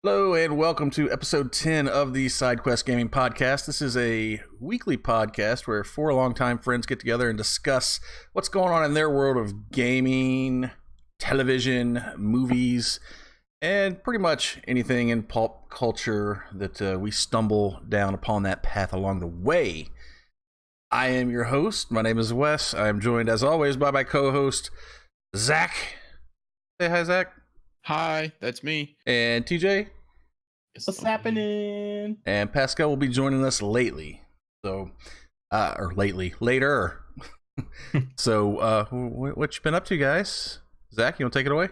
Hello and welcome to episode 10 of the SideQuest Gaming Podcast. This is a weekly podcast where four longtime friends get together and discuss what's going on in their world of gaming, television, movies, and pretty much anything in pop culture that we stumble down upon that path along the way. I am your host. My name is Wes. I am joined as always by my co-host, Zach. Say hi, Zach. Hi, that's me. And TJ. What's happening? And Pascal will be joining us lately. So, later. So, what you been up to, guys? Zach, you want to take it away?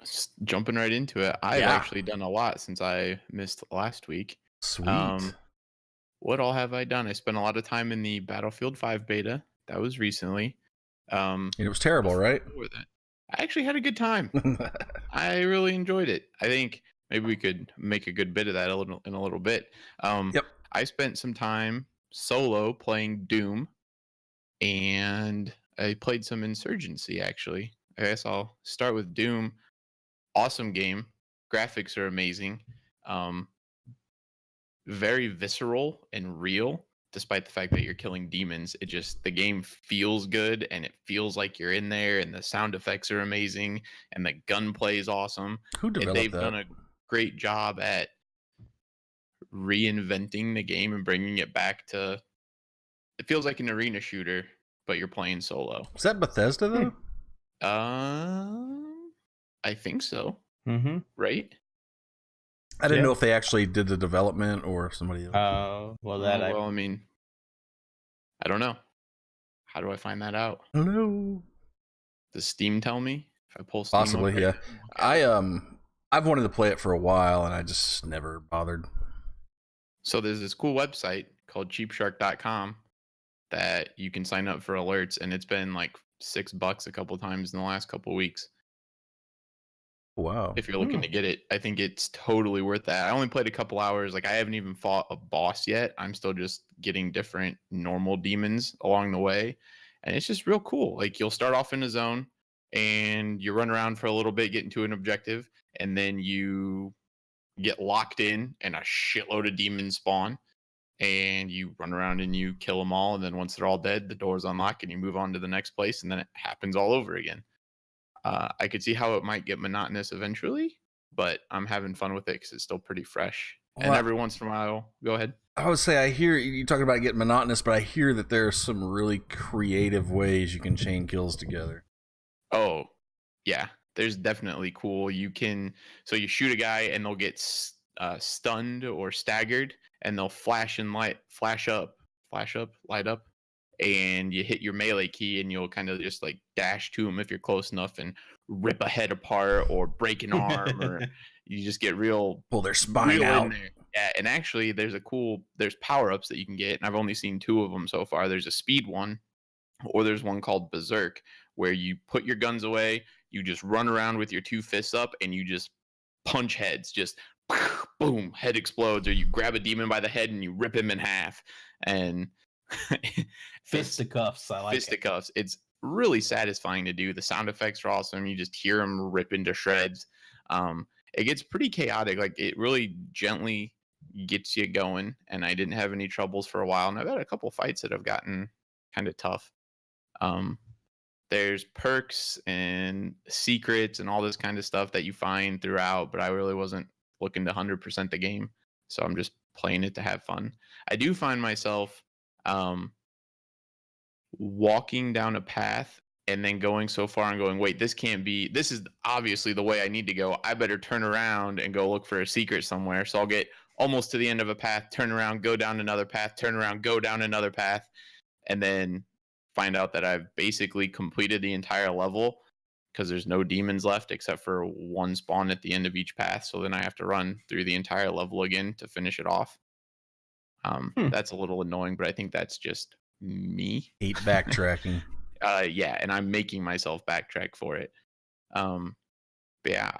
Just jumping right into it. I've actually done a lot since I missed last week. Sweet. What all have I done? I spent a lot of time in the Battlefield 5 beta. That was recently. And it was terrible, right? I actually had a good time. I really enjoyed it. I think maybe we could make a good bit of that in a little bit. Yep. I spent some time solo playing Doom, and I played some Insurgency, actually. I guess I'll start with Doom. Awesome game. Graphics are amazing. Very visceral and real. Despite the fact that you're killing demons, the game feels good and it feels like you're in there, and the sound effects are amazing and the gunplay is awesome. Who developed They've that? done a great job at reinventing the game and bringing it back to, it feels like an arena shooter, but you're playing solo. Is that Bethesda though? I think so. Mm-hmm. Right? I didn't know if they actually did the development or if somebody else. I mean, I don't know. How do I find that out? I don't know. Does Steam tell me if I pull Steam? Possibly, yeah. I've wanted to play it for a while and I just never bothered. So there's this cool website called cheapshark.com that you can sign up for alerts, and it's been like $6 a couple times in the last couple weeks. Wow. If you're looking to get it, I think it's totally worth that. I only played a couple hours. Like, I haven't even fought a boss yet. I'm still just getting different normal demons along the way. And it's just real cool. Like, you'll start off in a zone and you run around for a little bit, get into an objective, and then you get locked in and a shitload of demons spawn. And you run around and you kill them all. And then once they're all dead, the doors unlock and you move on to the next place. And then it happens all over again. I could see how it might get monotonous eventually, but I'm having fun with it because it's still pretty fresh. Well, and every once in a while, go ahead. I would say I hear you talking about getting monotonous, but I hear that there are some really creative ways you can chain kills together. Oh, yeah. There's definitely cool. You shoot a guy and they'll get stunned or staggered, and they'll light up. And you hit your melee key and you'll kind of just like dash to them if you're close enough and rip a head apart or break an arm, or you just get pull their spine out. Yeah, and actually there's power-ups that you can get, and I've only seen 2 of them so far. There's a speed one, or there's one called Berserk, where you put your guns away, you just run around with your 2 fists up and you just punch heads, just boom, head explodes, or you grab a demon by the head and you rip him in half. And fisticuffs. I like fisticuffs. It's really satisfying to do. The sound effects are awesome. You just hear them rip into shreds. It gets pretty chaotic. Like, it really gently gets you going. And I didn't have any troubles for a while. And I've had a couple fights that have gotten kind of tough. There's perks and secrets and all this kind of stuff that you find throughout, but I really wasn't looking to 100% the game. So I'm just playing it to have fun. I do find myself walking down a path and then going so far and going, wait, this is obviously the way I need to go. I better turn around and go look for a secret somewhere. So I'll get almost to the end of a path, turn around, go down another path, turn around, go down another path, and then find out that I've basically completed the entire level because there's no demons left except for one spawn at the end of each path. So then I have to run through the entire level again to finish it off. That's a little annoying, but I think that's just me. Hate backtracking. Yeah, and I'm making myself backtrack for it. But yeah,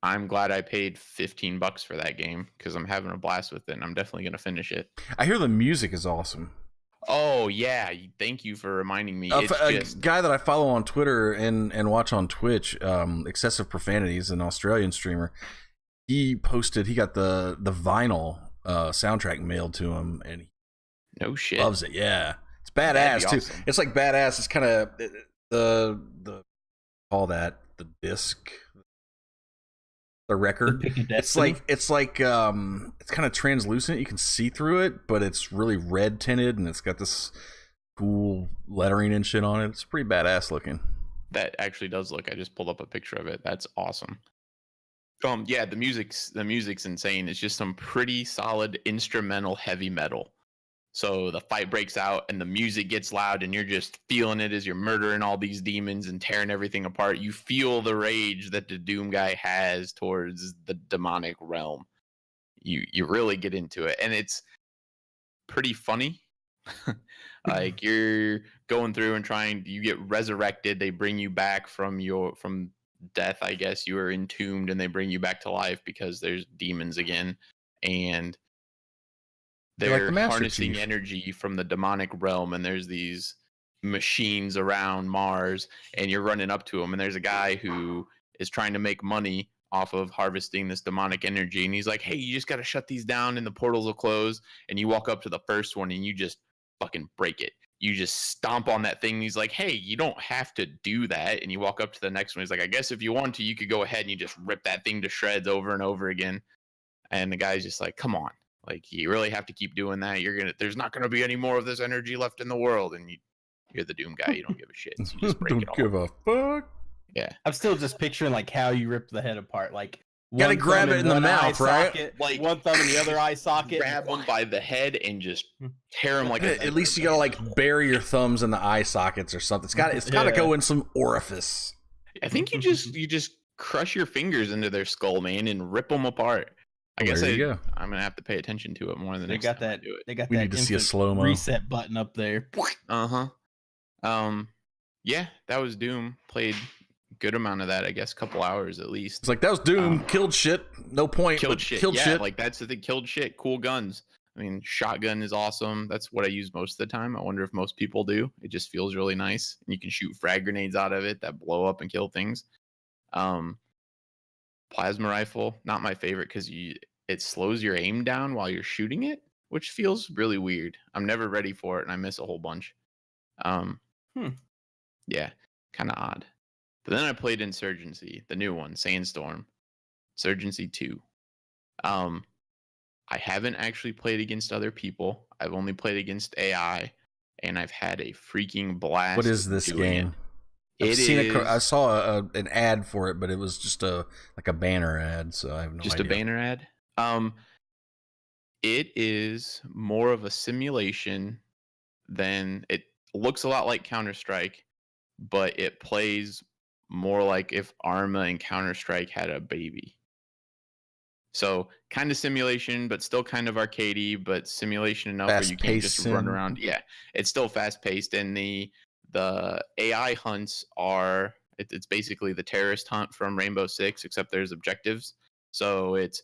I'm glad I paid $15 for that game because I'm having a blast with it, and I'm definitely gonna finish it. I hear the music is awesome. Oh yeah, thank you for reminding me. It's a guy that I follow on Twitter and watch on Twitch, Excessive Profanities, an Australian streamer. he posted he got the vinyl soundtrack mailed to him, and he No shit. loves it. Yeah, it's That'd badass be too. awesome. It's like badass. It's kind of the call that the disc, the record. It's like it's kind of translucent. You can see through it, but it's really red tinted, and it's got this cool lettering and shit on it. It's pretty badass looking. That actually does look. I just pulled up a picture of it. That's awesome. Yeah, the music's insane. It's just some pretty solid instrumental heavy metal. So the fight breaks out and the music gets loud and you're just feeling it as you're murdering all these demons and tearing everything apart. You feel the rage that the Doom guy has towards the demonic realm. You really get into it, and it's pretty funny. Like you're going through and you get resurrected. They bring you back from death, I guess. You are entombed and they bring you back to life because there's demons again, and they're like the harnessing Chief. energy from the demonic realm, and there's these machines around Mars, and you're running up to them, and there's a guy who is trying to make money off of harvesting this demonic energy, and he's like, hey, you just got to shut these down and the portals will close. And you walk up to the first one and you just fucking break it. You just stomp on that thing, and he's like, hey, you don't have to do that. And you walk up to the next one, he's like, I guess if you want to, you could go ahead, and you just rip that thing to shreds over and over again. And the guy's just like, come on, like, you really have to keep doing that. There's not gonna be any more of this energy left in the world. And you're the Doom guy, you don't give a shit, so you just break Don't it all. give a fuck. Yeah, I'm still just picturing like how you rip the head apart. Like gotta grab it in the mouth, right? Socket, like one thumb in the other eye socket. Grab them by the head and just tear them like. At least you gotta like bury your thumbs in the eye sockets or something. It's gotta go in some orifice. I think you just crush your fingers into their skull, man, and rip them apart. I guess I'm gonna have to pay attention to it more than next time I do it. They got We that need to see a slow-mo reset button up there. Yeah, that was Doom. Played a good amount of that, I guess, a couple hours at least. It's like that was Doom. Killed shit. No point. Killed shit. Killed shit. Like that's the thing. Killed shit. Cool guns. I mean, shotgun is awesome. That's what I use most of the time. I wonder if most people do. It just feels really nice. And you can shoot frag grenades out of it that blow up and kill things. Plasma rifle, not my favorite because it slows your aim down while you're shooting it, which feels really weird. I'm never ready for it, and I miss a whole bunch. Yeah, kind of odd. But then I played Insurgency, the new one, Sandstorm, Insurgency 2. I haven't actually played against other people. I've only played against AI, and I've had a freaking blast. What is this game? I saw an ad for it, but it was just a banner ad, so I have no idea. Just a banner ad? It is more of a simulation than it looks a lot like Counter-Strike, but it plays more like if Arma and Counter-Strike had a baby. So kind of simulation, but still kind of arcadey, but simulation enough where you can't just run around. Yeah, it's still fast-paced, and the AI hunts are it's basically the terrorist hunt from Rainbow Six, except there's objectives. So it's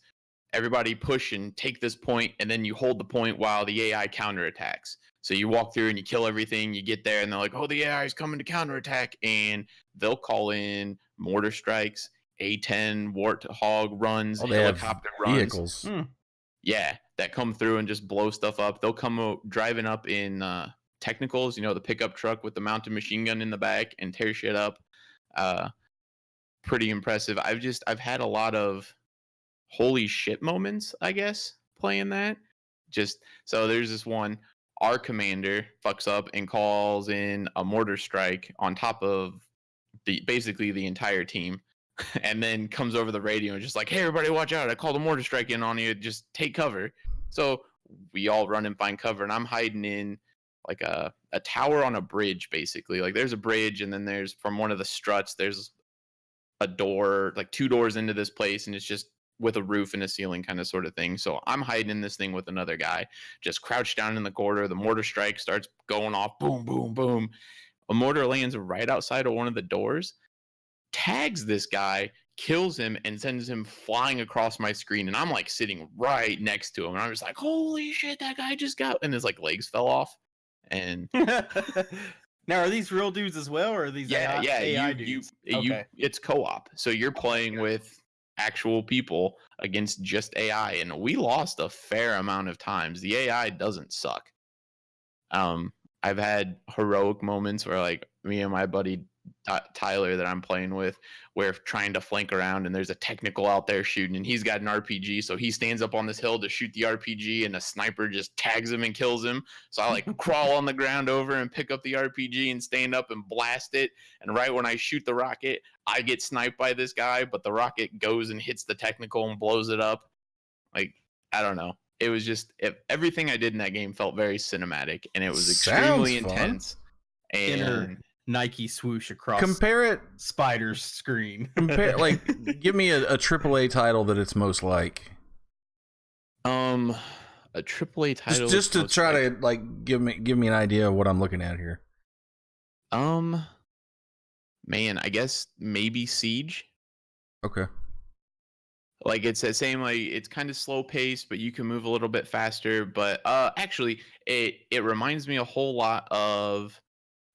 everybody push and take this point, and then you hold the point while the AI counterattacks. So you walk through and you kill everything, you get there, and they're like, oh, the AI is coming to counterattack, and they'll call in mortar strikes, A-10 Warthog runs, helicopter runs. Vehicles. Yeah, that come through and just blow stuff up. They'll come driving up in technicals, the pickup truck with the mounted machine gun in the back, and tear shit up. Pretty impressive. I've had a lot of holy shit moments, I guess, playing that. So there's this one, our commander fucks up and calls in a mortar strike on top of basically the entire team, and then comes over the radio and just like, hey, everybody watch out, I called a mortar strike in on you, just take cover. So we all run and find cover, and I'm hiding in like a tower on a bridge, basically. Like there's a bridge, and then there's, from one of the struts, there's a door, like 2 doors into this place, and it's just with a roof and a ceiling kind of sort of thing. So I'm hiding in this thing with another guy, just crouched down in the corner. The mortar strike starts going off, boom, boom, boom. A mortar lands right outside of one of the doors, tags this guy, kills him, and sends him flying across my screen. And I'm like sitting right next to him, and I'm just like, holy shit, that guy just got, and his like legs fell off. And now, are these real dudes as well, or are these AI dudes? It's co-op. So you're playing with actual people against just AI, and we lost a fair amount of times. The AI doesn't suck. I've had heroic moments where like me and my buddy Tyler that I'm playing with, we're trying to flank around and there's a technical out there shooting and he's got an RPG. So he stands up on this hill to shoot the RPG and a sniper just tags him and kills him. So I like crawl on the ground over and pick up the RPG and stand up and blast it. And right when I shoot the rocket, I get sniped by this guy, but the rocket goes and hits the technical and blows it up. Like, I don't know. It was just everything I did in that game felt very cinematic, and it was extremely intense. And Inner Nike swoosh across compare it Spider's screen. Compare like give me a AAA title that it's most like. A AAA title just to try to like give me an idea of what I'm looking at here. Man, I guess maybe Siege. Okay. Like it's the same, like it's kind of slow paced, but you can move a little bit faster. But actually, it reminds me a whole lot of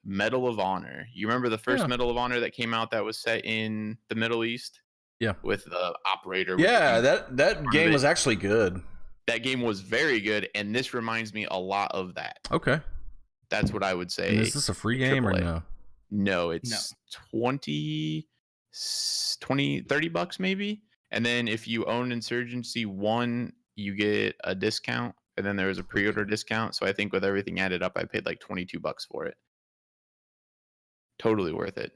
Medal of Honor. You remember the first Medal of Honor that came out that was set in the Middle East? Yeah. With the operator. Yeah, that game was actually good. That game was very good, and this reminds me a lot of that. Okay. That's what I would say. And is this a free game or no? No, it's $30 maybe. And then if you own Insurgency 1, you get a discount. And then there was a pre-order discount. So I think with everything added up, I paid like $22 for it. Totally worth it.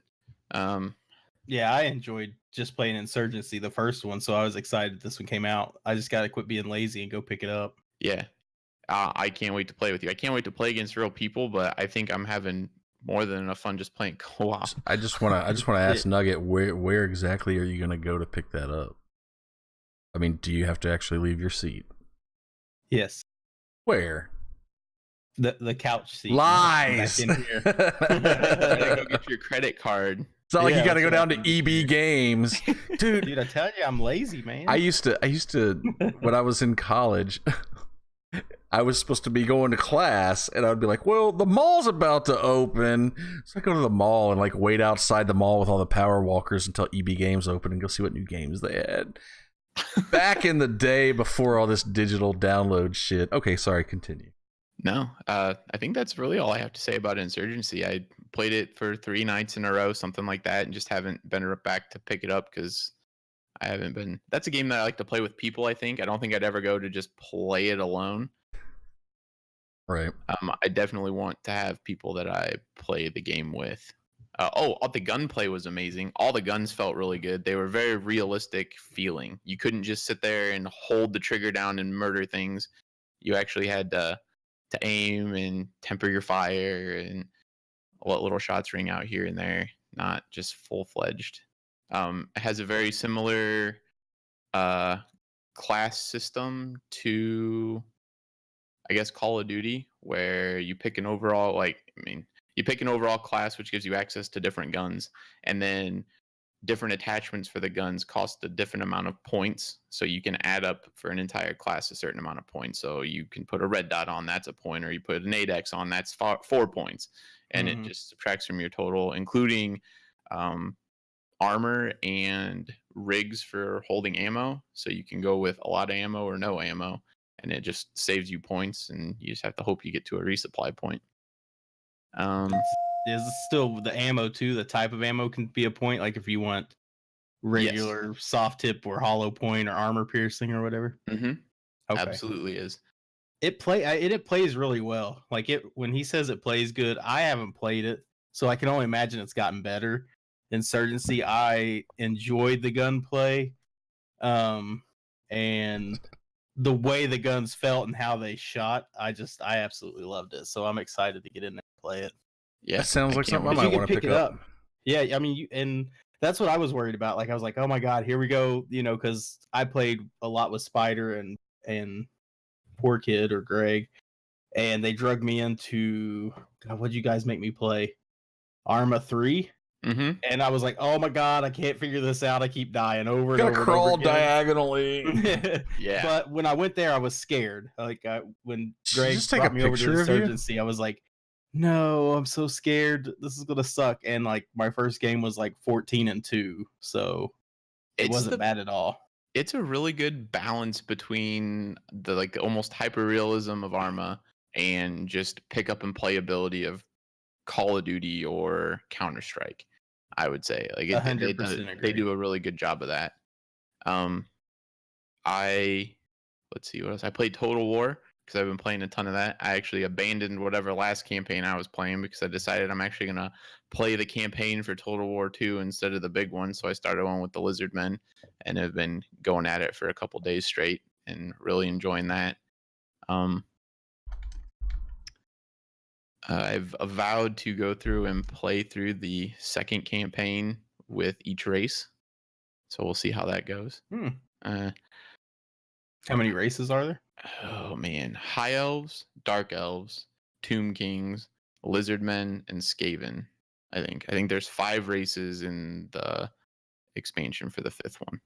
Yeah, I enjoyed just playing Insurgency, the first one. So I was excited this one came out. I just got to quit being lazy and go pick it up. Yeah. I can't wait to play with you. I can't wait to play against real people, but I think I'm having more than enough fun just playing co-op. I just want to ask Nugget, where exactly are you going to go to pick that up? I mean, do you have to actually leave your seat? Yes. Where? The couch seat. Lies. Back in here. Go get your credit card. It's not like you got to go down to EB Games, dude. Dude, I tell you, I'm lazy, man. I used to when I was in college. I was supposed to be going to class, and I'd be like, well, the mall's about to open. So I go to the mall and like wait outside the mall with all the power walkers until EB Games open and go see what new games they had. Back in the day before all this digital download shit. Okay, sorry, continue. No, I think that's really all I have to say about Insurgency. I played it for 3 nights in a row, something like that, and just haven't been back to pick it up because I haven't been. That's a game that I like to play with people, I think. I don't think I'd ever go to just play it alone. Right. I definitely want to have people that I play the game with. The gunplay was amazing. All the guns felt really good. They were very realistic feeling. You couldn't just sit there and hold the trigger down and murder things. You actually had to aim and temper your fire and let little shots ring out here and there, not just full-fledged. It has a very similar class system to, I guess, Call of Duty, where you pick an overall, you pick an overall class, which gives you access to different guns, and then different attachments for the guns cost a different amount of points. So you can add up for an entire class a certain amount of points. So you can put a red dot on, that's a point, or you put an 8x on, that's 4 points. And it just subtracts from your total, including armor and rigs for holding ammo. So you can go with a lot of ammo or no ammo, and it just saves you points, and you just have to hope you get to a resupply point. Is still the ammo too? The type of ammo can be a point. Like if you want regular soft tip or hollow point or armor piercing or whatever. Mm-hmm. Okay. Absolutely is. It plays really well. Like when he says it plays good, I haven't played it, so I can only imagine it's gotten better. Insurgency, I enjoyed the gunplay, and the way the guns felt and how they shot. I absolutely loved it. So I'm excited to get in there and play it. Yeah, that sounds like something I might want to pick up. Yeah, I mean, and that's what I was worried about. Like I was like, oh my god, here we go. Because I played a lot with Spider and Poor Kid or Greg, and they drugged me into what'd you guys make me play? Arma 3. Mm-hmm. And I was like, oh my god, I can't figure this out. I keep dying over and over. Gotta crawl diagonally. Yeah. But when I went there, I was scared. Like when Greg brought me over to Insurgency, I was like, no, I'm so scared. This is gonna suck. And like my first game was like 14-2. So It wasn't bad at all. It's a really good balance between the like almost hyper realism of Arma and just pick up and playability of Call of Duty or Counter-Strike. I would say like 100% they do a really good job of that. Let's see what else. I played Total War because I've been playing a ton of that. I actually abandoned whatever last campaign I was playing because I decided I'm actually gonna play the campaign for Total War 2 instead of the big one. So I started one with the Lizard Men and have been going at it for a couple days straight and really enjoying that. I've vowed to go through and play through the second campaign with each race. So we'll see how that goes. How many races are there? Oh man, High Elves, Dark Elves, Tomb Kings, Lizard Men, and Skaven. I think there's 5 races in the expansion for the 5th one.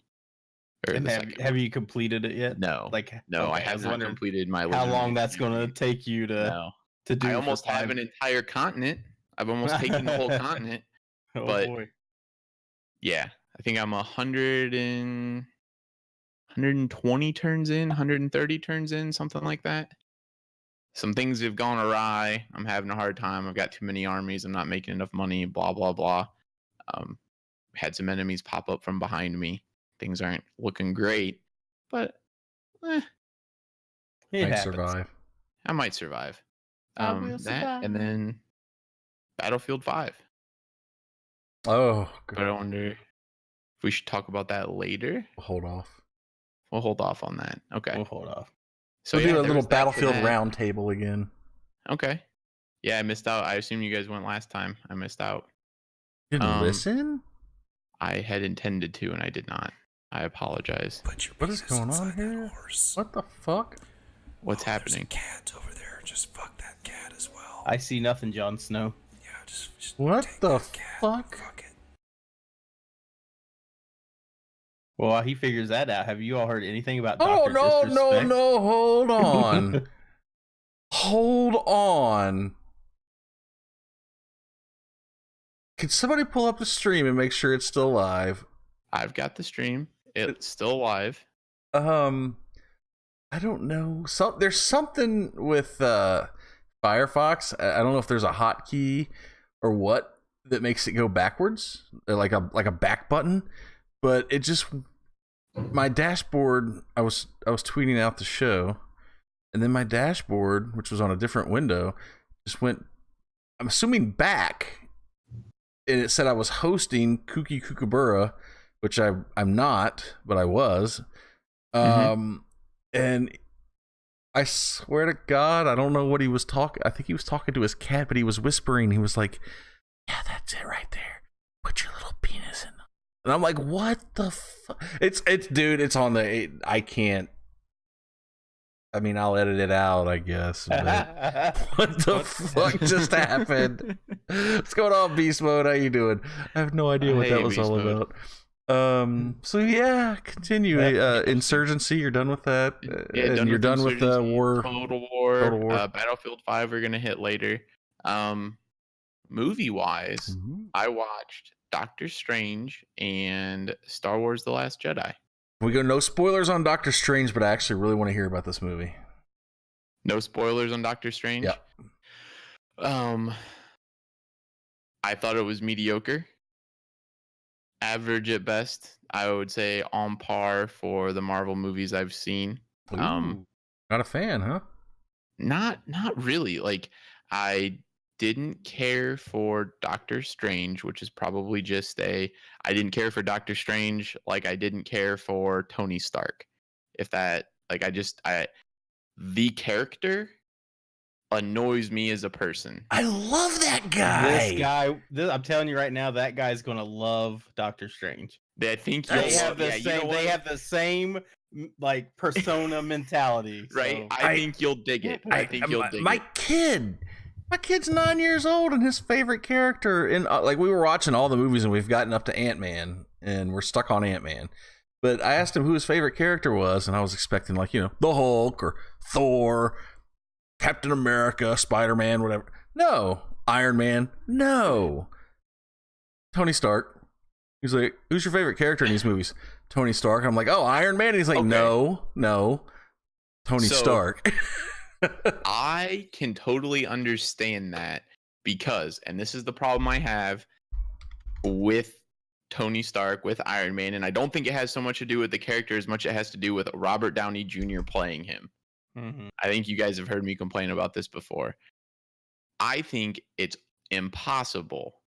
And have you completed it yet? No, okay, I have not completed my. How long that's going to take you to do? I almost have an entire continent. I've almost taken the whole continent. But boy. Yeah, I think I'm 120 turns in, 130 turns in, something like that. Some things have gone awry. I'm having a hard time. I've got too many armies. I'm not making enough money. Blah blah blah. Had some enemies pop up from behind me. Things aren't looking great, but might survive. I might survive. I will survive. And then Battlefield 5. Oh, God. But I wonder if we should talk about that later. Hold off. We'll hold off on that. Okay. We'll hold off. So we'll do a little Battlefield round table again. Okay. Yeah, I missed out. I assume you guys went last time. I missed out. Didn't listen? I had intended to, and I did not. I apologize. What is going on here? What the fuck? What's happening? There's a cat over there. Just fuck that cat as well. I see nothing, Jon Snow. Yeah, just what the fuck? Fuck it. Well, while he figures that out, have you all heard anything about Dr. Disrespect? No, hold on. Hold on. Can somebody pull up the stream and make sure it's still live? I've got the stream. It's still live. I don't know. There's something with Firefox. I don't know if there's a hotkey or what that makes it go backwards, like a back button. But it just, my dashboard, I was tweeting out the show, and then my dashboard, which was on a different window, just went, I'm assuming back, and it said I was hosting Kooky Kookaburra, which I'm not, but I was. And I swear to God, I don't know what he was talking. I think he was talking to his cat, but he was whispering. He was like, "Yeah, that's it right there. Put your little penis in." And I'm like, "What the fuck?" It's dude. It's on the. I can't. I mean, I'll edit it out, I guess. But what the fuck just happened? What's going on, Beast Mode? How you doing? I have no idea what that was all about. So yeah, continue. Insurgency, you're done with that. And you're done with the war. Total War. Battlefield 5 we're gonna hit later. Movie wise, I watched Doctor Strange and Star Wars: The Last Jedi. We go no spoilers on Doctor Strange, but I actually really want to hear about this movie. No spoilers on Doctor Strange? Yeah. I thought it was mediocre. Average at best. I would say on par for the Marvel movies I've seen. Not a fan, huh? Not really. Like, I didn't care for Doctor Strange, which is probably just I didn't care for Doctor Strange like I didn't care for Tony Stark. If that, like, the character annoys me as a person. I love that guy. I'm telling you right now, that guy's gonna love Doctor Strange. I think they have the same like persona mentality, right? So. I think you'll dig it. I think you'll dig it. My kid's 9 years old, and his favorite character in like we were watching all the movies, and we've gotten up to Ant-Man, and we're stuck on Ant-Man. But I asked him who his favorite character was, and I was expecting like the Hulk or Thor, Captain America, Spider-Man, whatever. No, Iron Man. No, Tony Stark. He's like, who's your favorite character in these movies? Tony Stark. And I'm like, oh, Iron Man. And he's like, Okay. no, Tony Stark. I can totally understand that because, and this is the problem I have with Tony Stark, with Iron Man, and I don't think it has so much to do with the character as much as it has to do with Robert Downey Jr. playing him. Mm-hmm. I think you guys have heard me complain about this before. I think it's impossible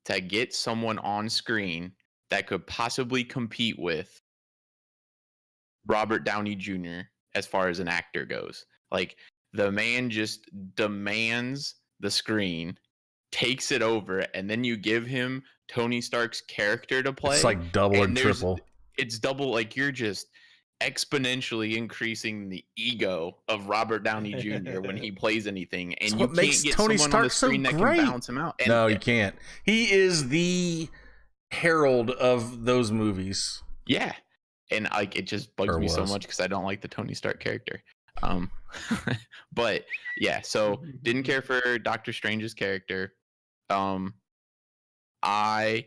to get someone on screen that could possibly compete with Robert Downey Jr. as far as an actor goes. Like, the man just demands the screen, takes it over, and then you give him Tony Stark's character to play. It's like double and triple. It's double, like you're just exponentially increasing the ego of Robert Downey Jr. when he plays anything, and you can't get Tony someone on the screen that can balance him out. And no, you can't. He is the herald of those movies. Yeah, and like it just bugs me so much because I don't like the Tony Stark character. But yeah, so didn't care for Doctor Strange's character. I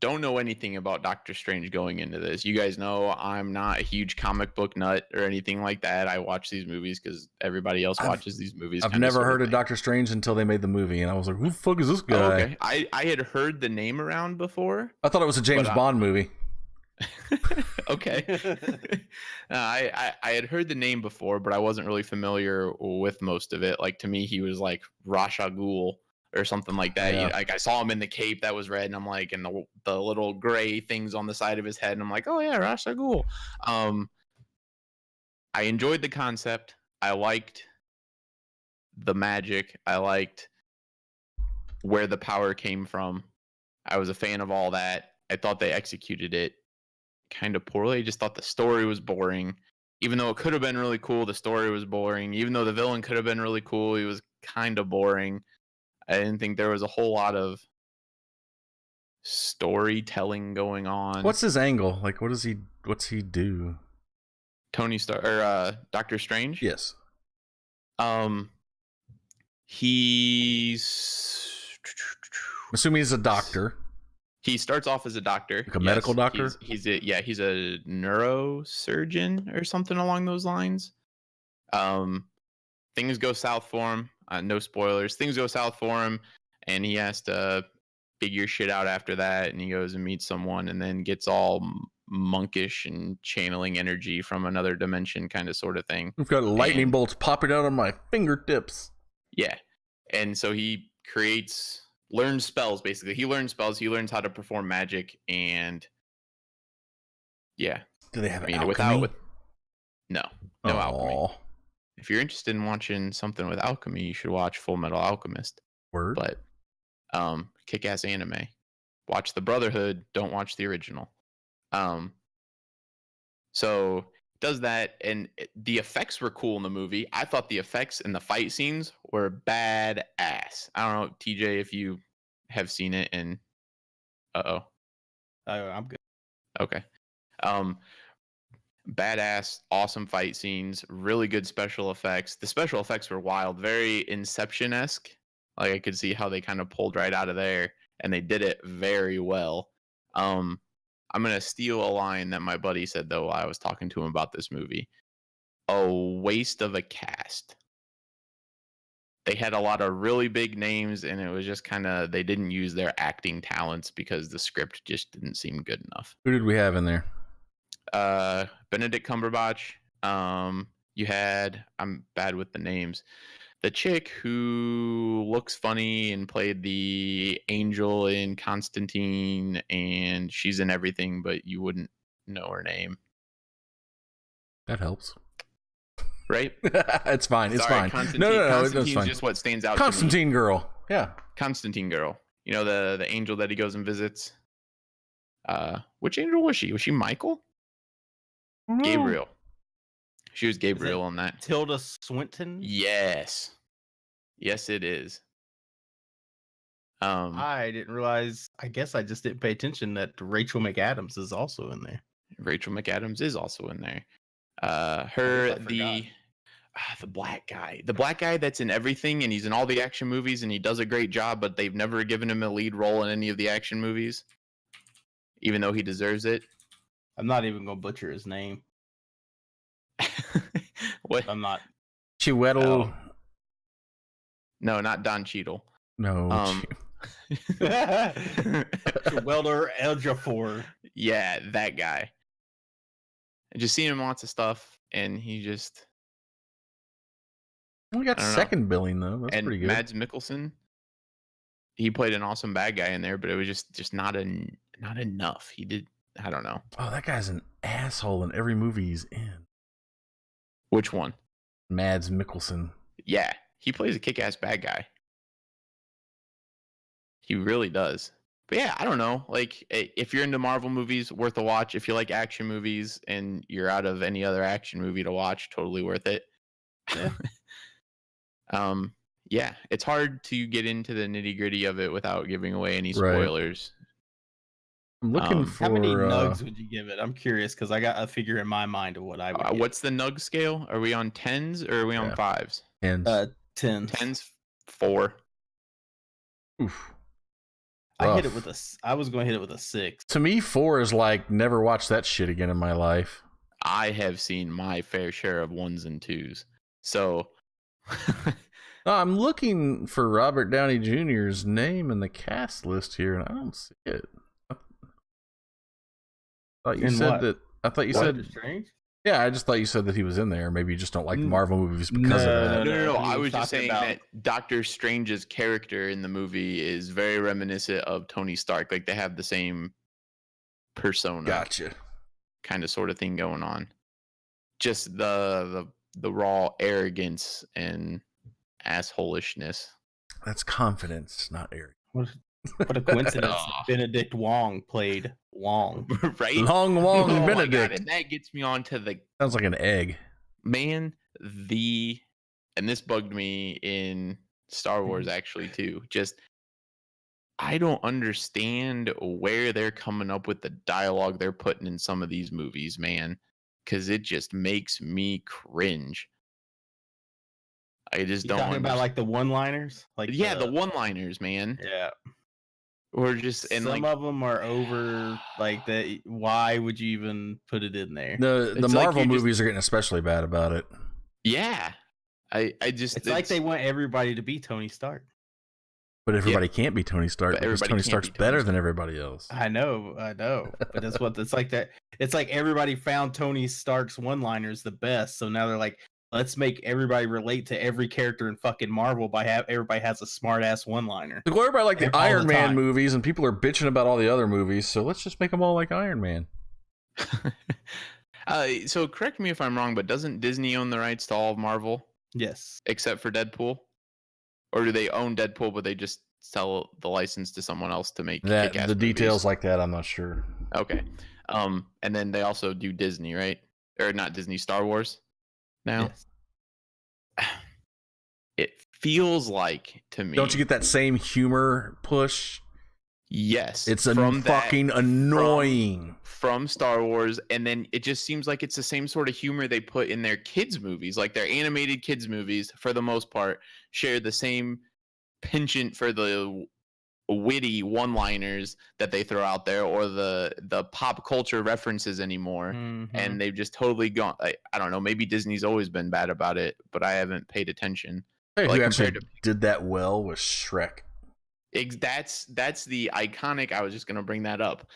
don't know anything about Doctor Strange going into this. You guys know I'm not a huge comic book nut or anything like that. I watch these movies because everybody else watches these movies. I've never heard of Doctor Strange until they made the movie, and I was like, who the fuck is this guy? Oh, okay. I had heard the name around before. I thought it was a James Bond movie. Okay. I had heard the name before, but I wasn't really familiar with most of it. Like, to me, he was like Ra's al Ghul or something like that. Yeah. Like, I saw him in the cape that was red, and I'm like, and the little gray things on the side of his head, and I'm like, oh yeah, Ra's al Ghul. I enjoyed the concept. I liked the magic. I liked where the power came from. I was a fan of all that. I thought they executed it kind of poorly. I just thought the story was boring. Even though it could have been really cool, the story was boring. Even though the villain could have been really cool, he was kind of boring. I didn't think there was a whole lot of storytelling going on. What's his angle? Like, what's he do? Tony Stark or Doctor Strange? Yes. He's I'm assuming he's a doctor. He starts off as a doctor, like a medical doctor. He's a neurosurgeon or something along those lines. Things go south for him. No spoilers. Things go south for him, and he has to figure shit out after that. And he goes and meets someone, and then gets all monkish and channeling energy from another dimension, kind of sort of thing. We've got lightning bolts popping out of my fingertips. Yeah, and so he learns spells. Basically, he learns spells. He learns how to perform magic, and yeah. Do they have alchemy? No alchemy. If you're interested in watching something with alchemy, you should watch Full Metal Alchemist. Word. But kick-ass anime. Watch the Brotherhood. Don't watch the original. So does that, and the effects were cool in the movie. I thought the effects and the fight scenes were badass. I don't know, TJ, if you have seen it. And I'm good. Okay. Badass, awesome fight scenes, really good special effects. The special effects were wild, very Inception-esque. Like, I could see how they kind of pulled right out of there, and they did it very well. I'm gonna steal a line that my buddy said, though, while I was talking to him about this movie. A waste of a cast. They had a lot of really big names, and it was just kind of, they didn't use their acting talents because the script just didn't seem good enough. Who did we have in there? Benedict Cumberbatch. You had, I'm bad with the names, the chick who looks funny and played the angel in Constantine, and she's in everything, but you wouldn't know her name. That helps. Right? It's fine. It's Sorry, fine. No, Constantine's fine. just what stands out. Constantine girl. Yeah. Constantine girl. You know, the angel that he goes and visits. Which angel was she? Was she Michael? Gabriel. She was Gabriel on that. Tilda Swinton? Yes, it is. I didn't realize. I guess I just didn't pay attention that Rachel McAdams is also in there. Rachel McAdams is also in there. The black guy that's in everything, and he's in all the action movies, and he does a great job, but they've never given him a lead role in any of the action movies, even though he deserves it. I'm not even gonna butcher his name. What? I'm not. Chiwetel. No, not Don Cheadle. No. Welder Ejiofor. Yeah, that guy. I just seen him lots of stuff, and he just. We got I don't know. second billing though. That's And pretty good. Mads Mikkelsen, he played an awesome bad guy in there, but it was just not enough. He did. I don't know Oh, that guy's an asshole in every movie he's in. which one. Mads Mikkelsen. Yeah, he plays a kick-ass bad guy. He really does. But yeah, I don't know. Like, if you're into Marvel movies, worth a watch. If you like action movies and you're out of any other action movie to watch, totally worth it. Yeah. Yeah, it's hard to get into the nitty-gritty of it without giving away any Right. spoilers. I'm looking for How many nugs would you give it? I'm curious because I got a figure in my mind of what I would. What's the nug scale? Are we on 10s or are we on 5s? and 10? 10s, 4. oof. I hit it Rough. with I was going to hit it with a 6. To me, 4 is like never watch that shit again in my life. I have seen my fair share of 1s and 2s. So No, I'm looking for Robert Downey Jr.'s name in the cast list here, and I don't see it. I thought you In said what? that. I thought you Doctor said. Strange? Yeah, I just thought you said that he was in there. Maybe you just don't like the Marvel movies because No, of that. No. he I was was just talking saying about- that Doctor Strange's character in the movie is very reminiscent of Tony Stark. Like they have the same persona, Gotcha. kind of sort of thing going on. Just the raw arrogance and assholishness. That's confidence, not arrogance. What a coincidence. Oh. Benedict Wong played Wong. Right? Long Wong Oh my God, Benedict. and that gets me on to the Sounds like an egg. man, and this bugged me in Star Wars actually too. Just I don't understand where they're coming up with the dialogue they're putting in some of these movies, man, because it just makes me cringe. I just You don't talking about understand. like the one-liners? Like Yeah, the one-liners, man. Yeah. Or just and Some like of them are over like that. Why would you even put it in there? The It's like Marvel you just- movies are getting especially bad about it. yeah. I just It's like they want everybody to be Tony Stark. But everybody can't be Tony Stark But because everybody Tony can't Stark's be Tony better Stark. than everybody else. I know, but that's what it's like. That it's like everybody found Tony Stark's one-liners the best, so now they're like, let's make everybody relate to every character in fucking Marvel by everybody has a smart-ass one-liner. Like, well, everybody like the All the Iron Man time. movies, and people are bitching about all the other movies, so let's just make them all like Iron Man. So correct me if I'm wrong, but doesn't Disney own the rights to all of Marvel Yes, except for Deadpool? Or do they own Deadpool but they just sell the license to someone else to make That kick-ass the movies? details like that, I'm not sure. Okay. And then they also do Disney, right? Or not Disney, Star Wars now. yes. It feels like to me. Don't you get that same humor push? Yes. It's from fucking annoying. From Star Wars, and then it just seems like it's the same sort of humor they put in their kids movies, like their animated kids movies for the most part share the same penchant for the witty one-liners that they throw out there or the pop culture references anymore. Mhm. And they've just totally gone. I don't know, maybe Disney's always been bad about it, but I haven't paid attention. Hey, Like, who actually compared did that well was Shrek. That's the iconic. I was just gonna bring that up.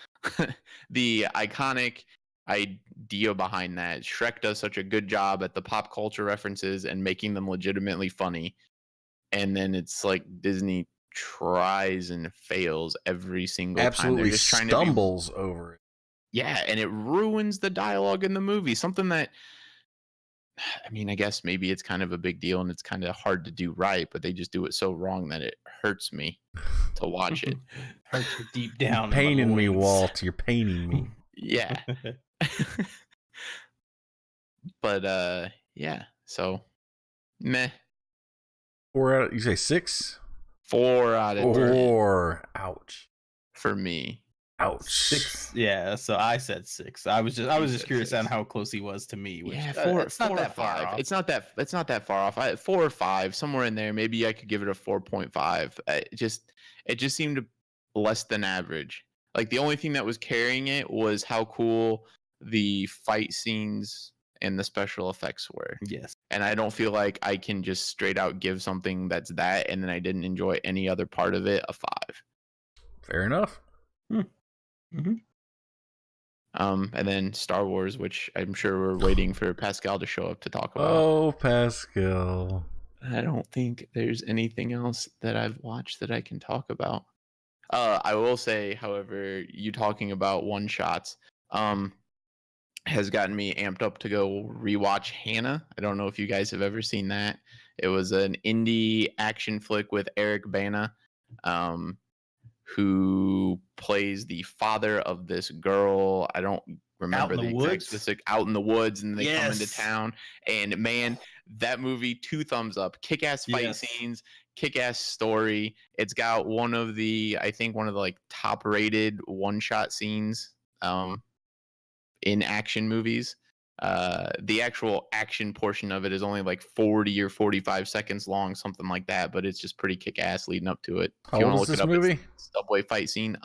The iconic idea behind that. Shrek does such a good job at the pop culture references and making them legitimately funny. And then it's like Disney tries and fails every single time. Absolutely They're just trying stumbles over it. yeah, and it ruins the dialogue in the movie. Something that, I mean, I guess maybe it's kind of a big deal and it's kind of hard to do right, but they just do it so wrong that it hurts me to watch it. Hurts you deep down. in my Paining me, loins. Walt. You're paining me. Yeah. But yeah, so meh. 4 out. You say 6? 4 out of 10 4. Ouch. for me. Ouch. 6. Yeah, so I said 6. I was just said curious 6. on how close he was to me. Which, Yeah, it's not that far off. It's not that far off. 4 or 5, somewhere in there. Maybe I could give it a 4.5. It just seemed less than average. Like the only thing that was carrying it was how cool the fight scenes and the special effects were. Yes. And I don't feel like I can just straight out give something that's that and then I didn't enjoy any other part of it a 5. Fair enough. Mm-hmm. And then Star Wars, which I'm sure we're waiting for Pascal to show up to talk about. Oh, Pascal. I don't think there's anything else that I've watched that I can talk about. I will say, however, you talking about one-shots has gotten me amped up to go rewatch Hannah. I don't know if you guys have ever seen that. It was an indie action flick with Eric Bana, who plays the father of this girl. I don't remember the exact specific. Out in the woods, and they come into town. And man, that movie, 2 thumbs up. Kick-ass fight scenes, kick-ass story. It's got one of the like top-rated one-shot scenes in action movies. The actual action portion of it is only like 40 or 45 seconds long, something like that, but it's just pretty kick-ass leading up to it. How old is this movie? Subway fight scene.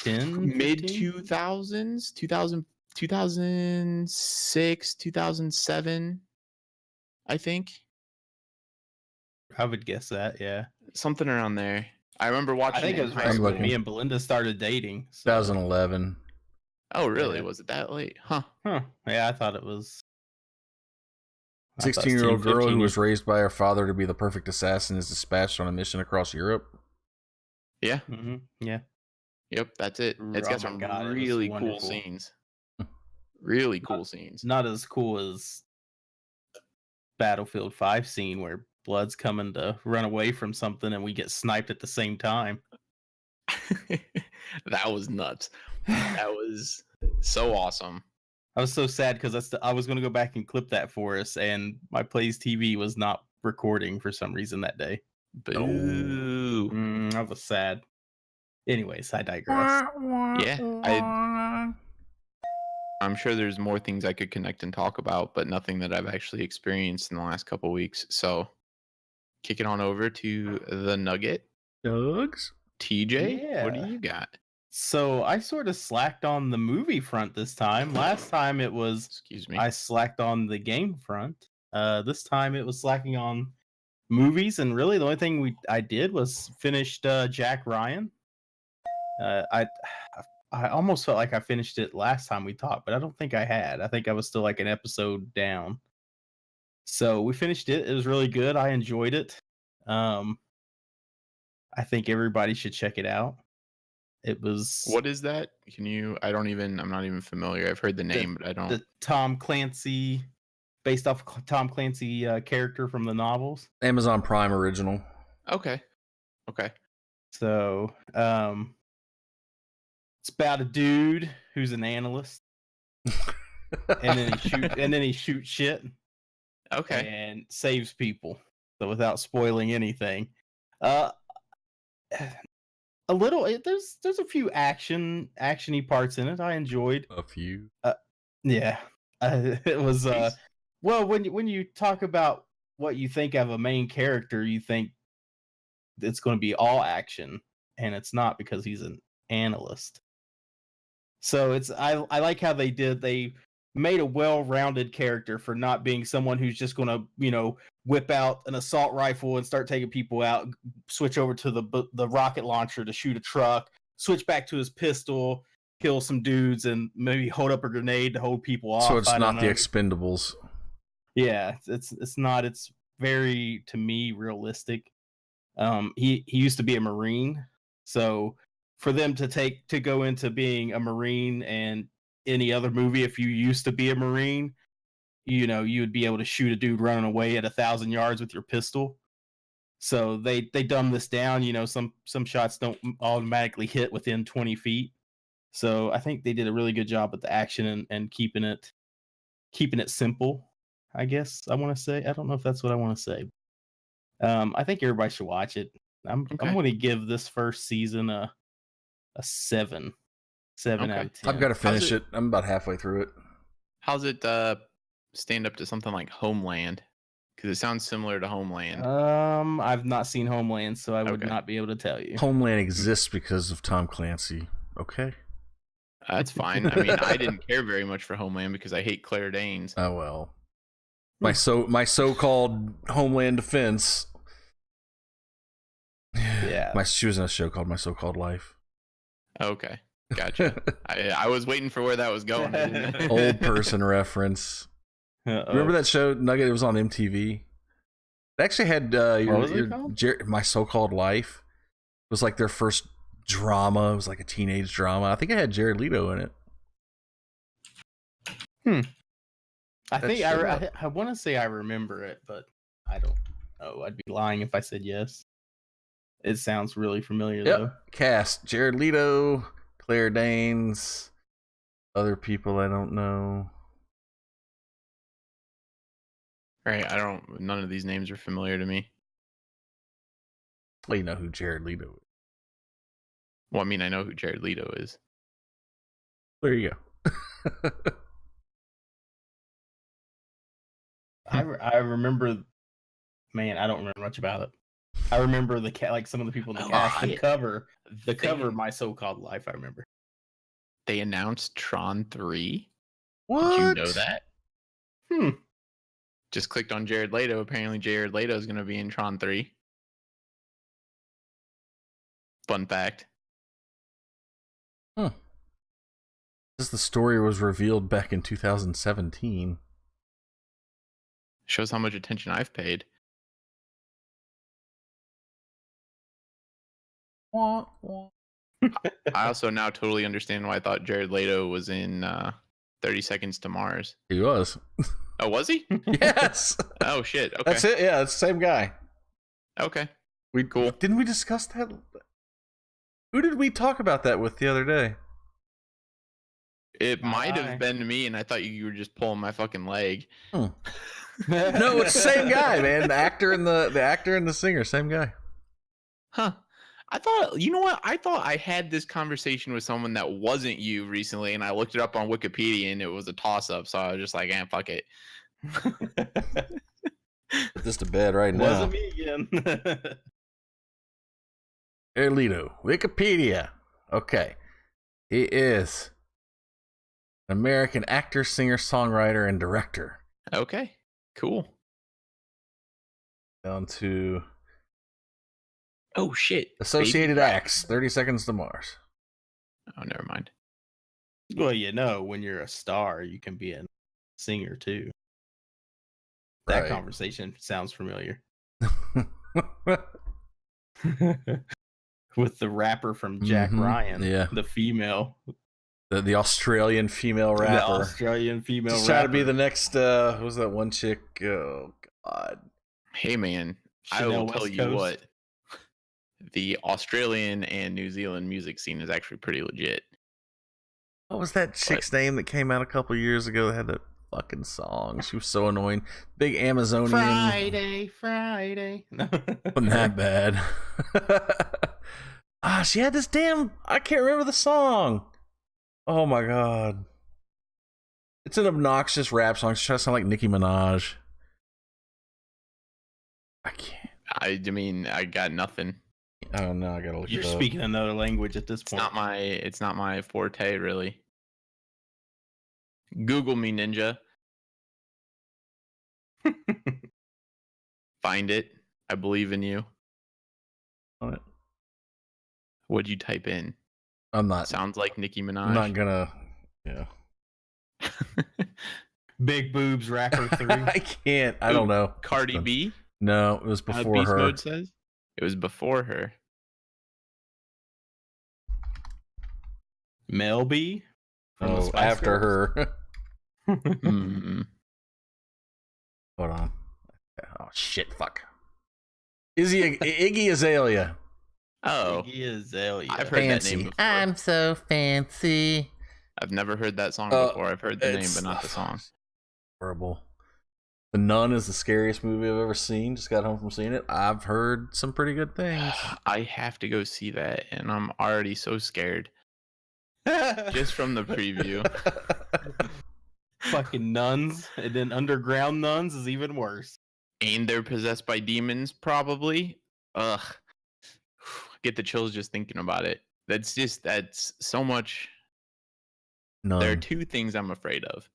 10, mid 2000s, 2006, 2007, I think. I would guess that, yeah. Something around there. I remember watching. I think it was right when me and Belinda started dating. So. 2011. Oh, really? Yeah. Was it that late? Huh. Yeah, I thought it was. 16-year-old girl who was raised by her father to be the perfect assassin is dispatched on a mission across Europe. Yeah. Mm-hmm. Yeah. Yep, that's it. It's got some really cool scenes. Really cool scenes. Not as cool as Battlefield 5 scene where Blood's coming to run away from something and we get sniped at the same time. That was nuts. That was so awesome. I was so sad because I was going to go back and clip that for us, and my Plays TV was not recording for some reason that day. Boo. I was sad. Anyways, I digress. Yeah, I'm sure there's more things I could connect and talk about, but nothing that I've actually experienced in the last couple of weeks. So, kick it on over to the Nugget. Doug's? TJ, what do you got? So I sort of slacked on the movie front this time. Last time it was, I slacked on the game front. This time it was slacking on movies, and really the only thing I did was finished Jack Ryan. I almost felt like I finished it last time we talked, but I don't think I had. I think I was still like an episode down. So we finished it. It was really good. I enjoyed it. I think everybody should check it out. It was. What is that? I'm not even familiar. I've heard the name, but I don't. The Tom Clancy, based off Tom Clancy character from the novels. Amazon Prime original. Okay. So, it's about a dude who's an analyst, and then he shoots shit. Okay. And saves people. So without spoiling anything, a little. There's a few actiony parts in it. I enjoyed a few. Yeah, it was. Well, when you talk about what you think of a main character, you think it's going to be all action, and it's not because he's an analyst. So it's I like how they made a well-rounded character for not being someone who's just going to, whip out an assault rifle and start taking people out, switch over to the rocket launcher to shoot a truck, switch back to his pistol, kill some dudes, and maybe hold up a grenade to hold people off. So it's not the Expendables. Yeah, it's not. It's very, to me, realistic. He used to be a Marine, so for them to go into being a Marine and any other movie, if you used to be a Marine, you would be able to shoot a dude running away at 1,000 yards with your pistol. So they dumb this down. Some shots don't automatically hit within 20 feet. So I think they did a really good job with the action and keeping it simple. I guess I want to say. I don't know if that's what I want to say. I think everybody should watch it. I'm going to give this first season a 7. 7 out of 10. I've got to finish it. I'm about halfway through it. How's it stand up to something like Homeland? Because it sounds similar to Homeland. I've not seen Homeland, so I would not be able to tell you. Homeland exists because of Tom Clancy. Okay. That's fine. I mean, I didn't care very much for Homeland because I hate Claire Danes. Oh well. My so-called Homeland Defense. Yeah. She was in a show called My So-Called Life. Okay, gotcha. I was waiting for where that was going. Old person reference. Remember that show, Nugget? It was on MTV. It actually had What was it called? My So-Called Life. It was like their first drama. It was like a teenage drama. I think it had Jared Leto in it. I think I want to say I remember it, but I don't know. I'd be lying if I said yes. It sounds really familiar though. Cast: Jared Leto, Claire Danes, other people I don't know. Right, none of these names are familiar to me. Well, you know who Jared Leto is. Well, I mean, I know who Jared Leto is. There you go. I remember, man, I don't remember much about it. I remember like some of the people in the cast, the cover, My So-Called Life. I remember. They announced Tron 3. What? Did you know that? Hmm. Just clicked on Jared Leto. Apparently, Jared Leto is going to be in Tron 3. Fun fact. The story was revealed back in 2017. Shows how much attention I've paid. I also now totally understand why I thought Jared Leto was in 30 Seconds to Mars. He was. Oh, was he? Yes. Oh, shit. Okay. That's it. Yeah, it's the same guy. Okay. Cool. Didn't we discuss that? Who did we talk about that with the other day? It might have been me, and I thought you were just pulling my fucking leg. No, it's the same guy, man. The actor and the singer, same guy. Huh. I thought, you know what? I thought I had this conversation with someone that wasn't you recently, and I looked it up on Wikipedia, and it was a toss-up, so I was just like, fuck it. Put this to bed right now. Wasn't me again. Erlito, Wikipedia. Okay. He is an American actor, singer, songwriter, and director. Okay. Cool. Down to... Oh, shit. Associated Acts, 30 Seconds to Mars. Oh, never mind. Well, you know, when you're a star, you can be a singer, too. That Right. conversation sounds familiar. With the rapper from Jack Ryan. Yeah. The female. The Australian female rapper. The Australian female Just rapper. try to be the next, what was that one chick? Oh, God. Hey, man. I will tell you what. The Australian and New Zealand music scene is actually pretty legit. What was that chick's name that came out a couple years ago that had that fucking song? She was so annoying. Big Amazonian. Friday. Wasn't that bad. She had this damn... I can't remember the song. Oh my God. It's an obnoxious rap song. She tries to sound like Nicki Minaj. I can't. I mean, I got nothing. Oh no, I gotta look You're it up. speaking another language at this point. It's not my forte, really. Google me, ninja. Find it. I believe in you. On it. What'd you type in? I'm not. Sounds like Nicki Minaj. I'm not gonna. Yeah. Big boobs rapper 3. I can't. I don't know. Cardi B? No, it was before Beast her. Mode says it was before her. Mel B? From the Oh, Spice after Girls? her. Hold on. Oh shit! Fuck. Iggy Azalea? Oh, Iggy Azalea. I've heard that name before. I'm so fancy. I've never heard that song before. I've heard the name, but not the song. Horrible. The Nun is the scariest movie I've ever seen. Just got home from seeing it. I've heard some pretty good things. I have to go see that, and I'm already so scared just from the preview. Fucking nuns, and then underground nuns is even worse. And they're possessed by demons, probably. Ugh. Get the chills just thinking about it. That's so much None. There are two things I'm afraid of: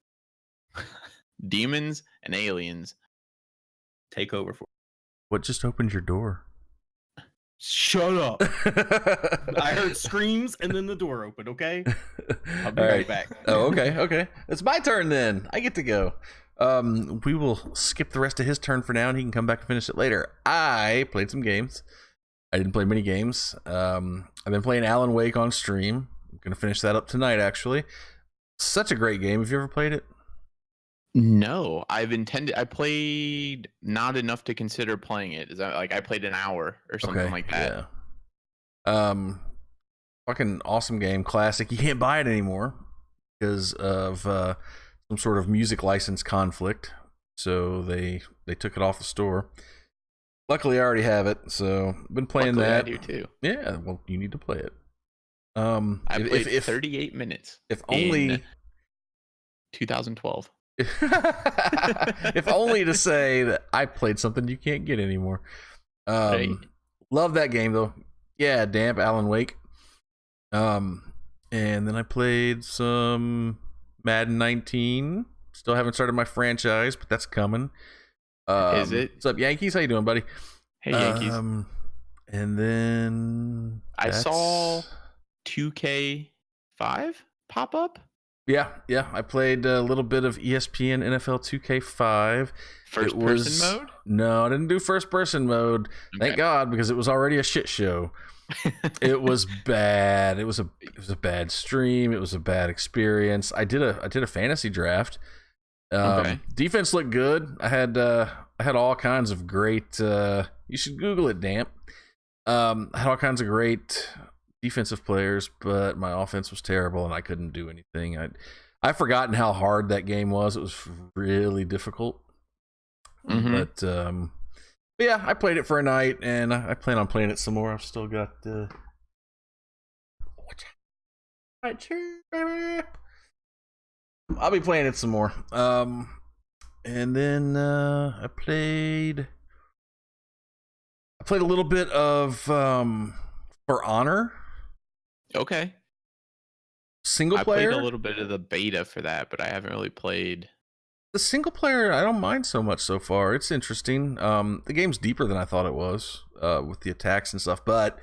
demons and aliens. Take over for. What just opened your door? Shut up! I heard screams and then the door opened. Okay, I'll be All right back. Oh, okay. It's my turn then. I get to go. We will skip the rest of his turn for now, and he can come back and finish it later. I played some games. I didn't play many games. I've been playing Alan Wake on stream. I'm gonna finish that up tonight, actually. Such a great game. Have you ever played it? No, I played not enough to consider playing it. Is that like I played an hour or something like that? Yeah. Fucking awesome game, classic. You can't buy it anymore because of some sort of music license conflict. So they took it off the store. Luckily, I already have it, so I've been playing that. I do too. Yeah, well, you need to play it. I played 38 minutes. If only 2012. If only to say that I played something you can't get anymore. Right. Love that game though. Yeah, damp Alan Wake. And then I played some Madden 19. Still haven't started my franchise, but that's coming. Is it? What's up, Yankees? How you doing, buddy? Hey, Yankees. And then I saw 2K5 pop up. Yeah. I played a little bit of ESPN NFL 2K5. First person mode? No, I didn't do first person mode. Okay. Thank God, because it was already a shit show. It was bad. It was a bad stream. It was a bad experience. I did a fantasy draft. Defense looked good. I had all kinds of great. You should Google it, damp. I had all kinds of great defensive players, but my offense was terrible and I couldn't do anything. I've forgotten how hard that game was. It was really difficult. Mm-hmm. But yeah, I played it for a night and I plan on playing it some more. I've still got I'll be playing it some more. And then I played a little bit of For Honor. Okay. Single player. I played a little bit of the beta for that, but I haven't really played. The single player, I don't mind so much so far. It's interesting. The game's deeper than I thought it was with the attacks and stuff. But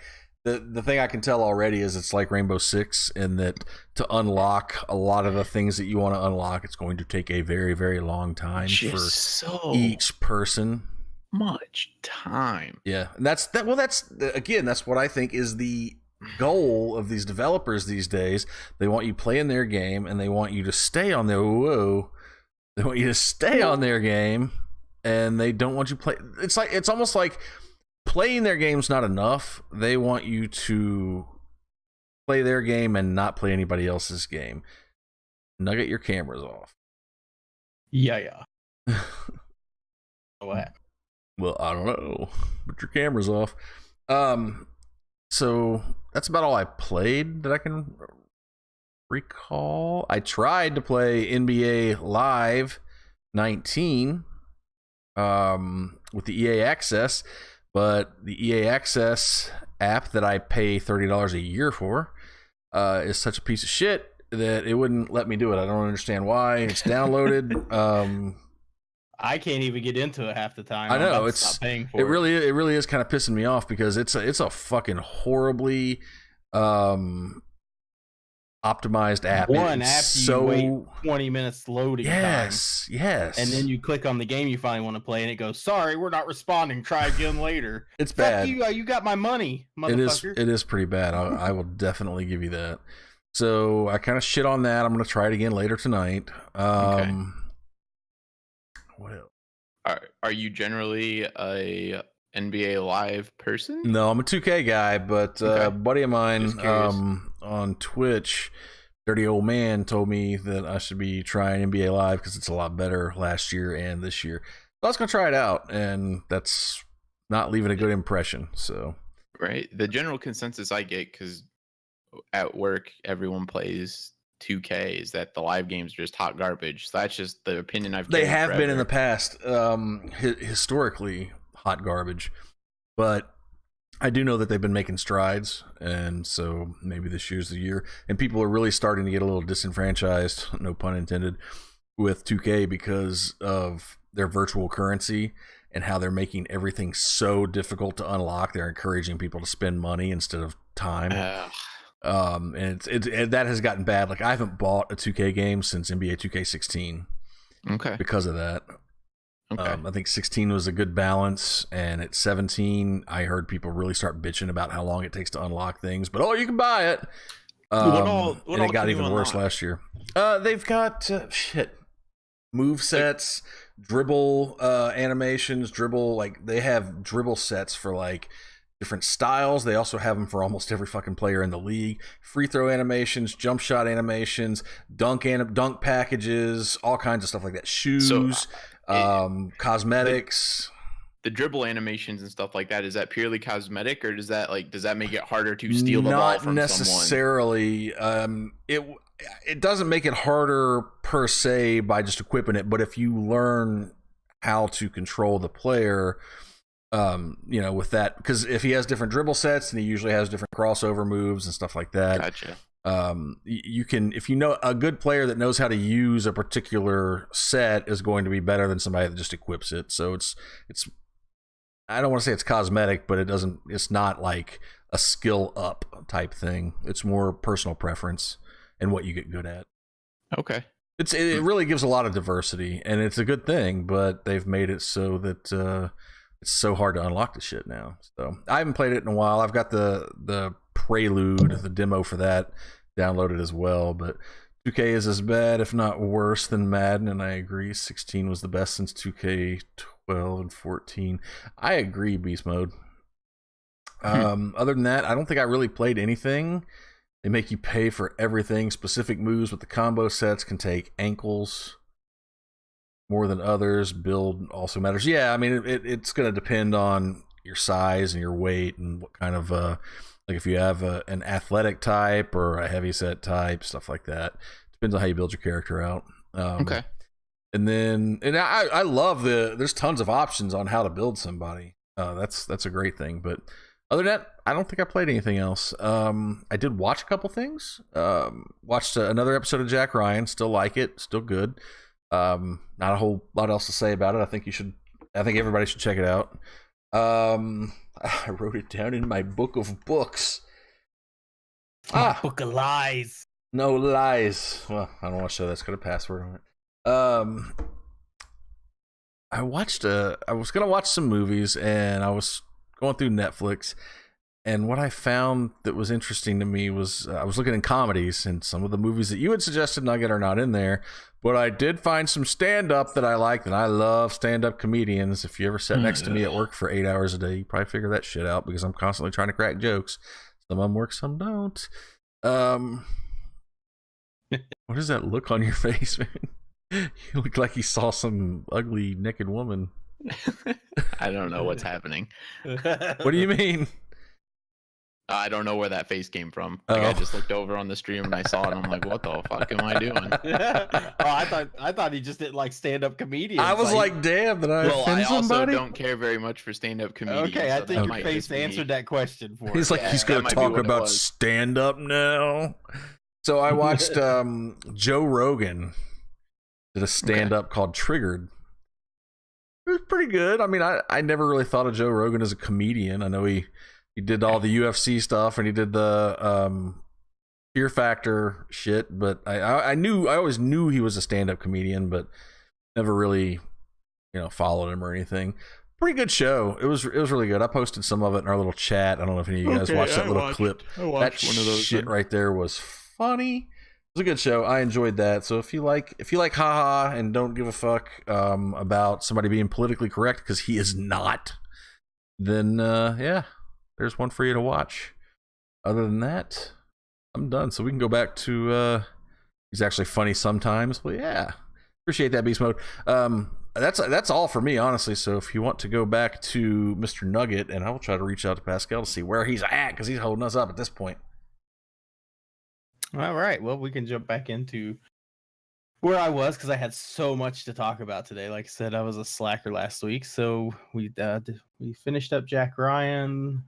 the thing I can tell already is it's like Rainbow Six in that to unlock a lot of the things that you want to unlock, it's going to take a very, very long time for each person. Much time. Yeah, and that's what I think is the goal of these developers these days. They want you playing their game and they want you to stay on their They want you to stay on their game, and they don't want you play. It's almost like playing their game's not enough. They want you to play their game and not play anybody else's game. Nugget your cameras off. Yeah. What? Well, I don't know. Put your cameras off. So that's about all I played that I can recall. I tried to play NBA Live 19 with the EA Access, but the EA Access app that I pay $30 a year for is such a piece of shit that it wouldn't let me do it. I don't understand why. It's downloaded. I can't even get into it half the time. I know it's stop paying for it really is kind of pissing me off because it's a fucking horribly optimized app. One after you wait 20 minutes loading time. Yes. And then you click on the game you finally want to play and it goes, sorry, we're not responding. Try again later. It's bad. Fuck you got my money, motherfucker. It is pretty bad. I will definitely give you that. So I kind of shit on that. I'm going to try it again later tonight. Okay. What else? Are you generally a NBA Live person? No, I'm a 2K guy, but a buddy of mine on Twitch, Dirty Old Man, told me that I should be trying NBA Live because it's a lot better last year and this year. So I was going to try it out, and that's not leaving a good impression. So, right. The general consensus I get, because at work everyone plays 2K, is that the live games are just hot garbage. So that's just the opinion I've They have been in the past, historically hot garbage. But I do know that they've been making strides, and so maybe this year's the year. And people are really starting to get a little disenfranchised, no pun intended, with 2K because of their virtual currency and how they're making everything so difficult to unlock. They're encouraging people to spend money instead of time. And that has gotten bad. Like, I haven't bought a 2K game since NBA 2K16. Okay. Because of that. Okay. I think 16 was a good balance, and at 17, I heard people really start bitching about how long it takes to unlock things. But you can buy it. And it got even worse last year. They've got move sets, dribble animations, they have dribble sets for like different styles. They also have them for almost every fucking player in the league. Free throw animations, jump shot animations, dunk packages, all kinds of stuff like that. Shoes. Cosmetics, the dribble animations and stuff like that, is that purely cosmetic, or does that make it harder to steal the ball from necessarily someone? It doesn't make it harder per se by just equipping it, but if you learn how to control the player, with that, because if he has different dribble sets and he usually has different crossover moves and stuff like that. Gotcha. You can, if you know a good player that knows how to use a particular set, is going to be better than somebody that just equips it. So it's I don't want to say it's cosmetic, but it's not like a skill up type thing. It's more personal preference and what you get good at. Okay. It really gives a lot of diversity, and it's a good thing, but they've made it so that it's so hard to unlock the shit now. So I haven't played it in a while. I've got the Prelude, the demo for that, downloaded as well, but 2K is as bad, if not worse, than Madden, and I agree. 16 was the best since 2K 12 and 14. I agree, Beast Mode. Other than that, I don't think I really played anything. They make you pay for everything. Specific moves with the combo sets can take ankles more than others. Build also matters. Yeah, I mean, it's going to depend on your size and your weight and what kind of like if you have an athletic type or a heavy set type, stuff like that. Depends on how you build your character out. Okay. And I love there's tons of options on how to build somebody. That's a great thing. But other than that, I don't think I played anything else. I did watch a couple things. Watched another episode of Jack Ryan. Still like it. Still good. Not a whole lot else to say about it. I think everybody should check it out. I wrote it down in my book of books. Book of lies. No lies. Well, I don't want to show that's got a password on it. I was gonna watch some movies, and I was going through Netflix, and what I found that was interesting to me was I was looking in comedies, and some of the movies that you had suggested, Nugget, are not in there. But I did find some stand-up that I liked, and I love stand-up comedians. If you ever sat next to me at work for 8 hours a day, you probably figure that shit out because I'm constantly trying to crack jokes. Some of them work, some don't. What is that look on your face, man? You look like you saw some ugly naked woman. I don't know what's happening. What do you mean? I don't know where that face came from. Like, I just looked over on the stream and I saw it, and I'm like, "What the fuck am I doing?" I thought he just didn't like stand-up comedians. I was like, "Damn, did I offend I also somebody?" don't care very much for stand-up comedians. Okay, I so think your face answered that question for He's like, he's going to talk about stand-up now. So I watched Joe Rogan did a stand-up called Triggered. It was pretty good. I mean, I never really thought of Joe Rogan as a comedian. I know he did all the UFC stuff, and he did the Fear Factor shit, but I always knew he was a stand-up comedian, but never really, followed him or anything. Pretty good show. It was really good. I posted some of it in our little chat. I don't know if any of you guys watched that little clip. I watched that one of those shit right there was funny. It was a good show. I enjoyed that. So if you like haha and don't give a fuck about somebody being politically correct, because he is not, then yeah, there's one for you to watch. Other than that, I'm done. So we can go back to he's actually funny sometimes. Well, yeah, appreciate that, Beast Mode. That's all for me, honestly. So if you want to go back to Mr. Nugget, and I will try to reach out to Pascal to see where he's at, because he's holding us up at this point. All right. Well, we can jump back into where I was because I had so much to talk about today. Like I said, I was a slacker last week, so we finished up Jack Ryan.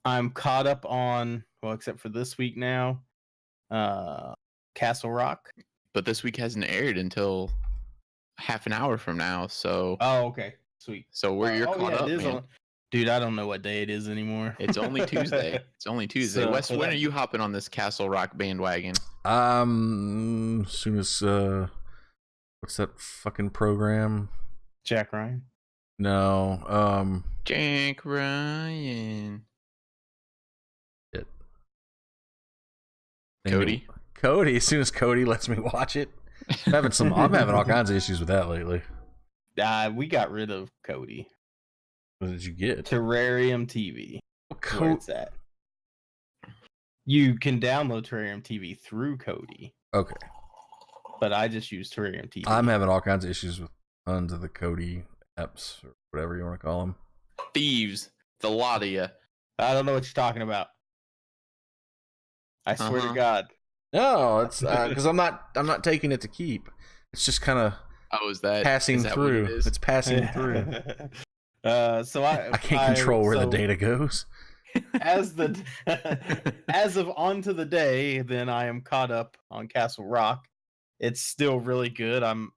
I'm caught up on, well, except for this week now, Castle Rock. But this week hasn't aired until half an hour from now, so Oh, okay, sweet. so you're caught up, man. Dude, I don't know what day it is anymore. It's only Tuesday. It's only Tuesday. So, Wes, when are you hopping on this Castle Rock bandwagon? As soon as what's that fucking program? Jack Ryan. No, Jack Ryan. It. Cody. As soon as Cody lets me watch it, I'm having all kinds of issues with that lately. We got rid of Cody. What did you get? Terrarium TV. Where it's at. You can download Terrarium TV through Cody. Okay. But I just use Terrarium TV. I'm having all kinds of issues with tons of the Cody apps or whatever you want to call them. Thieves. The lot of you. I don't know what you're talking about. I swear to God. No, it's because I'm not taking it to keep. It's just kind of passing through. It's passing through. So I can't control where the data goes. As of onto the day, then I am caught up on Castle Rock. It's still really good. I'm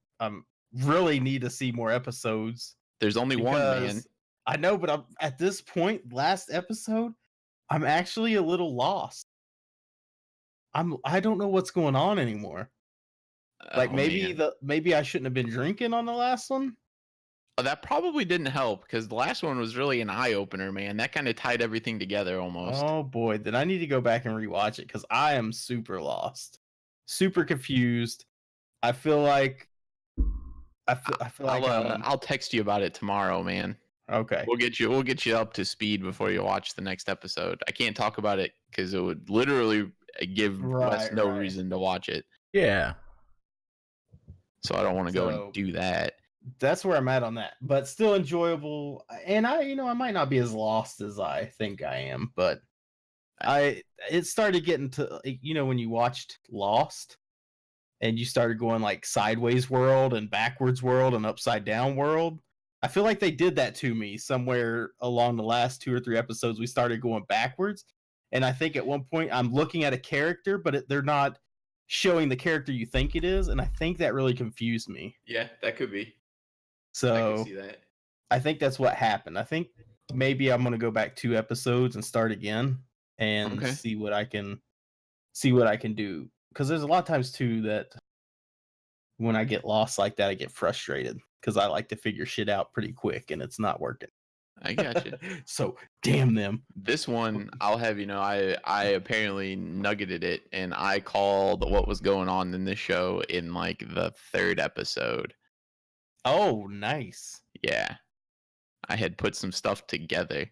really need to see more episodes. There's only one, man. I know, but I'm at this point, last episode, I'm actually a little lost. I don't know what's going on anymore. Like maybe I shouldn't have been drinking on the last one. That probably didn't help because the last one was really an eye opener, man. That kind of tied everything together almost. Oh boy, then I need to go back and rewatch it because I am super lost, super confused. I feel like I'll text you about it tomorrow, man. Okay, we'll get you up to speed before you watch the next episode. I can't talk about it because it would literally give Wes no reason to watch it. Yeah. So I don't want to go and do that. That's where I'm at on that, but still enjoyable. And I might not be as lost as I think I am, but it started getting to, when you watched Lost and you started going like sideways world and backwards world and upside down world. I feel like they did that to me somewhere along the last 2 or 3 episodes. We started going backwards. And I think at one point I'm looking at a character, but they're not showing the character you think it is. And I think that really confused me. Yeah, that could be. So I can see that. I think that's what happened. I think maybe I'm going to go back 2 episodes and start again and see what I can do. Because there's a lot of times too that when I get lost like that, I get frustrated because I like to figure shit out pretty quick and it's not working. I got you. So damn them. This one, I'll have you know, I apparently nuggeted it and I called what was going on in this show in like the 3rd episode. Oh, nice. Yeah. I had put some stuff together.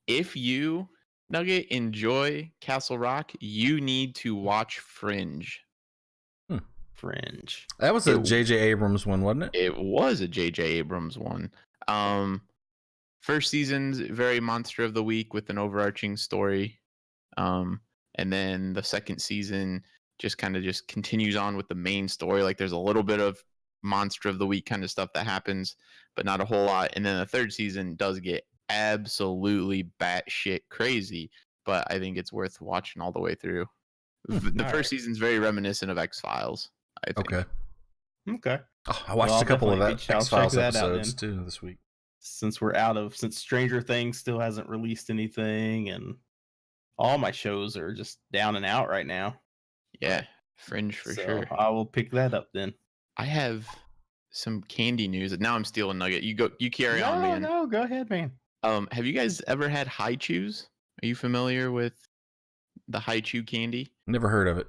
If you, Nugget, enjoy Castle Rock, you need to watch Fringe. Fringe. That was a J.J. Abrams one, wasn't it? It was a J.J. Abrams one. First season's very Monster of the Week with an overarching story. And then the second season just kind of just continues on with the main story. Like there's a little bit of Monster of the Week kind of stuff that happens, but not a whole lot. And then the 3rd season does get absolutely batshit crazy, but I think it's worth watching all the way through. The first season's very reminiscent of X-Files, I think. Okay. Oh, I watched a couple of X-Files episodes too this week. Since Stranger Things still hasn't released anything, and all my shows are just down and out right now. Yeah, Fringe for sure. I will pick that up then. I have some candy news. Now I'm stealing Nugget. You carry on, man. No, go ahead, man. Have you guys ever had High Chews? Are you familiar with the High Chew candy? Never heard of it.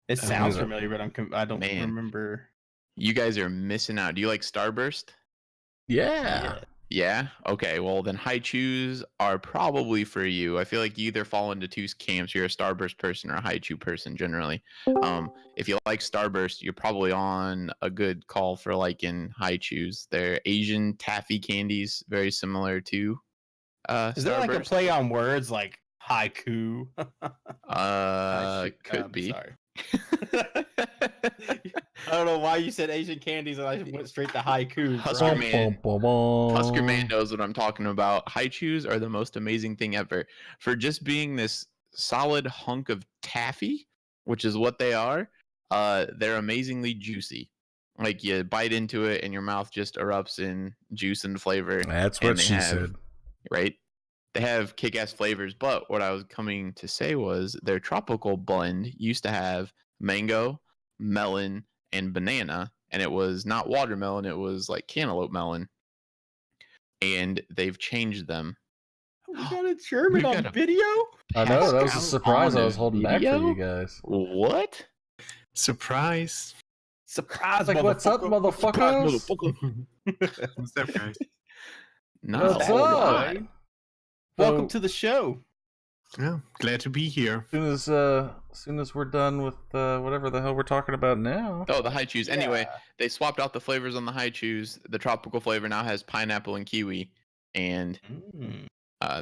It sounds familiar, but I don't remember. You guys are missing out. Do you like Starburst? Yeah. Okay. Well, then High Chews are probably for you. I feel like you either fall into 2 camps. You're a Starburst person or a High Chew person generally. If you like Starburst, you're probably on a good call for liking High Chews. They're Asian taffy candies, very similar to Is there like a play on words like Haiku. Could be. Sorry. I don't know why you said Asian candies and I went straight to haiku. Husker Man knows what I'm talking about. Haichus are the most amazing thing ever. For just being this solid hunk of taffy, which is what they are, they're amazingly juicy. Like you bite into it and your mouth just erupts in juice and flavor. That's what she said. Right? They have kick-ass flavors, but what I was coming to say was their tropical blend used to have mango, melon, and banana, and it was not watermelon, it was like cantaloupe melon. And they've changed them. We got a German on video? I know, that was a surprise I was holding back for you guys. What? Surprise. Surprise, like, what's up, motherfuckers? What's up, guys? No. What's up? Welcome to the show. Yeah, glad to be here. As soon as we're done with whatever the hell we're talking about now. Oh, the Haichus. Yeah. Anyway, they swapped out the flavors on the Haichus. The tropical flavor now has pineapple and kiwi, and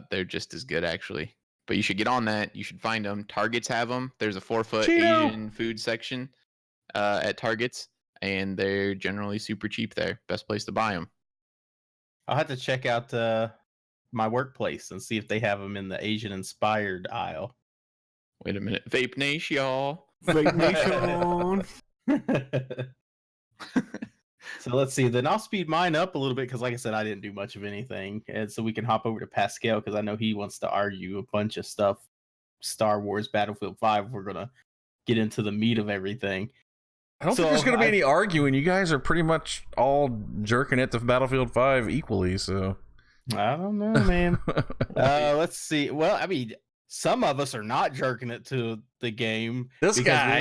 they're just as good, actually. But you should get on that. You should find them. Targets have them. There's a 4-foot Asian food section at Targets, and they're generally super cheap there. Best place to buy them. I'll have to check out my workplace and see if they have them in the Asian inspired aisle. Wait a minute. Vape Nation, y'all. Vape Nation. So let's see. Then I'll speed mine up a little bit because, like I said, I didn't do much of anything. And so we can hop over to Pascal because I know he wants to argue a bunch of stuff. Star Wars Battlefield 5. We're going to get into the meat of everything. I don't think there's going to be any arguing. You guys are pretty much all jerking it to Battlefield 5 equally, so... I don't know, man. Let's see. Well, I mean, some of us are not jerking it to the game. This guy,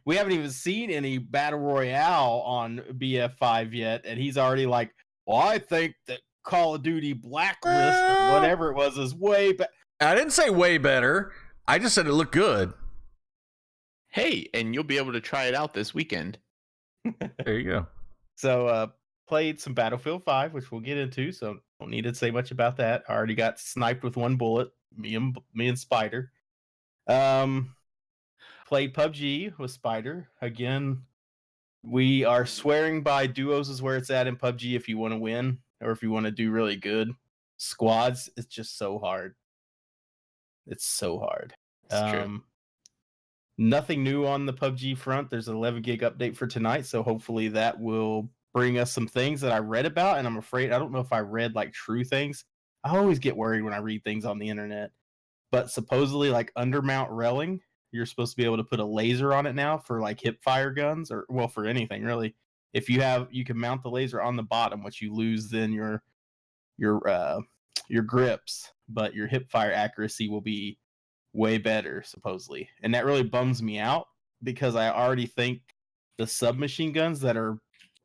we haven't even seen any battle royale on BF5 yet, and he's already like, "Well, I think that Call of Duty Blacklist or whatever it was is way better." I didn't say way better. I just said it looked good. Hey, and you'll be able to try it out this weekend. There you go. So, played some Battlefield 5, which we'll get into, so don't need to say much about that. I already got sniped with one bullet, me and Spider. Played PUBG with Spider. Again, we are swearing by duos is where it's at in PUBG if you want to win, or if you want to do really good. Squads, it's just so hard. It's so hard. It's true. Nothing new on the PUBG front. There's an 11 gig update for tonight, so hopefully that will bring us some things that I read about, and I'm afraid I don't know if I read like true things. I always get worried when I read things on the internet, but supposedly like undermount railing, you're supposed to be able to put a laser on it now for like hip fire guns, or well, for anything really. If you can mount the laser on the bottom, which you lose then your grips, but your hip fire accuracy will be way better supposedly, and that really bums me out because I already think the submachine guns that are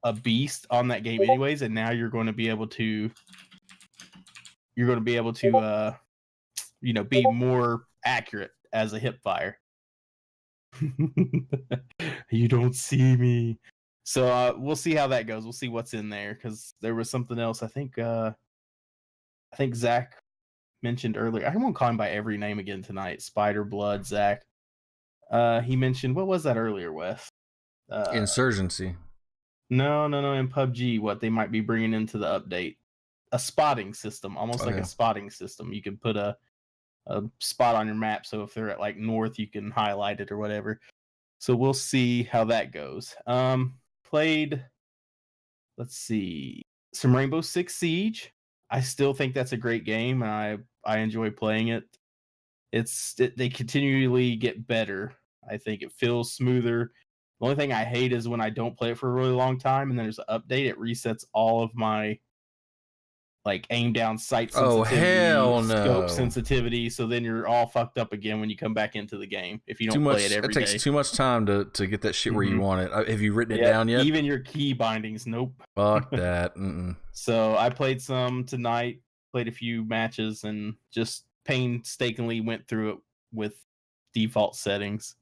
a beast on that game anyways, and now you're going to be able to be more accurate as a hip fire. You don't see me. So we'll see how that goes. We'll see what's in there, because there was something else I think Zach mentioned earlier. I won't call him by every name again tonight. Spider, Blood, Zach. He mentioned, what was that earlier, Wes? Insurgency. No. In PUBG, what they might be bringing into the update, a spotting system, almost like a spotting system. You can put a spot on your map, so if they're at like north, you can highlight it or whatever. So we'll see how that goes. Played, let's see, some Rainbow Six Siege. I still think that's a great game, and I enjoy playing it. They continually get better. I think it feels smoother. The only thing I hate is when I don't play it for a really long time, and then there's an update. It resets all of my like aim down sight sensitivity, scope sensitivity. So then you're all fucked up again when you come back into the game if you don't play it every day. It takes too much time to get that shit where you want it. Have you written it down yet? Even your key bindings, nope. Fuck that. So I played some tonight, played a few matches, and just painstakingly went through it with default settings.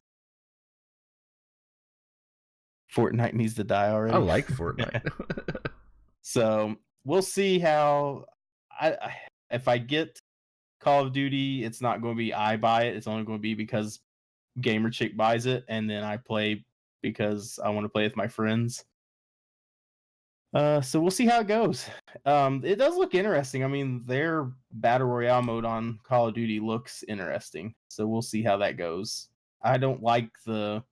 Fortnite needs to die already. I like Fortnite. So we'll see how if I get Call of Duty, it's not going to be I buy it. It's only going to be because Gamer Chick buys it, and then I play because I want to play with my friends. So we'll see how it goes. It does look interesting. I mean, their battle royale mode on Call of Duty looks interesting. So we'll see how that goes. I don't like the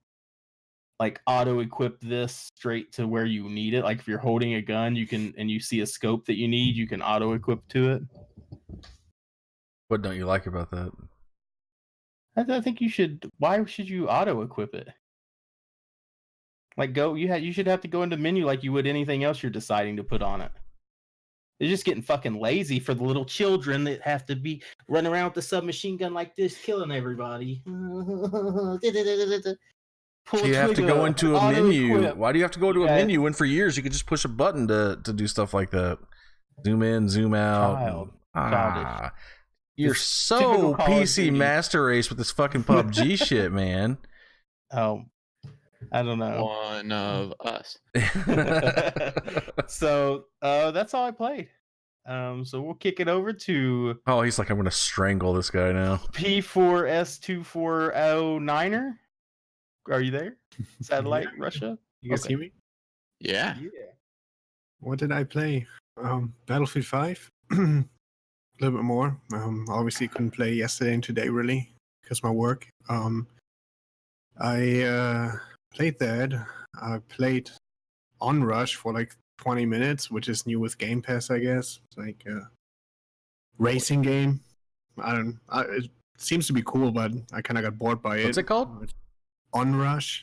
auto equip this straight to where you need it. Like if you're holding a gun, you can, and you see a scope that you need, you can auto equip to it. What don't you like about that? I think you should. Why should you auto equip it? Like you should have to go into menu like you would anything else you're deciding to put on it. They're just getting fucking lazy for the little children that have to be running around with the submachine gun like this, killing everybody. So you have to go into a menu. Why do you have to go to a menu when for years you could just push a button to do stuff like that? Zoom in, zoom out. Childish. You're so PC Master Race with this fucking PUBG shit, man. Oh, I don't know. One of us. So that's all I played. So we'll kick it over to he's like, I'm gonna strangle this guy now. P4S240 Are you there? Satellite Russia? You guys see me? Yeah. What did I play? Battlefield 5. A little bit more. Obviously couldn't play yesterday and today really because of my work. I played that. I played Onrush for like 20 minutes, which is new with Game Pass, I guess. It's like a racing game. It seems to be cool, but I kind of got bored by it. What's it called? Onrush.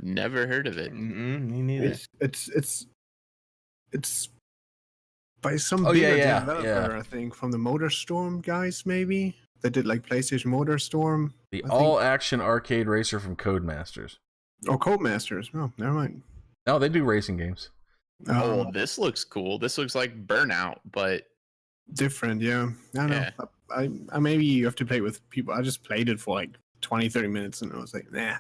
Never heard of it. Me neither. It's by some bigger developer, I think, from the MotorStorm guys, maybe. They did like PlayStation MotorStorm. The all-action arcade racer from Codemasters. Oh, Codemasters. Oh, never mind. No, they do racing games. Oh, this looks cool. This looks like Burnout, but different, yeah. I don't know. I maybe you have to play with people. I just played it for like 20, 30 minutes and I was like, nah.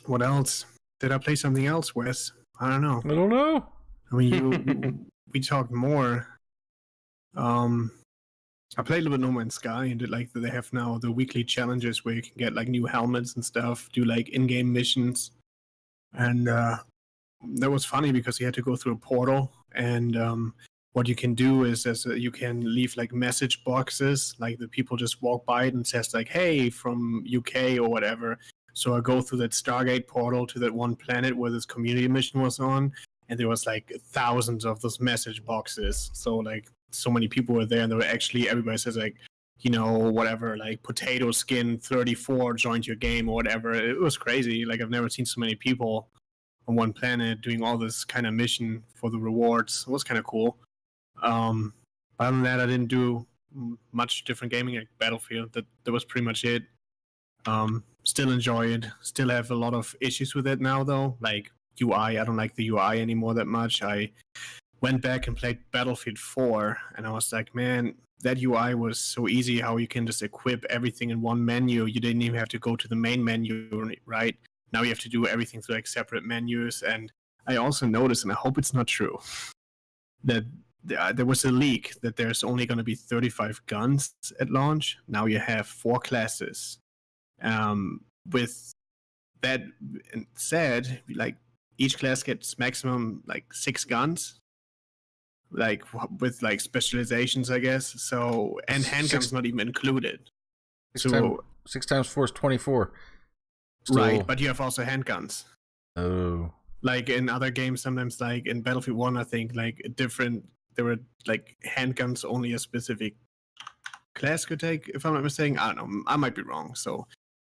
What else? Did I play something else, Wes? I don't know. I don't know. I mean, we talked more. I played a little bit No Man's Sky and did like they have now the weekly challenges where you can get like new helmets and stuff, do like in-game missions, and that was funny because you had to go through a portal, and what you can do is you can leave like message boxes, like the people just walk by it and says like, "Hey, from UK or whatever." So I go through that Stargate portal to that one planet where this community mission was on, and there was like thousands of those message boxes. So like so many people were there, and there were actually everybody says like, you know, whatever, like Potato Skin 34 joined your game or whatever. It was crazy. Like I've never seen so many people on one planet doing all this kind of mission for the rewards. It was kind of cool. But other than that, I didn't do much different gaming like Battlefield. That was pretty much it. Still enjoy it. Still have a lot of issues with it now though. Like UI, I don't like the UI anymore that much. I went back and played Battlefield 4 and I was like, man, that UI was so easy how you can just equip everything in one menu. You didn't even have to go to the main menu, right? Now you have to do everything through like separate menus. And I also noticed, and I hope it's not true, that there was a leak that there's only going to be 35 guns at launch. Now you have 4 classes. With that said, like each class gets maximum like 6 guns, like with like specializations, I guess. So and handguns not even included. Six times 4 is 24. Still... Right, but you have also handguns. Oh. Like in other games, sometimes like in Battlefield 1, I think like there were like handguns only a specific class could take, if I'm not mistaken. I don't know, I might be wrong. So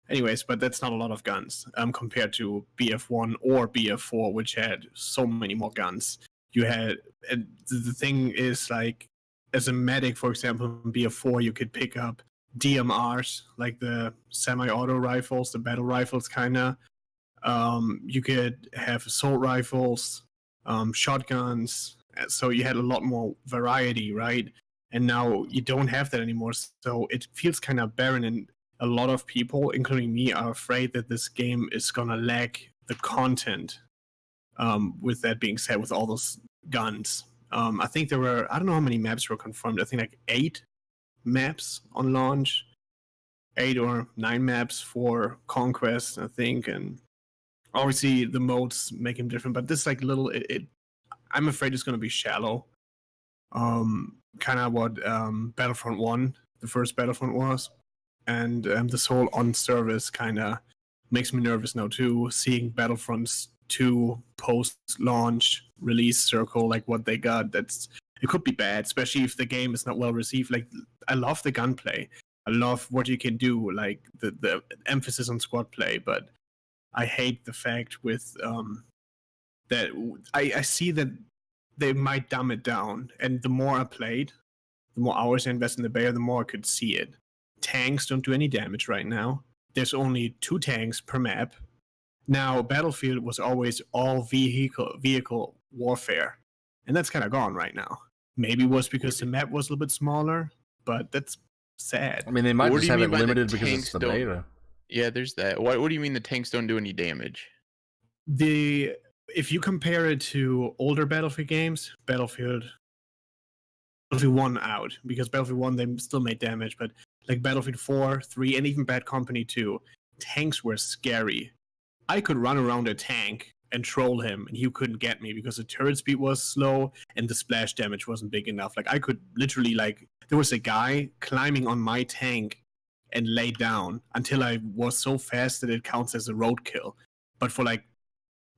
anyways, but that's not a lot of guns compared to BF1 or BF4, which had so many more guns. You had, and the thing is like, as a medic, for example, in BF4, you could pick up DMRs, like the semi-auto rifles, the battle rifles, kind of. You could have assault rifles, shotguns. So you had a lot more variety, right? And now you don't have that anymore. So it feels kind of barren, and a lot of people, including me, are afraid that this game is going to lack the content. With that being said, with all those guns. I think there were, I don't know how many maps were confirmed. I think like 8 maps on launch, 8 or 9 maps for Conquest, I think. And obviously the modes make him different, but this like little, I'm afraid it's going to be shallow. Kind of what Battlefront 1, the first Battlefront was. And this whole on service kind of makes me nervous now too, seeing Battlefront 2 post-launch release circle, like what they got. It could be bad, especially if the game is not well received. Like, I love the gunplay. I love what you can do, like the emphasis on squad play, but I hate the fact with that I see that they might dumb it down. And the more I played, the more hours I invest in the beta, the more I could see it. Tanks don't do any damage right now. There's only 2 tanks per map. Now, Battlefield was always all vehicle warfare, and that's kind of gone right now. Maybe it was because the map was a little bit smaller, but that's sad. I mean, they might What just do you have it mean by the limited because it's tanks the don't- beta. Yeah, there's that. What do you mean the tanks don't do any damage? If you compare it to older Battlefield games, Battlefield 1 out, because Battlefield 1 they still made damage, but like Battlefield 4, 3, and even Bad Company 2, tanks were scary. I could run around a tank and troll him, and he couldn't get me because the turret speed was slow and the splash damage wasn't big enough. Like, I could literally, like, there was a guy climbing on my tank and lay down until I was so fast that it counts as a roadkill. But for like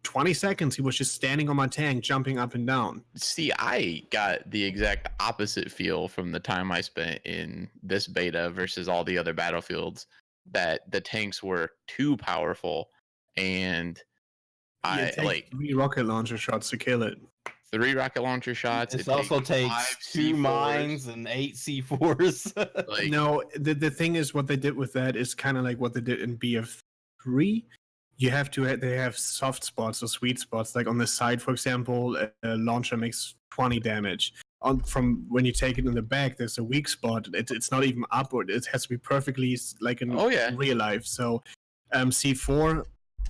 20 seconds, he was just standing on my tank, jumping up and down. See, I got the exact opposite feel from the time I spent in this beta versus all the other Battlefields, that the tanks were too powerful, and It takes 3 rocket launcher shots to kill it. 3 rocket launcher shots. It also takes 5 2 C4s. mines and 8 C4s. Like, No, the thing is, what they did with that is kind of like what they did in BF3. They have soft spots or sweet spots. Like on the side, for example, a launcher makes 20 damage. From when you take it in the back, there's a weak spot. It's not even upward. It has to be perfectly like in real life. So C4,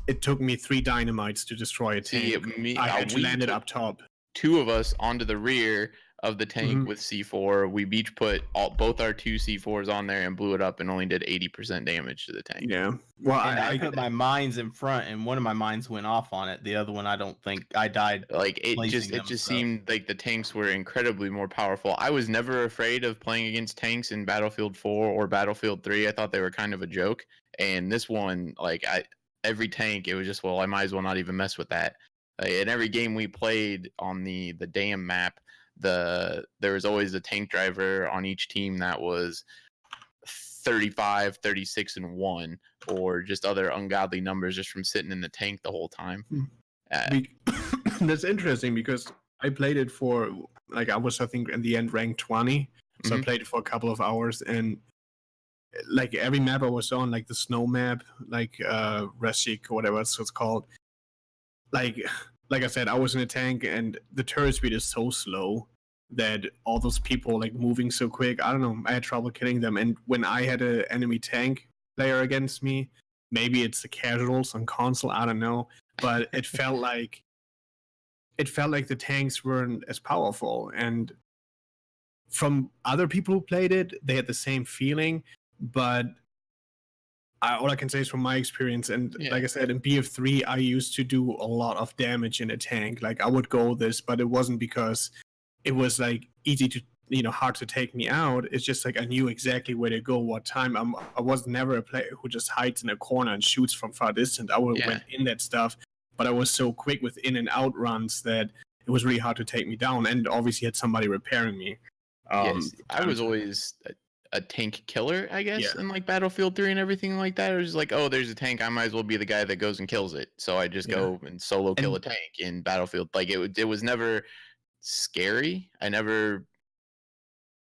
it took me 3 dynamites to destroy a tank. I had to land it up top. 2 of us onto the rear of the tank with C4. We each put both our 2 C4s on there and blew it up and only did 80% damage to the tank. Yeah. Well, I put my mines in front, and one of my mines went off on it. The other one, I don't think I died. Like, it just seemed like the tanks were incredibly more powerful. I was never afraid of playing against tanks in Battlefield 4 or Battlefield 3. I thought they were kind of a joke. And this one, like, every tank, it was just, well, I might as well not even mess with that. In every game we played on the damn map, there was always a tank driver on each team that was 35, 36, and 1, or just other ungodly numbers just from sitting in the tank the whole time. That's interesting because I played it for, like, I was, I think, in the end ranked 20. So I played it for a couple of hours, and like every map I was on, like the snow map, like Reshik or whatever it's called, like I said, I was in a tank, and the turret speed is so slow that all those people like moving so quick, I don't know, I had trouble killing them. And when I had an enemy tank player against me, maybe it's the casuals on console, I don't know, but it felt like the tanks weren't as powerful. And from other people who played it, they had the same feeling, but all I can say is from my experience, and like I said, in BF3, I used to do a lot of damage in a tank. Like, I would go this, but it wasn't because it was like easy to, hard to take me out. It's just like I knew exactly where to go, what time. I was never a player who just hides in a corner and shoots from far distance. I went in that stuff, but I was so quick with in and out runs that it was really hard to take me down. And obviously had somebody repairing me. Yes, I was always a tank killer, I guess, in like Battlefield 3 and everything like that. It was just like, oh, there's a tank, I might as well be the guy that goes and kills it. So I just go and solo kill a tank in Battlefield. Like, it was never scary. I never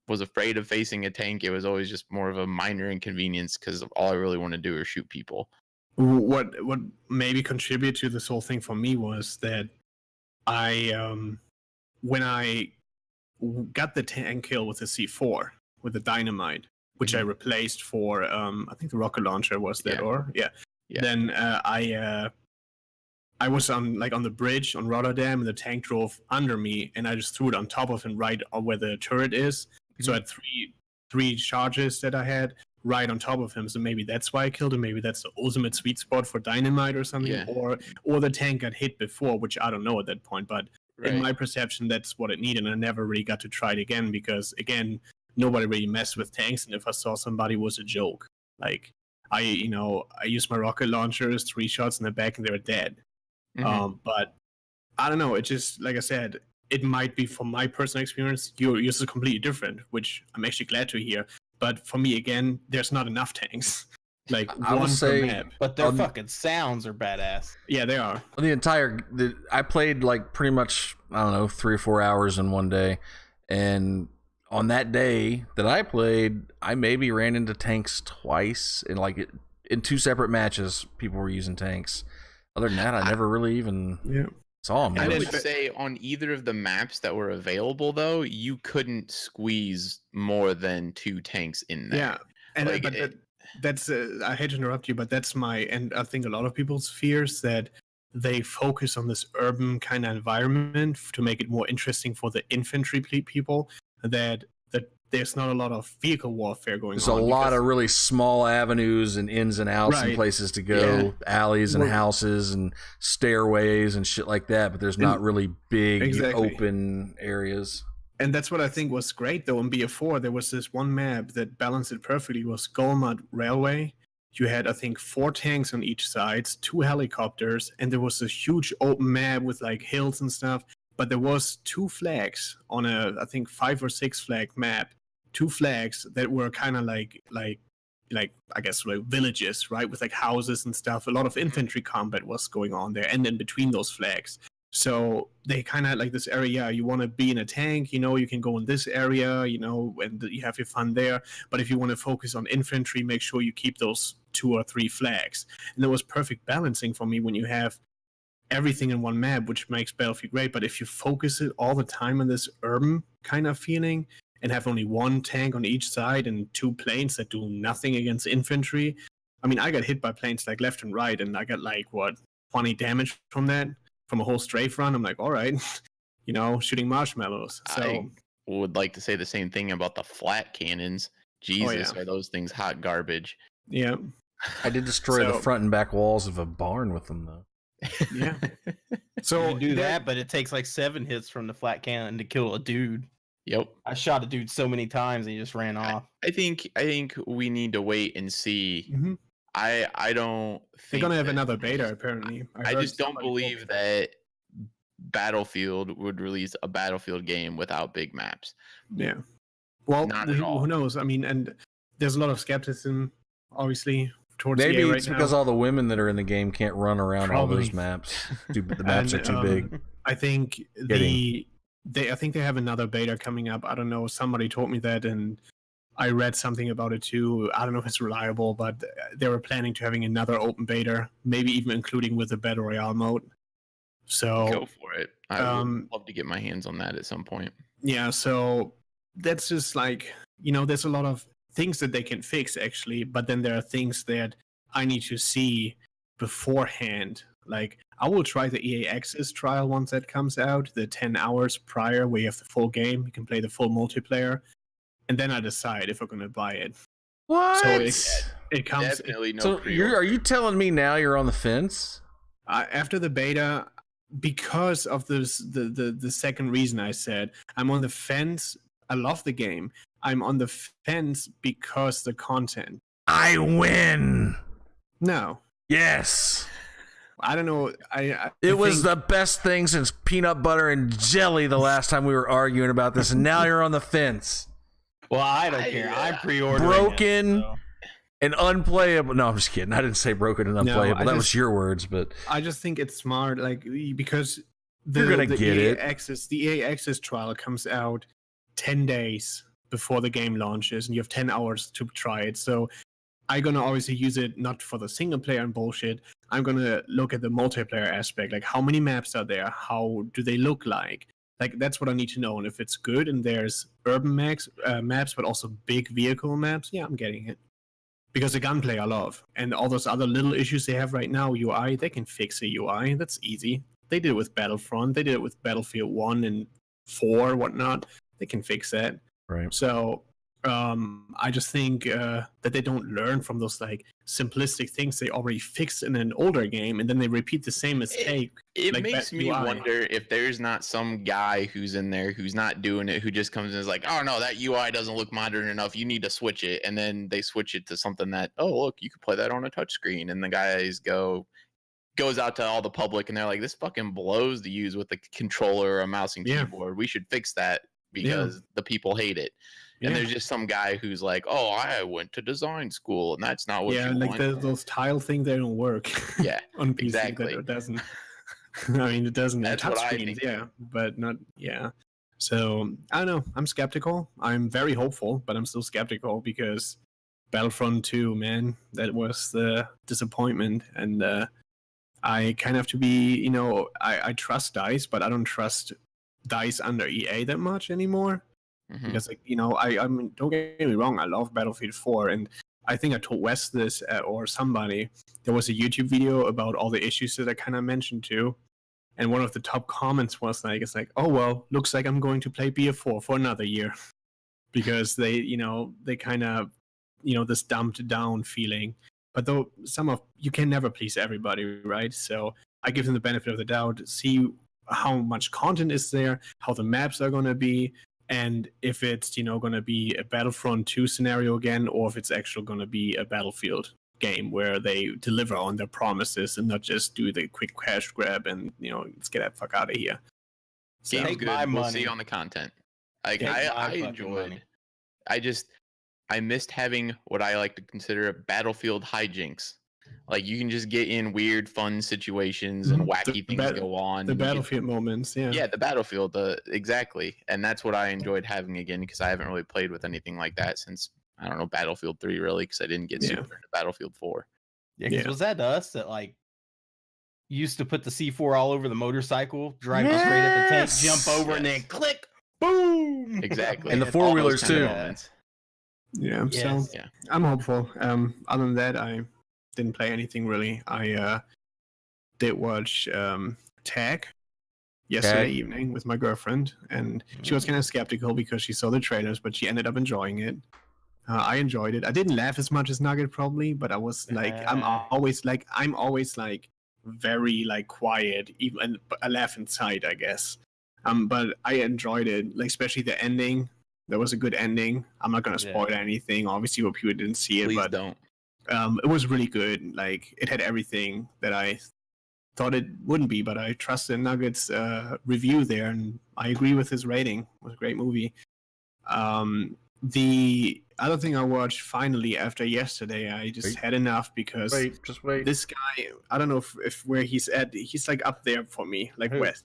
was afraid of facing a tank. It was always just more of a minor inconvenience because all I really want to do is shoot people. What maybe contributed to this whole thing for me was that I when I got the tank kill with the C4 with the dynamite, which I replaced for I think the rocket launcher was that, then I was on the bridge on Rotterdam, and the tank drove under me, and I just threw it on top of him, right where the turret is. So I had three charges that I had right on top of him. So maybe that's why I killed him. Maybe that's the ultimate sweet spot for dynamite or something. Yeah. Or the tank got hit before, which I don't know at that point. But Right. in my perception, that's what it needed. And I never really got to try it again because, again, nobody really messed with tanks. And if I saw somebody, it was a joke. Like, I used my rocket launchers, 3 shots in the back, and they were dead. Mhm. But I don't know. It just, like I said, it might be from my personal experience. Yours is completely different, which I'm actually glad to hear. But for me, again, there's not enough tanks. Like I would one say- per map. But their fucking sounds are badass. Yeah, they are. I played like pretty much, I don't know, 3 or 4 hours in one day, and on that day that I played, I maybe ran into tanks twice in 2 separate matches. People were using tanks. Other than that, I never really even saw them. I And would it's- say on either of the maps that were available, though, you couldn't squeeze more than 2 tanks in there. Yeah, and Like, that's I hate to interrupt you, but that's and I think a lot of people's fears that they focus on this urban kind of environment to make it more interesting for the infantry people. That there's not a lot of vehicle warfare going There's on. a lot of really small avenues and ins and outs and Right. places to go, alleys and Well- houses and stairways and shit like that, but there's not really big Exactly. open areas. And that's what I think was great, though. In BF4, there was this one map that balanced it perfectly. It was Golmud Railway. You had, I think, 4 tanks on each side, 2 helicopters, and there was this huge open map with like hills and stuff. But there was 2 flags on a, I think, 5 or 6 flag map. 2 flags that were kind of like I guess like villages, right, with like houses and stuff. A lot of infantry combat was going on there, and then between those flags. So they kind of like this area. You want to be in a tank, you can go in this area, and you have your fun there. But if you want to focus on infantry, make sure you keep those 2 or 3 flags. And there was perfect balancing for me when you have everything in one map, which makes Battlefield great. But if you focus it all the time on this urban kind of feeling and have only 1 tank on each side and 2 planes that do nothing against infantry, I mean, I got hit by planes like left and right, and I got 20 damage from that. From a whole strafe run, I'm like, all right, shooting marshmallows. So I would like to say the same thing about the flat cannons. Jesus, are those things hot garbage? yeah, I did destroy the So- front and back walls of a barn with them, though. yeah. So So you do that, but it takes like 7 hits from the flat cannon to kill a dude. Yep. I shot a dude so many times and he just ran off. I think we need to wait and see. Mhm. I don't think They're gonna have that- another beta apparently. I heard just don't somebody told me believe that Battlefield would release a Battlefield game without big maps. Yeah. Well, Not at all. who knows? I mean, and there's a lot of skepticism, obviously, towards Maybe EA right it's because now. all the women that are in the game can't run around all those Probably. maps. The maps are And, too big. I think I think they have another beta coming up. I don't know. Somebody told me that, and I read something about it too. I don't know if it's reliable, but they were planning to having another open beta, maybe even including with the Battle Royale mode. So Go for it. I um, would love to get my hands on that at some point. yeah, so that's just there's a lot of things that they can fix actually, but then there are things that I need to see beforehand. Like, I will try the EA Access trial once that comes out, the 10 hours prior where you have the full game, you can play the full multiplayer, and then I decide if I'm going to buy it. What? So it comes Definitely no so pre-order. are you telling me now you're on the fence? after the beta, because of the second reason I said. I'm on the fence. I love the game. I'm on the fence because the content. I win. No, Yes. I don't know. It was the best thing since peanut butter and jelly the last time we were arguing about this, and now you're on the fence. Well, I don't care. I'm pre-ordering Broken. it, so. And unplayable. No, I'm just kidding. I didn't say broken and unplayable. I That was just- your words, but I just think it's smart, because You're gonna the get EA it. the EA Access trial comes out 10 days before the game launches, and you have 10 hours to try it. So I'm gonna obviously use it not for the single player and bullshit. I'm gonna look at the multiplayer aspect, like how many maps are there, how do they look like. Like, that's what I need to know, and if it's good and there's urban maps, but also big vehicle maps, yeah, I'm getting it. because the gunplay I love, and all those other little issues they have right now, UI, they can fix a UI. That's easy. They did it with Battlefront. They did it with Battlefield 1 and 4, whatnot. They can fix that. Right. So I just think that they don't learn from those like simplistic things they already fixed in an older game, and then they repeat the same mistake. It like makes me wonder if there's not some guy who's in there who's not doing it, who just comes in and is like, oh no, that UI doesn't look modern enough. You need to switch it. And then they switch it to something that, oh, look, you could play that on a touchscreen. And the guys goes out to all the public and they're like, this fucking blows to use with a controller or a mouse and keyboard. We should fix that because the people hate it. And there's just some guy who's like, oh, I went to design school and that's not what you like want. those tile things, they don't work. Yeah, on PC. exactly. It doesn't. I mean, it doesn't. That's touch what I screens, think. but not. Yeah. So I don't know. I'm skeptical. I'm very hopeful, but I'm still skeptical because Battlefront 2, man, that was the disappointment, and I kind of have to be. I trust DICE, but I don't trust DICE under EA that much anymore. Because I mean, don't get me wrong, I love Battlefield 4, and I think I told Wes this or somebody. There was a YouTube video about all the issues that I kind of mentioned too, and one of the top comments was like, "It's like, oh well, looks like I'm going to play BF4 for another year," because they kind of this dumbed down feeling. But though you can never please everybody, right? So I give them the benefit of the doubt, see how much content is there, how the maps are going to be. And if it's, going to be a Battlefront 2 scenario again, or if it's actually going to be a Battlefield game where they deliver on their promises and not just do the quick cash grab and, let's get that fuck out of here. So, game's good. We'll see on the content. Like, I enjoyed. I missed having what I like to consider Battlefield hijinks. Like, you can just get in weird, fun situations and wacky things go on. The Battlefield moments, yeah. Yeah, the Battlefield, exactly. And that's what I enjoyed having again, because I haven't really played with anything like that since, I don't know, Battlefield 3, really, because I didn't get super into Battlefield 4. Yeah, because was that us that, like, used to put the C4 all over the motorcycle, drive straight at the tank, jump over, and then click, boom! Exactly. And the four-wheelers, too. Yeah, so I'm hopeful. Other than that, I didn't play anything really. I did watch Tag yesterday evening with my girlfriend, and she was kind of skeptical because she saw the trailers, but she ended up enjoying it. I enjoyed it. I didn't laugh as much as Nugget probably, but I was like, I'm always very like quiet, even I laugh inside, I guess. But I enjoyed it, like especially the ending. That was a good ending. I'm not gonna spoil anything. Obviously, what people didn't see it, Please but don't. It was really good. Like it had everything that I thought it wouldn't be, but I trusted Nugget's review there, and I agree with his rating. It was a great movie. The other thing I watched finally after yesterday, I just had enough because just wait. This guy, I don't know if where he's at, he's like up there for me, like Wes.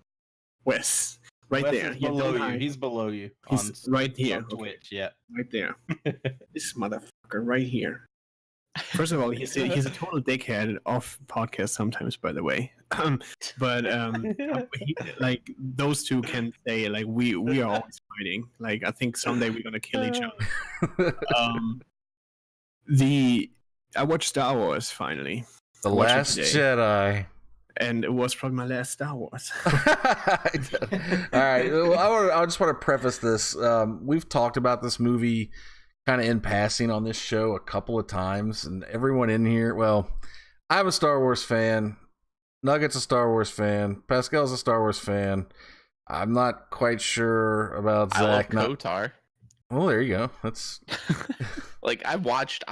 Right Wes there. Is below you. He's below you. He's right here. On Twitch, yeah. Right there. This motherfucker right here. First of all, he's a total dickhead off podcast sometimes, by the way. But like those two can say like we are always fighting. Like I think someday we're gonna kill each other. I watched Star Wars finally. The Last Jedi. And it was probably my last Star Wars. All right. Well, I just want to preface this. We've talked about this movie kind of in passing on this show a couple of times, and everyone in here, well, I'm a Star Wars fan. Nugget's a Star Wars fan. Pascal's a Star Wars fan. I'm not quite sure about Zach. I love KOTOR. Well, there you go. That's like I've watched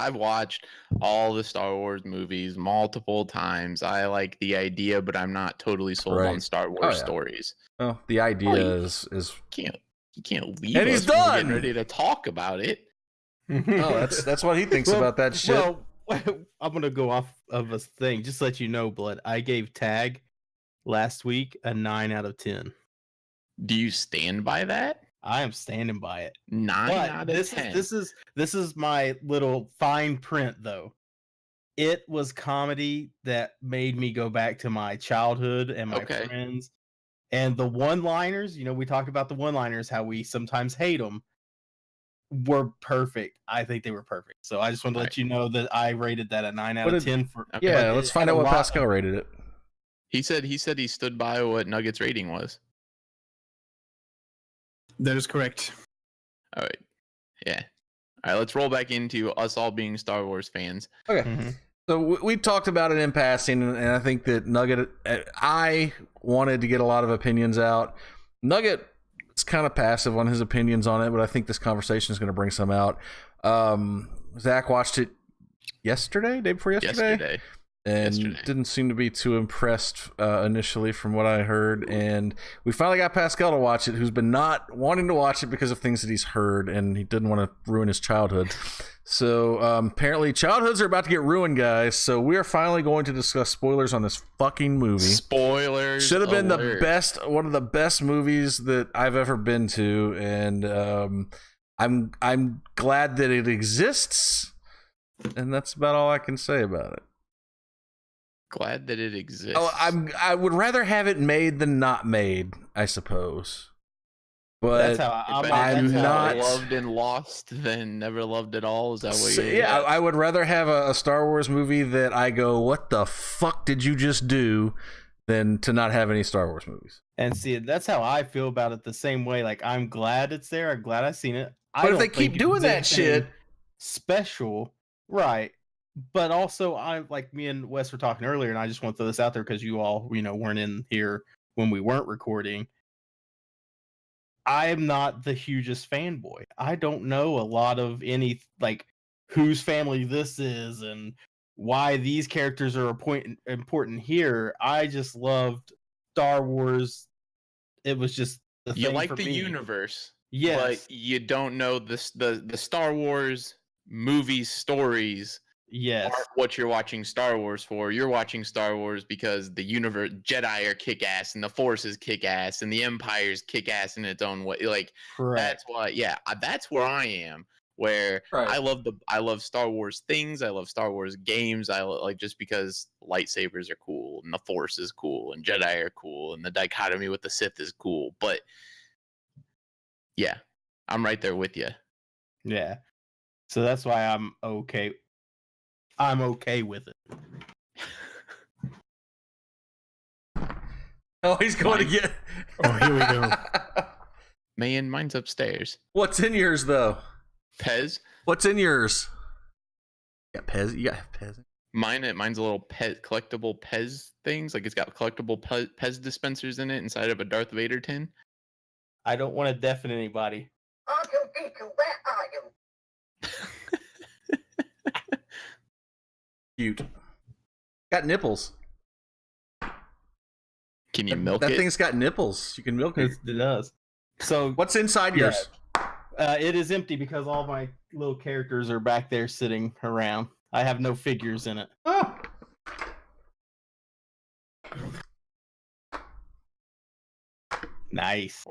all the Star Wars movies multiple times. I like the idea, but I'm not totally sold on Star Wars stories. Well, the idea is you can't leave. And he's done. Ready to talk about it. Oh, that's what he thinks about that shit. Well, I'm gonna go off of a thing. Just to let you know, Blood. I gave Tag last week a 9 out of 10. Do you stand by that? I am standing by it. 9 out of 10. This is my little fine print, though. It was comedy that made me go back to my childhood and my friends. And the one-liners, we talked about the one-liners, how we sometimes hate them. were perfect. I think they were perfect. So I just wanted to let you know that I rated that a 9 out of 10. Yeah, let's find out what Pascal rated it. He said he stood by what Nuggets rating was. That is correct. All right. Yeah. All right, let's roll back into us all being Star Wars fans. Okay. Mm-hmm. So we talked about it in passing, and I think that Nugget, I wanted to get a lot of opinions out. Nugget is kind of passive on his opinions on it, but I think this conversation is going to bring some out. Zach watched it day before yesterday. And didn't seem to be too impressed initially from what I heard. And we finally got Pascal to watch it, who's been not wanting to watch it because of things that he's heard, and he didn't want to ruin his childhood. So apparently childhoods are about to get ruined, guys. So we are finally going to discuss spoilers on this fucking movie. Spoilers. Should have been one of the best movies that I've ever been to. And I'm glad that it exists. And that's about all I can say about it. Glad that it exists. Oh, I would rather have it made than not made, I suppose. But that's how I'm not loved and lost than never loved at all. Is that what you're? Yeah, I would rather have a Star Wars movie that I go, "What the fuck did you just do?" than to not have any Star Wars movies. And see, that's how I feel about it. The same way, like I'm glad it's there. I'm glad I've seen it. But if they keep doing that shit, special, right? But also, I like me and Wes were talking earlier, and I just want to throw this out there because you all, weren't in here when we weren't recording. I am not the hugest fanboy. I don't know a lot of any like whose family this is and why these characters are important here. I just loved Star Wars. It was just the you thing like for the me. Universe, yes, but you don't know the Star Wars movies stories. Yes. Aren't what you're watching Star Wars for. You're watching Star Wars because the universe, Jedi are kick ass, and the Force is kick ass, and the Empire's kick ass in its own way. Like, correct. That's why, that's where I am. Where right. I love Star Wars things. I love Star Wars games. I like just because lightsabers are cool, and the Force is cool, and Jedi are cool, and the dichotomy with the Sith is cool. But yeah, I'm right there with you. Yeah. So that's why I'm okay. I'm okay with it. Oh, he's going to get. Oh, here we go. Man, mine's upstairs. What's in yours, though? Pez. What's in yours? You got Pez. You got Pez. Mine's a little collectible Pez things. Like it's got collectible Pez dispensers in it inside of a Darth Vader tin. I don't want to deafen anybody. Cute. Got nipples. Can you milk it? That thing's got nipples. You can milk it. It does. So what's inside yours? It is empty because all my little characters are back there sitting around. I have no figures in it. Oh. Nice.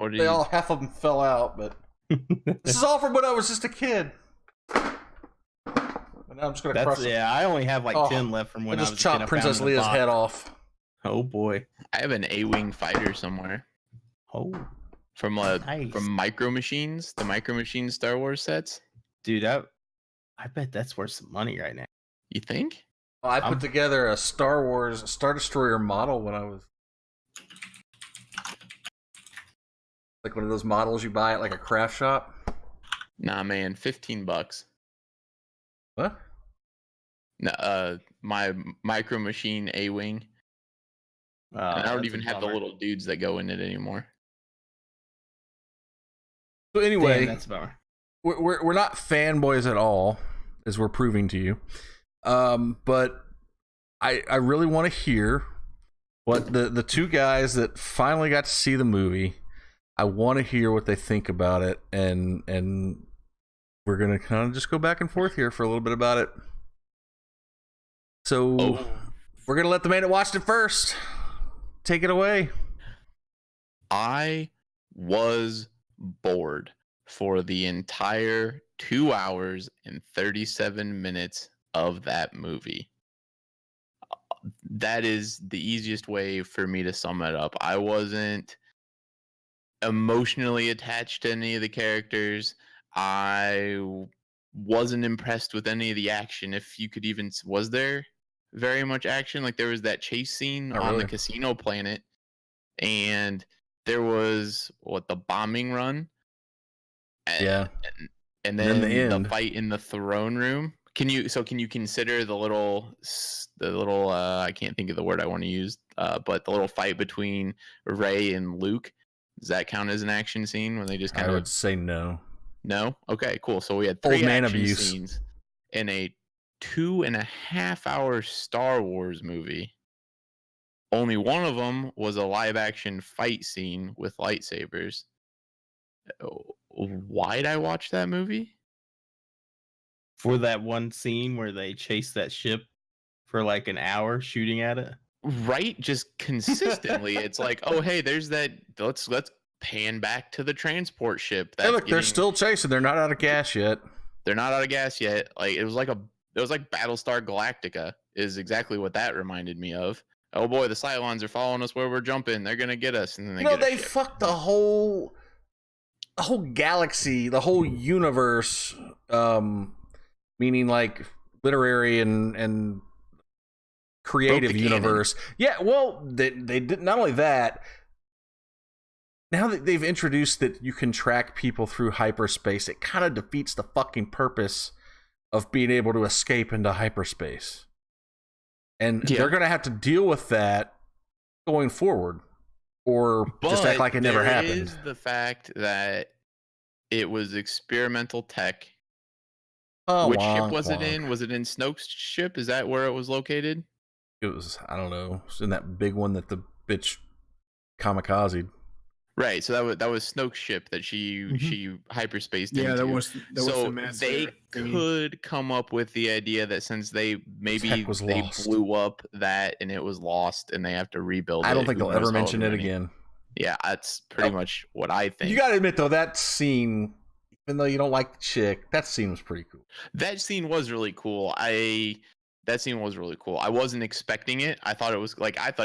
Half of them fell out, but this is all from when I was just a kid. And now I'm just gonna crush them. Yeah, I only have like 10 left from when I was just chopped Princess Leia's head off. Oh boy. I have an A-wing fighter somewhere. Oh. From nice. From Micro Machines, the Micro Machines Star Wars sets. Dude, I bet that's worth some money right now. You think? I put together a Star Wars Star Destroyer model when I was like one of those models you buy at like a craft shop. Nah, man, $15. What? No, my Micro Machine A-wing. And I don't even have the little dudes that go in it anymore. So anyway, damn, that's a bummer. We're not fanboys at all, as we're proving to you. But I really want to hear what the two guys that finally got to see the movie. I want to hear what they think about it, and we're gonna kind of just go back and forth here for a little bit about it. So we're gonna let the man that watched it first take it away. I was bored for the entire 2 hours and 37 minutes of that movie. That is the easiest way for me to sum it up. I wasn't emotionally attached to any of the characters. I wasn't impressed with any of the action. If you could even, was there very much action? Like there was that chase scene Not on really. the casino planet, and there was the bombing run. Yeah. And then then the the end. fight in the throne room. Can you consider the little I can't think of the word I want to use, but the little fight between Rey and Luke, does that count as an action scene when they just kind I of would say no. No? Okay, cool. So we had Old 3 man action abuse. scenes in a 2.5-hour Star Wars movie. Only one of them was a live action fight scene with lightsabers. Why'd I watch that movie? For that one scene where they chase that ship for like an hour shooting at it. Right? Just consistently. It's like, oh hey, there's that. Let's pan back to the transport ship. Hey, look, they're still chasing. They're not out of gas yet. They're not out of gas yet. Like it was like Battlestar Galactica is exactly what that reminded me of. Oh boy, the Cylons are following us where we're jumping. They're gonna get us, and then they fucked the whole galaxy, the whole universe, meaning like literary and creative universe. Yeah, well, they did not only that. Now that they've introduced that you can track people through hyperspace, it kind of defeats the fucking purpose of being able to escape into hyperspace. And they're going to have to deal with that going forward, or just act like it never happened. There is the fact that it was experimental tech. Which ship was it in? Was it in Snoke's ship? Is that where it was located? It was, I don't know, it was in that big one that the bitch kamikazed. Right, so that was Snoke's ship that she hyperspaced into. Yeah, that was so the master they thingy. could come up with the idea that since they blew up that and it was lost and they have to rebuild it. I don't think they'll ever mention it again. Yeah, that's pretty much what I think. You gotta admit though, that scene, even though you don't like the chick, that scene was pretty cool. That scene was really cool. I wasn't expecting it. I thought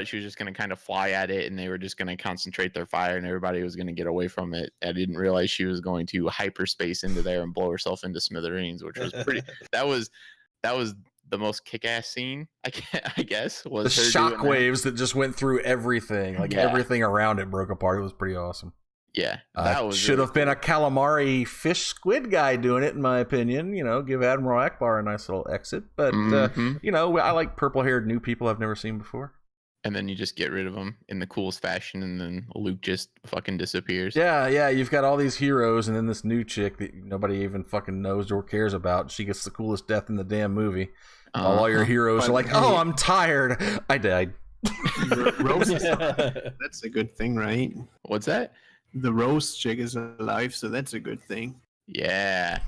she was just going to kind of fly at it and they were just going to concentrate their fire and everybody was going to get away from it. I didn't realize she was going to hyperspace into there and blow herself into smithereens, which was pretty. that was the most kick-ass scene, I guess. Was the shockwaves that just went through everything. Like everything around it broke apart. It was pretty awesome. Yeah, that should have been a calamari fish squid guy doing it, in my opinion. Give Admiral Akbar a nice little exit. But I like purple-haired new people I've never seen before. And then you just get rid of them in the coolest fashion, and then Luke just fucking disappears. Yeah. You've got all these heroes, and then this new chick that nobody even fucking knows or cares about. She gets the coolest death in the damn movie. All your heroes are like, "Oh, I'm tired. I died." Rose, that's a good thing, right? What's that? The Rose chick is alive, so that's a good thing. Yeah.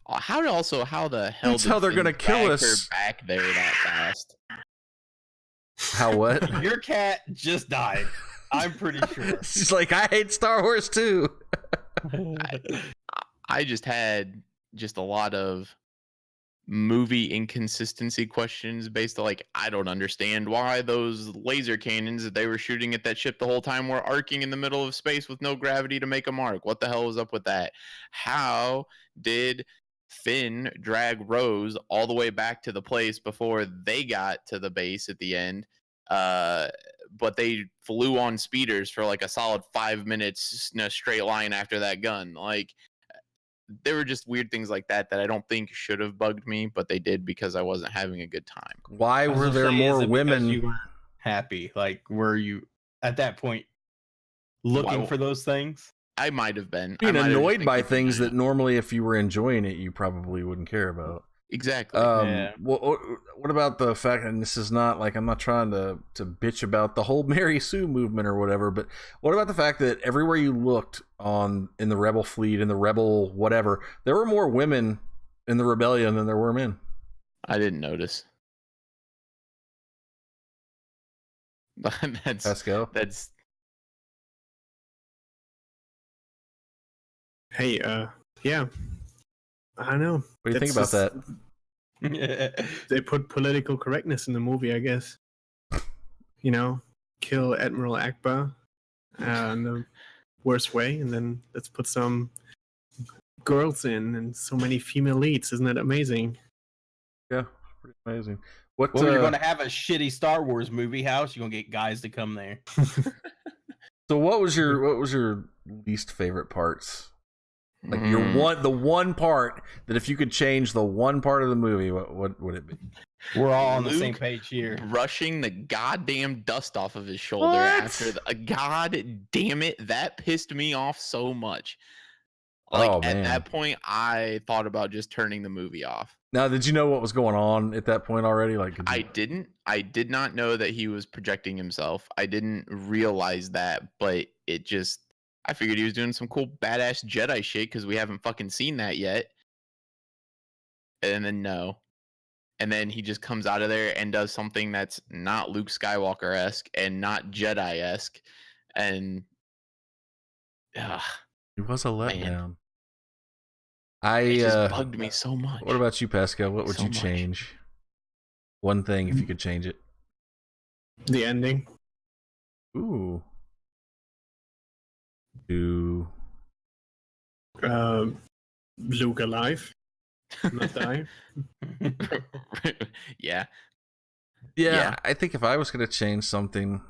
How the hell? That's how they're gonna kill us. Her back there that fast. How what? Your cat just died. I'm pretty sure. She's like, I hate Star Wars too. I just had a lot of movie inconsistency questions based on I don't understand why those laser cannons that they were shooting at that ship the whole time were arcing in the middle of space with no gravity to make a mark. What the hell was up with that? How did Finn drag Rose all the way back to the place before they got to the base at the end? But they flew on speeders for a solid 5 minutes in a straight line after that gun. There were just weird things like that I don't think should have bugged me, but they did because I wasn't having a good time. Why were there more women? You weren't happy? Were you at that point looking for those things? I might have been. Being annoyed by things that normally, if you were enjoying it, you probably wouldn't care about. Exactly. What about the fact, and this is not I'm not trying to bitch about the whole Mary Sue movement or whatever, but what about the fact that everywhere you looked in the Rebel fleet, in the Rebel whatever, there were more women in the rebellion than there were men? I didn't notice. Pascal? That's. Hey, yeah. I don't know. What do you think about that? They put political correctness in the movie, I guess. Kill Admiral Akbar in the worst way, and then let's put some girls in and so many female leads. Isn't that amazing? Yeah, pretty amazing. What? Well, you're going to have a shitty Star Wars movie house. You're going to get guys to come there. So what was your least favorite parts? Like the one part that if you could change the one part of the movie, what would it be? We're all on the Luke same page here. Brushing the goddamn dust off of his shoulder What? after God damn it, that pissed me off so much. Like Oh, at man. that point, I thought about just turning the movie off. Now, did you know what was going on at that point already? Like, I did not know that he was projecting himself. I didn't realize that, but I figured he was doing some cool badass Jedi shit because we haven't fucking seen that yet. And then no. And then he just comes out of there and does something that's not Luke Skywalker-esque and not Jedi-esque. And it was a letdown. Man. It just bugged me so much. What about you, Pascal? What would So you much. change? One thing, if you could change it. The ending. Ooh. To Luke alive, not die. Yeah. yeah, I think if I was going to change something,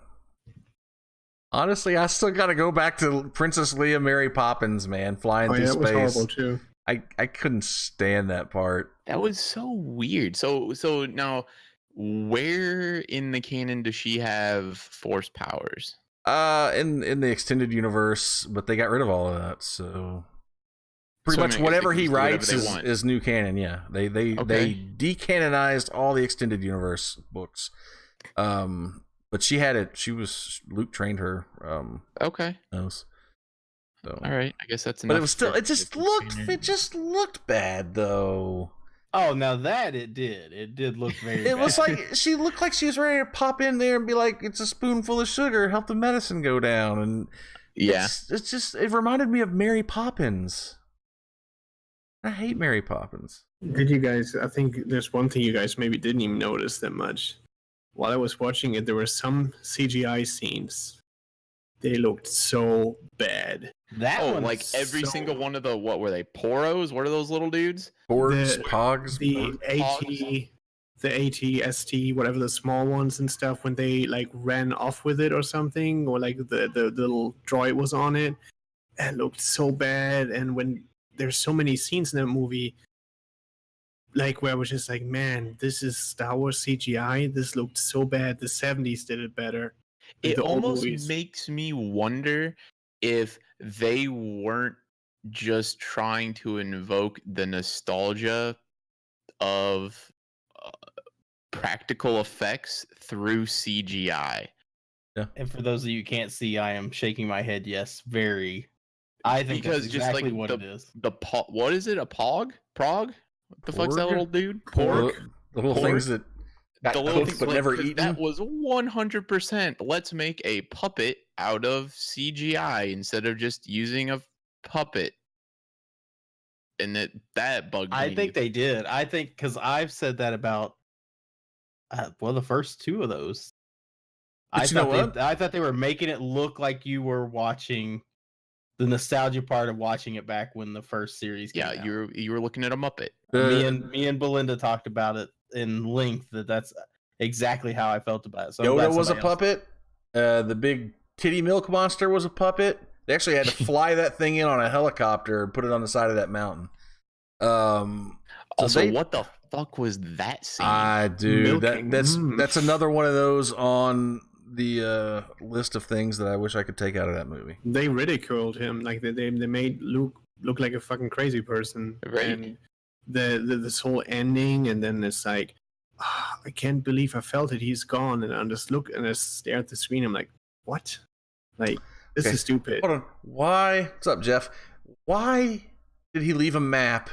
honestly, I still got to go back to Princess Leia, Mary Poppins, man, flying through That space. was horrible too. I couldn't stand that part. That was so weird. So now, where in the canon does she have force powers? In the extended universe, but they got rid of all of that, so pretty So, I much mean, I guess whatever they he can just do whatever writes they want. is new canon. Yeah, they decanonized all the extended universe books. But she had it. Luke trained her. Okay. Knows. So. All right. I guess that's enough. But it was still. for It just looked bad though. Oh, now that it did. It did look very It bad. was like she looked like she was ready to pop in there and be like, "It's a spoonful of sugar. Help the medicine go down." And Yeah. it's just. It reminded me of Mary Poppins. I hate Mary Poppins. Did you guys? I think there's one thing you guys maybe didn't even notice that much. While I was watching it, there were some CGI scenes. They looked so bad. That Oh, one, like every so- single one of the what were they? Poros? What are those little dudes? Porgs, The- Pogs, The Pogs. AT, ST, whatever the small ones and stuff, when they like ran off with it or something, or like the little droid was on it, it looked so bad. And when there's so many scenes in that movie, like where I was just like, man, this is Star Wars CGI. This looked so bad. The 70s did it better. Like It the old almost movies. makes me wonder if they weren't just trying to invoke the nostalgia of practical effects through CGI. and for those of you who can't see, I am shaking my head. Yes, very. I think Because that's just, exactly like, what it is. What is it? A pog? Prog? What the fuck's that Porg? little dude? the, Pork? the little Porg? things that got The little cooked things but like- never 'cause eaten. That was 100%. Let's make a puppet out of CGI instead of just using a puppet. And that bugged me. I think they did. I think because I've said that about the first two of those. But you know what? I thought they were making it look like you were watching the nostalgia part of watching it back when the first series came out. you were looking at a Muppet. Me and Belinda talked about it in length. That's exactly how I felt about it. So I'm glad Yoda was a somebody else- puppet. The big titty milk monster was a puppet. They actually had to fly that thing in on a helicopter and put it on the side of that mountain. Also, what the fuck was that scene? Dude, Milking. that's another one of those on the list of things that I wish I could take out of that movie. They ridiculed him. Like they made Luke look like a fucking crazy person. Right. And this whole ending, and then it's like, I can't believe I felt it. He's gone, and I just look and I stare at the screen. I'm like, what? Like this Okay. is stupid. Hold on. What's up, Jeff? Why did he leave a map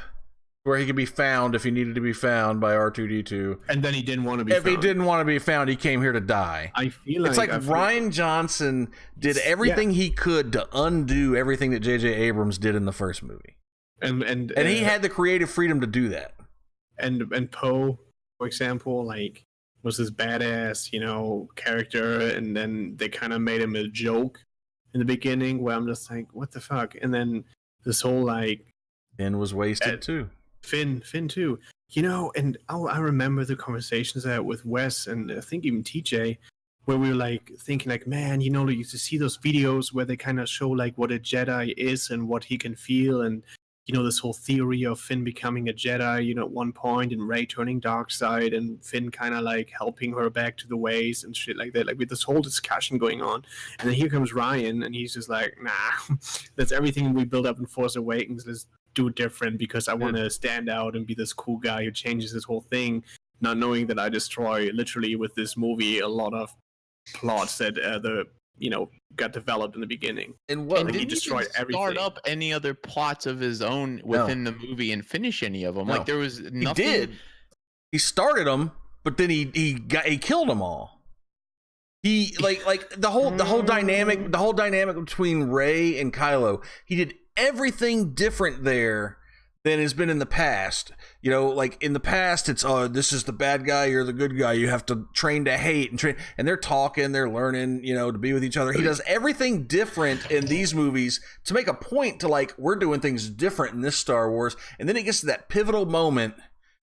where he could be found if he needed to be found by R2D2? And then he didn't want to be. If he found. didn't want to be found, he came here to die. I feel like It's like I feel- Ryan Johnson did everything he could to undo everything that J.J. Abrams did in the first movie, and he had the creative freedom to do that. and Poe, for example, like was this badass, character, and then they kind of made him a joke in the beginning, where I'm just like, what the fuck? And then this whole like Finn was wasted too. Finn too. You know, and I remember the conversations I had with Wes and I think even TJ, where we were like thinking like, man, you know, you used to see those videos where they kind of show like what a Jedi is and what he can feel, and you know, this whole theory of Finn becoming a Jedi, you know, at one point, and Rey turning dark side, and Finn kind of like helping her back to the ways and shit like that, like with this whole discussion going on. And then here comes Ryan, and he's just like, nah, that's everything we built up in Force Awakens. Let's do it different because I want to stand out and be this cool guy who changes this whole thing, not knowing that I destroy literally with this movie a lot of plots that got developed in the beginning. And what he destroyed everything. Start up any other plots of his own within the movie and finish any of them. Like there was nothing. He did. He started them, but then he killed them all. He like the whole dynamic between Rey and Kylo. He did everything different there than has been in the past. You know, like in the past, it's this is the bad guy, you're the good guy. You have to train to hate and they're talking, they're learning, you know, to be with each other. He does everything different in these movies to make a point to like, we're doing things different in this Star Wars. And then it gets to that pivotal moment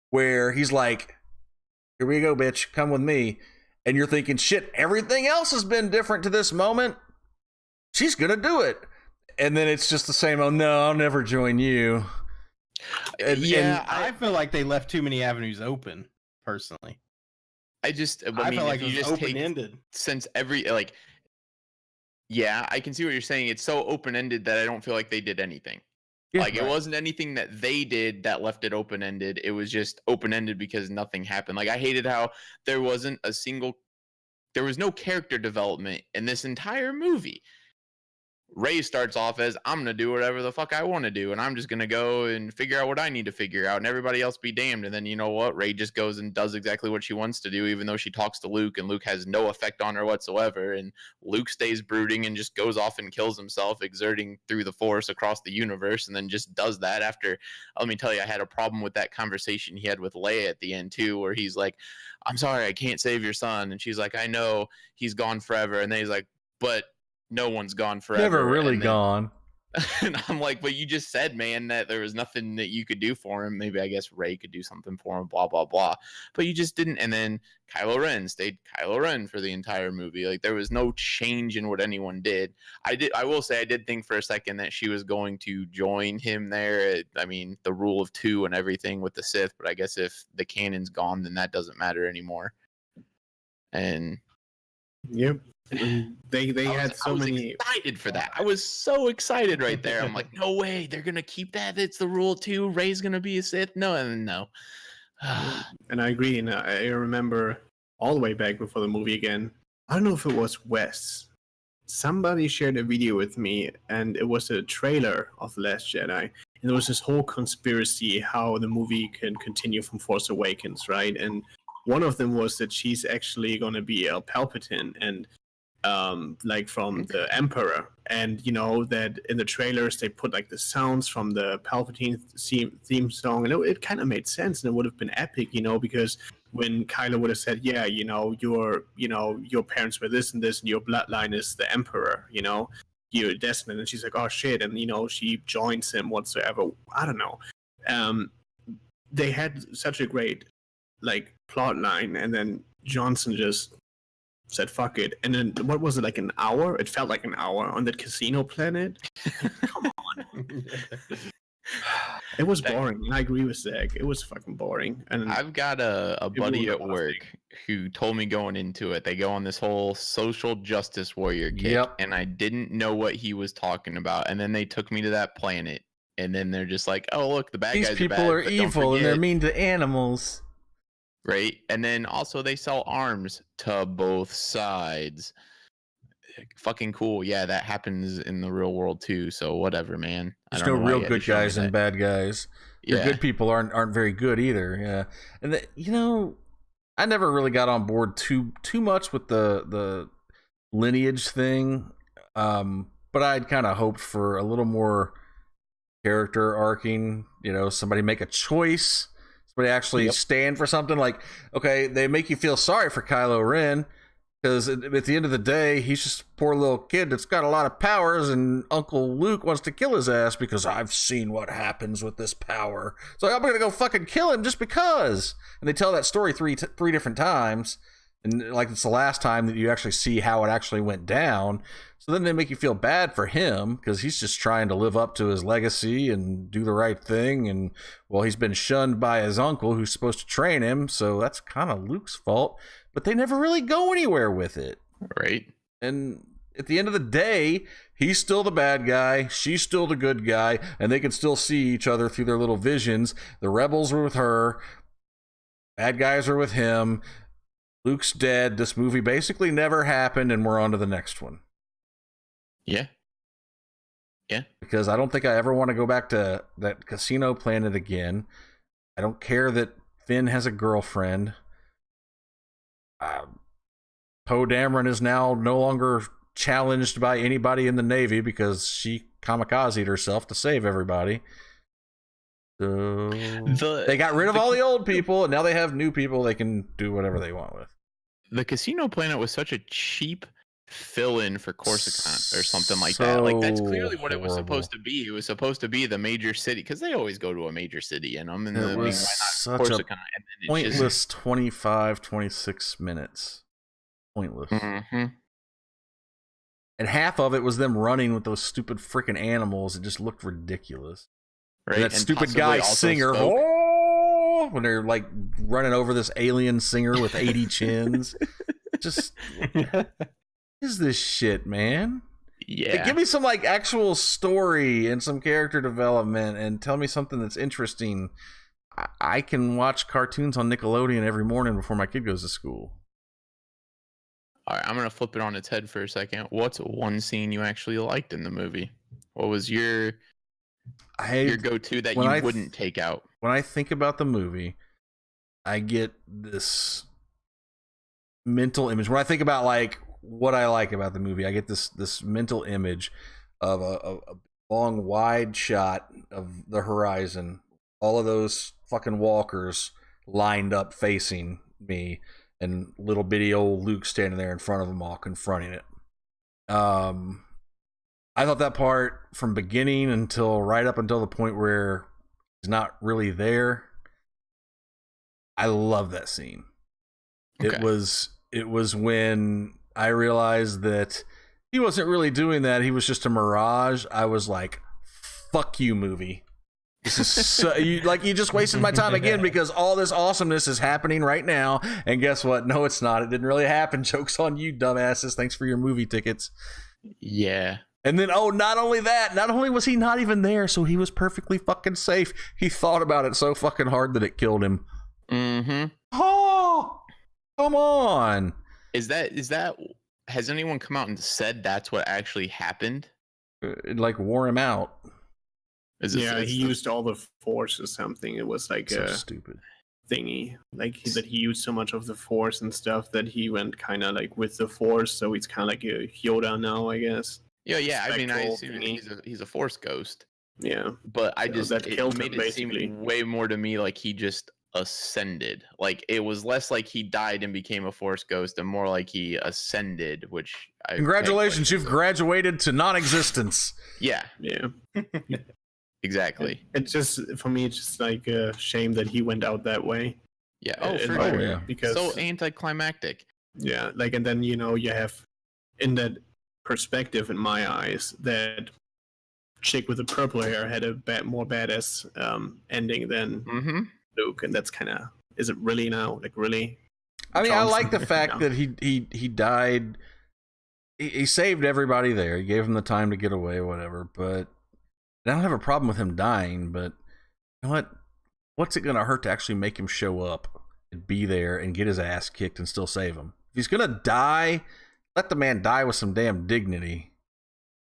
where he's like, here we go, bitch, come with me. And you're thinking, shit, everything else has been different to this moment. She's gonna do it. And then it's just the same, oh no, I'll never join you. I feel like they left too many avenues open, personally. I feel like it was open-ended. Since I can see what you're saying. It's so open-ended that I don't feel like they did anything. Yeah, like, it wasn't anything that they did that left it open-ended. It was just open-ended because nothing happened. Like, I hated how there was no character development in this entire movie. Rey starts off as, I'm going to do whatever the fuck I want to do, and I'm just going to go and figure out what I need to figure out, and everybody else be damned. And then, you know what? Rey just goes and does exactly what she wants to do, even though she talks to Luke, and Luke has no effect on her whatsoever. And Luke stays brooding and just goes off and kills himself, exerting through the Force across the universe, and then just does that after. Let me tell you, I had a problem with that conversation he had with Leia at the end, too, where he's like, I'm sorry, I can't save your son. And she's like, I know, he's gone forever. And then he's like, but no one's gone forever. Never really gone. And I'm like, but you just said, man, that there was nothing that you could do for him. Maybe I guess Rey could do something for him, blah, blah, blah. But you just didn't. And then Kylo Ren stayed Kylo Ren for the entire movie. Like, there was no change in what anyone did. I will say I did think for a second that she was going to join him there. I mean, the rule of two and everything with the Sith. But I guess if the canon's gone, then that doesn't matter anymore. And yep. They had so many. Excited for that. I was so excited right there. I'm like, no way, they're gonna keep that. It's the rule too. Rey's gonna be a Sith. No. And I agree. And I remember all the way back before the movie again. I don't know if it was Wes. Somebody shared a video with me, and it was a trailer of The Last Jedi. And there was this whole conspiracy how the movie can continue from Force Awakens, right? And one of them was that she's actually going to be a Palpatine, and like from the Emperor. And you know that in the trailers they put like the sounds from the Palpatine theme song, and it kind of made sense, and it would have been epic, you know, because when Kylo would have said, yeah, your parents were this and this, and your bloodline is the Emperor, you know, you're destined. And she's like, oh shit, and you know, she joins him whatsoever. I don't know. They had such a great like plot line, and then Johnson just said fuck it. And then what was it, like an hour? It felt like an hour on that casino planet. Come on. It was boring. I agree with Zach. It was fucking boring. And I've got a buddy at work who told me going into it, they go on this whole social justice warrior kick, and I didn't know what he was talking about. And then they took me to that planet, and then they're just like, oh look, the bad guys these people are evil and they're mean to animals. Right. And then also they sell arms to both sides. Fucking cool. Yeah, that happens in the real world too. So whatever, man. There's no real good guys and bad guys. Your good people aren't very good either. Yeah. And you know, I never really got on board too much with the lineage thing. But I'd kind of hoped for a little more character arcing, you know, somebody make a choice. Somebody actually stand for something. Like, okay, they make you feel sorry for Kylo Ren Because at the end of the day, he's just a poor little kid that's got a lot of powers, and Uncle Luke wants to kill his ass because I've seen what happens with this power. So I'm gonna go fucking kill him just because. And they tell that story three different times, and like it's the last time that you actually see how it actually went down. So then they make you feel bad for him because he's just trying to live up to his legacy and do the right thing. And well, he's been shunned by his uncle who's supposed to train him, so that's kind of Luke's fault. But they never really go anywhere with it. Right. And at the end of the day, he's still the bad guy, she's still the good guy, and they can still see each other through their little visions. The rebels are with her, bad guys are with him. Luke's dead. This movie basically never happened, and we're on to the next one. Yeah. Yeah. Because I don't think I ever want to go back to that casino planet again. I don't care that Finn has a girlfriend. Poe Dameron is now no longer challenged by anybody in the Navy because she kamikazed herself to save everybody. So they got rid of all the old people, and now they have new people they can do whatever they want with. The casino planet was such a cheap fill-in for Coruscant or something like that. Like, that's clearly what it was supposed to be. It was supposed to be the major city, because they always go to a major city in them. And it was such a pointless 25, 26 minutes. Pointless. Mm-hmm. And half of it was them running with those stupid freaking animals. It just looked ridiculous. Right. And that stupid guy singer, oh, when they're like running over this alien singer with 80 chins. Just, what is this shit, man? Yeah. Like, give me some like actual story and some character development, and tell me something that's interesting. I can watch cartoons on Nickelodeon every morning before my kid goes to school. All right, I'm going to flip it on its head for a second. What's one scene you actually liked in the movie? What was your go-to that you wouldn't take out? When I think about the movie, I get this mental image. When I think about like what I like about the movie, I get this mental image of a long, wide shot of the horizon. All of those fucking walkers lined up facing me, and little bitty old Luke standing there in front of them all, confronting it. I thought that part from beginning until right up until the point where he's not really there. I love that scene. Okay. It was when I realized that he wasn't really doing that. He was just a mirage. I was like, fuck you, movie. This is so, you just wasted my time again because all this awesomeness is happening right now. And guess what? No, it's not. It didn't really happen. Joke's on you, dumbasses. Thanks for your movie tickets. Yeah. And then, not only that, not only was he not even there, so he was perfectly fucking safe. He thought about it so fucking hard that it killed him. Mm-hmm. Oh, come on. Is that, has anyone come out and said that's what actually happened? It like wore him out. He used all the Force or something. It was like so stupid thingy, like that he used so much of the Force and stuff that he went kind of like with the Force, so he's kind of like a Yoda now, I guess. Yeah. I mean, I assume he's a Force ghost. Yeah, but I just that it made it seem way more to me like he just ascended. Like, it was less like he died and became a Force ghost, and more like he ascended. Which congratulations, you've graduated to non-existence. Yeah. Exactly. It's just, for me, it's just like a shame that he went out that way. Yeah. Oh, for sure. Yeah. Because so anticlimactic. Yeah, like, and then you have in that perspective, in my eyes, that chick with the purple hair had a more badass ending than Luke, and that's kind of, is it really now? Like, really? I mean, I like the fact that he died. He saved everybody there. He gave him the time to get away, whatever. But I don't have a problem with him dying. But you know what? What's it going to hurt to actually make him show up and be there and get his ass kicked and still save him? If he's going to die, let the man die with some damn dignity.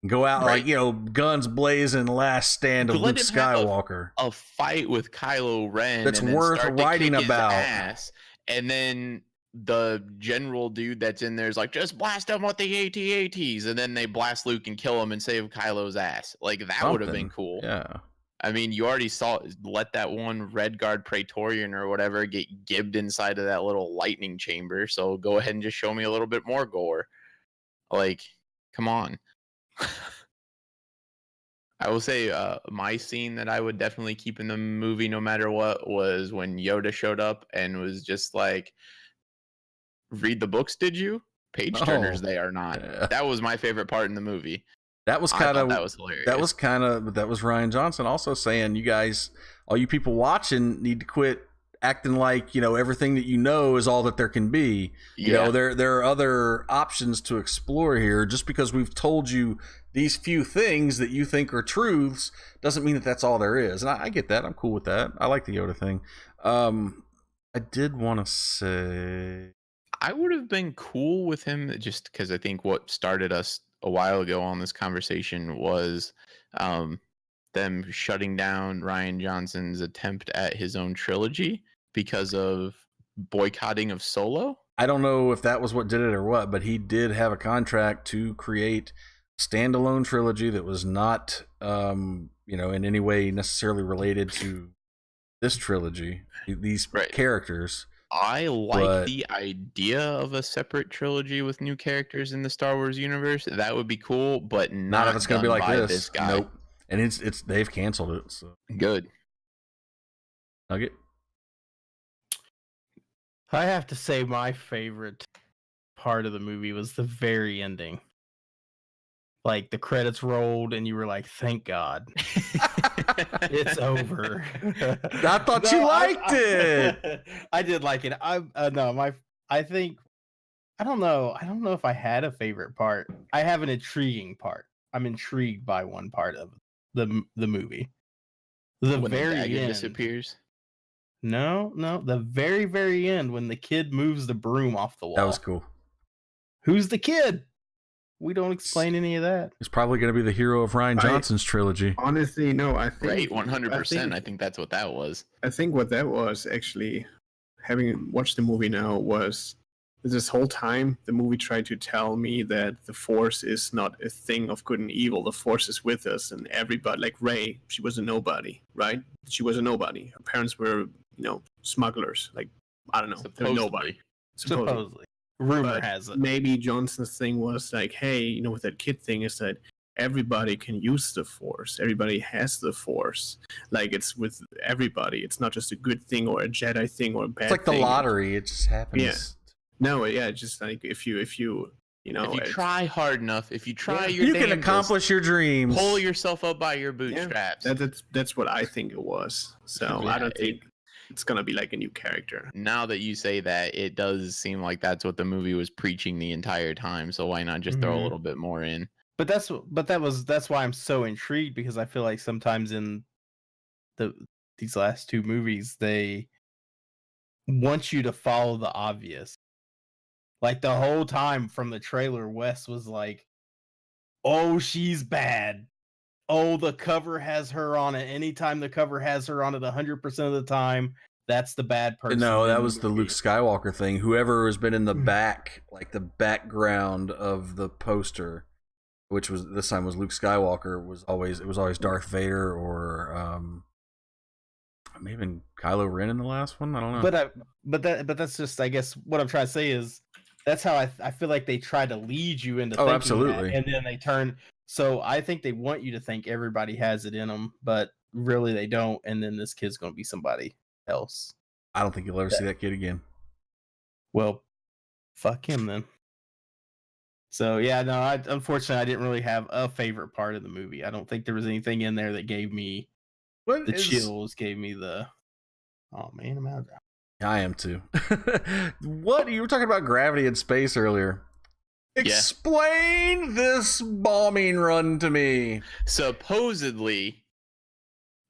Go out like, guns blazing, last stand of Luke Skywalker. A fight with Kylo Ren that's worth writing about. Ass, and then the general dude that's in there is like, just blast him with the AT-ATs, and then they blast Luke and kill him and save Kylo's ass. Like, that would have been cool. Yeah. I mean, you already let that one Red Guard Praetorian or whatever get gibbed inside of that little lightning chamber. So go ahead and just show me a little bit more gore. Like, come on. I will say my scene that I would definitely keep in the movie no matter what was when Yoda showed up and was just like, read the books, did you? Page turners, they are not. Yeah. That was my favorite part in the movie. That was kind of that was hilarious. That was Ryan Johnson also saying, you guys, all you people watching, need to quit acting like, you know, everything that you know is all that there can be. You know, there are other options to explore here. Just because we've told you these few things that you think are truths doesn't mean that that's all there is. And I get that. I'm cool with that. I like the Yoda thing. I did want to say, I would have been cool with him just because I think what started us a while ago on this conversation was them shutting down Ryan Johnson's attempt at his own trilogy because of boycotting of Solo. I don't know if that was what did it or what, but he did have a contract to create a standalone trilogy that was not, you know, in any way necessarily related to this trilogy, these characters. I like the idea of a separate trilogy with new characters in the Star Wars universe. That would be cool, but not if it's going to be like this guy. Nope. And it's they've canceled it. So good. Nugget. I have to say my favorite part of the movie was the very ending. Like the credits rolled and you were like, thank God. It's over. I thought you liked it. I did like it. I don't know if I had a favorite part. I have an intriguing part. I'm intrigued by one part of the movie. The when very the end disappears. No, the very, very end when the kid moves the broom off the wall. That was cool. Who's the kid? We don't explain any of that. It's probably going to be the hero of Ryan Johnson's trilogy. Honestly, no, I think... Right, 100%. I think that's what that was. I think what that was, actually, having watched the movie now, was this whole time the movie tried to tell me that the Force is not a thing of good and evil. The Force is with us, and everybody, like Rey, she was a nobody, right? She was a nobody. Her parents were, you know, smugglers. Like, I don't know. They're nobody. Supposedly. Rumor has it. Maybe Johnson's thing was like, hey, you know, with that kid thing is that everybody can use the Force. Everybody has the Force. Like, it's with everybody. It's not just a good thing or a Jedi thing or a bad thing. It's like the lottery. It just happens. Yeah. No, yeah, just like if you you know, if you try hard enough, if you try you can accomplish your dreams. Pull yourself up by your bootstraps. Yeah, that's what I think it was. So I don't think it's gonna be like a new character. Now that you say that, it does seem like that's what the movie was preaching the entire time. So why not just throw a little bit more in? But that's why I'm so intrigued, because I feel like sometimes in these last two movies they want you to follow the obvious. Like the whole time from the trailer, Wes was like, "Oh, she's bad. Oh, the cover has her on it. Anytime the cover has her on it, 100% of the time, that's the bad person." No, that was the Luke Skywalker thing. Whoever has been in the back, like the background of the poster, which was this time was Luke Skywalker, was always Darth Vader or maybe even Kylo Ren in the last one. I don't know. But that's just, I guess what I'm trying to say is that's how I feel like they try to lead you into thinking absolutely. that, and then they turn. So I think they want you to think everybody has it in them, but really they don't. And then this kid's going to be somebody else. I don't think you'll ever see that kid again. Well, fuck him then. So yeah, no, unfortunately I didn't really have a favorite part of the movie. I don't think there was anything in there that gave me chills, gave me the, oh man, I'm out of there. I am too. What? You were talking about gravity in space earlier. Explain this bombing run to me. Supposedly,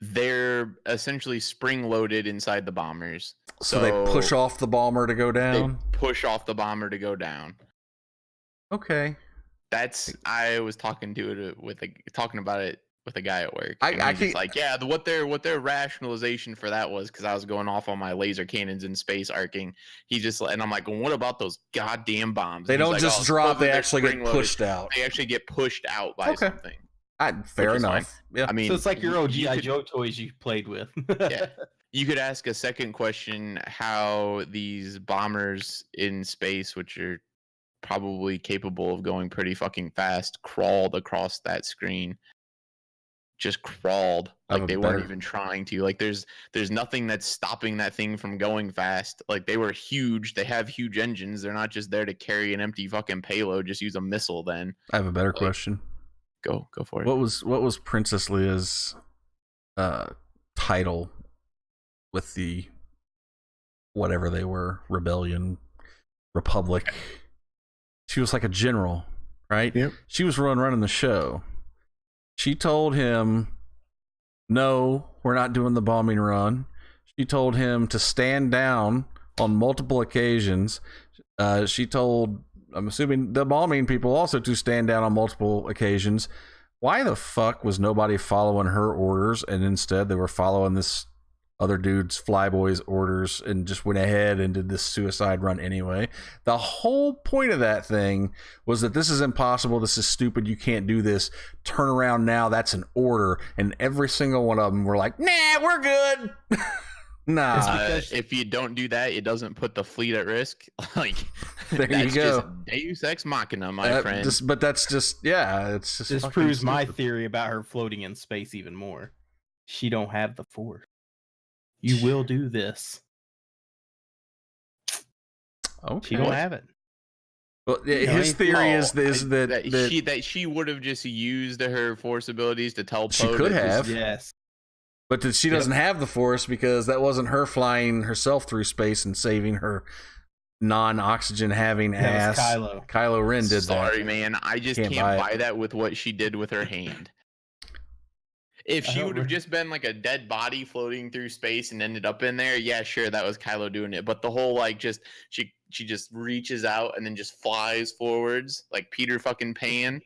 they're essentially spring-loaded inside the bombers. So they push off the bomber to go down? They push off the bomber to go down. Okay. I was talking about it with a guy at work. I was like, yeah, what their rationalization for that was, because I was going off on my laser cannons in space arcing. And I'm like, well, what about those goddamn bombs? They don't just drop; they actually get pushed out. They actually get pushed out by something. Fair which is enough. fine. Yeah. I mean, So it's like your old you GI could- Joe toys you played with. Yeah. You could ask a second question: how these bombers in space, which are probably capable of going pretty fucking fast, crawled across that screen. Just crawled, like they weren't even trying to. Like there's nothing that's stopping that thing from going fast. Like they were huge. They have huge engines. They're not just there to carry an empty fucking payload. Just use a missile. Then I have a better question. Go for it. What was Princess Leia's title with the whatever they were, rebellion, republic? She was like a general, right? Yep. She was running the show. She told him, no, we're not doing the bombing run. She told him to stand down on multiple occasions. She told, I'm assuming, the bombing people also to stand down on multiple occasions. Why the fuck was nobody following her orders, and instead they were following this other dude's flyboy's orders and just went ahead and did this suicide run anyway? The whole point of that thing was that this is impossible, this is stupid, you can't do this, turn around now, that's an order. And every single one of them were like, nah, we're good. Nah. If you don't do that, it doesn't put the fleet at risk. Like There that's you go. just Deus Ex Machina, my friend. But that's just, yeah, it's just This fucking proves my stupid. theory about her floating in space even more. She don't have the Force. You will do this. Okay. She don't have it. Well, know, his theory is that that she would have just used her force abilities to tell She Poe could to just- have. Yes. but that she doesn't have the Force because that wasn't her flying herself through space and saving her non-oxygen having That ass. was Kylo. Kylo Ren did that. Sorry, man. I just Can't can't buy buy it. that with what she did with her hand. If I she don't would have re- just been like a dead body floating through space and ended up in there, yeah, sure, that was Kylo doing it. But the whole like just she just reaches out and then just flies forwards like Peter fucking Pan.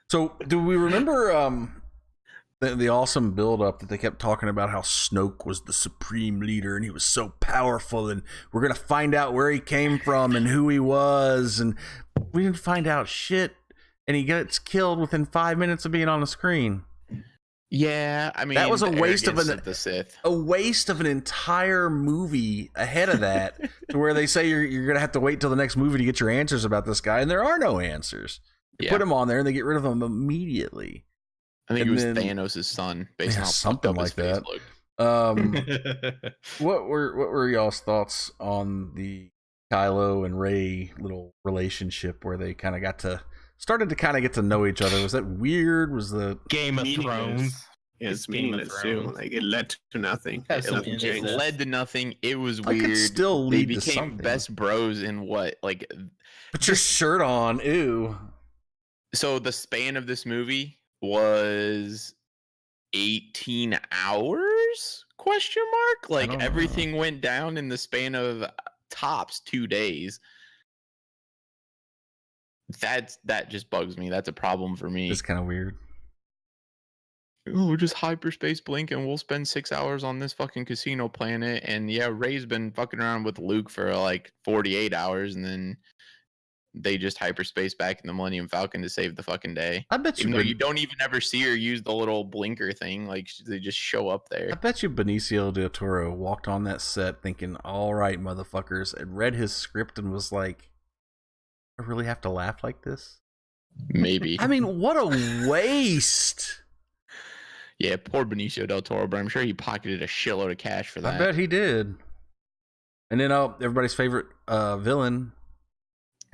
So, do we remember the awesome build-up that they kept talking about how Snoke was the supreme leader and he was so powerful and we're gonna find out where he came from and who he was, and we didn't find out shit, and he gets killed within 5 minutes of being on the screen. Yeah, I mean That was a the waste of arrogance the Sith. A waste of an entire movie ahead of that, to where they say you're gonna have to wait till the next movie to get your answers about this guy, and there are no answers. They Yeah. put him on there and they get rid of him immediately. I think and it was then- Thanos' son, based Yeah, on how something fucked up his like face that. looked. What were y'all's thoughts on the Kylo and Rey little relationship where they kind of started to get to know each other? Was that weird? Was the Game of Thrones. Yeah, It's it's Game of meaningless too. Thrones. Like it led to nothing. That's Nothing some It changed. incest. led to nothing. It was I could weird. still They lead to became something. best bros in what? Like, put your shirt on? Ew. so the span of this movie was 18 hours? Question mark? Like don't know. everything went down in the span of tops 2 days. That just bugs me. That's a problem for me. It's kind of weird. Oh, just hyperspace blink and we'll spend 6 hours on this fucking casino planet. And yeah, Ray's been fucking around with Luke for like 48 hours, and then they just hyperspace back in the Millennium Falcon to save the fucking day. I bet Even you. though you don't even ever see her use the little blinker thing, like they just show up there. I bet you Benicio del Toro walked on that set thinking, "All right, motherfuckers," and read his script and was like, "I really have to laugh like this?" Maybe. I mean, what a waste! Yeah, poor Benicio del Toro, but I'm sure he pocketed a shitload of cash for that. I bet he did. And then everybody's favorite villain,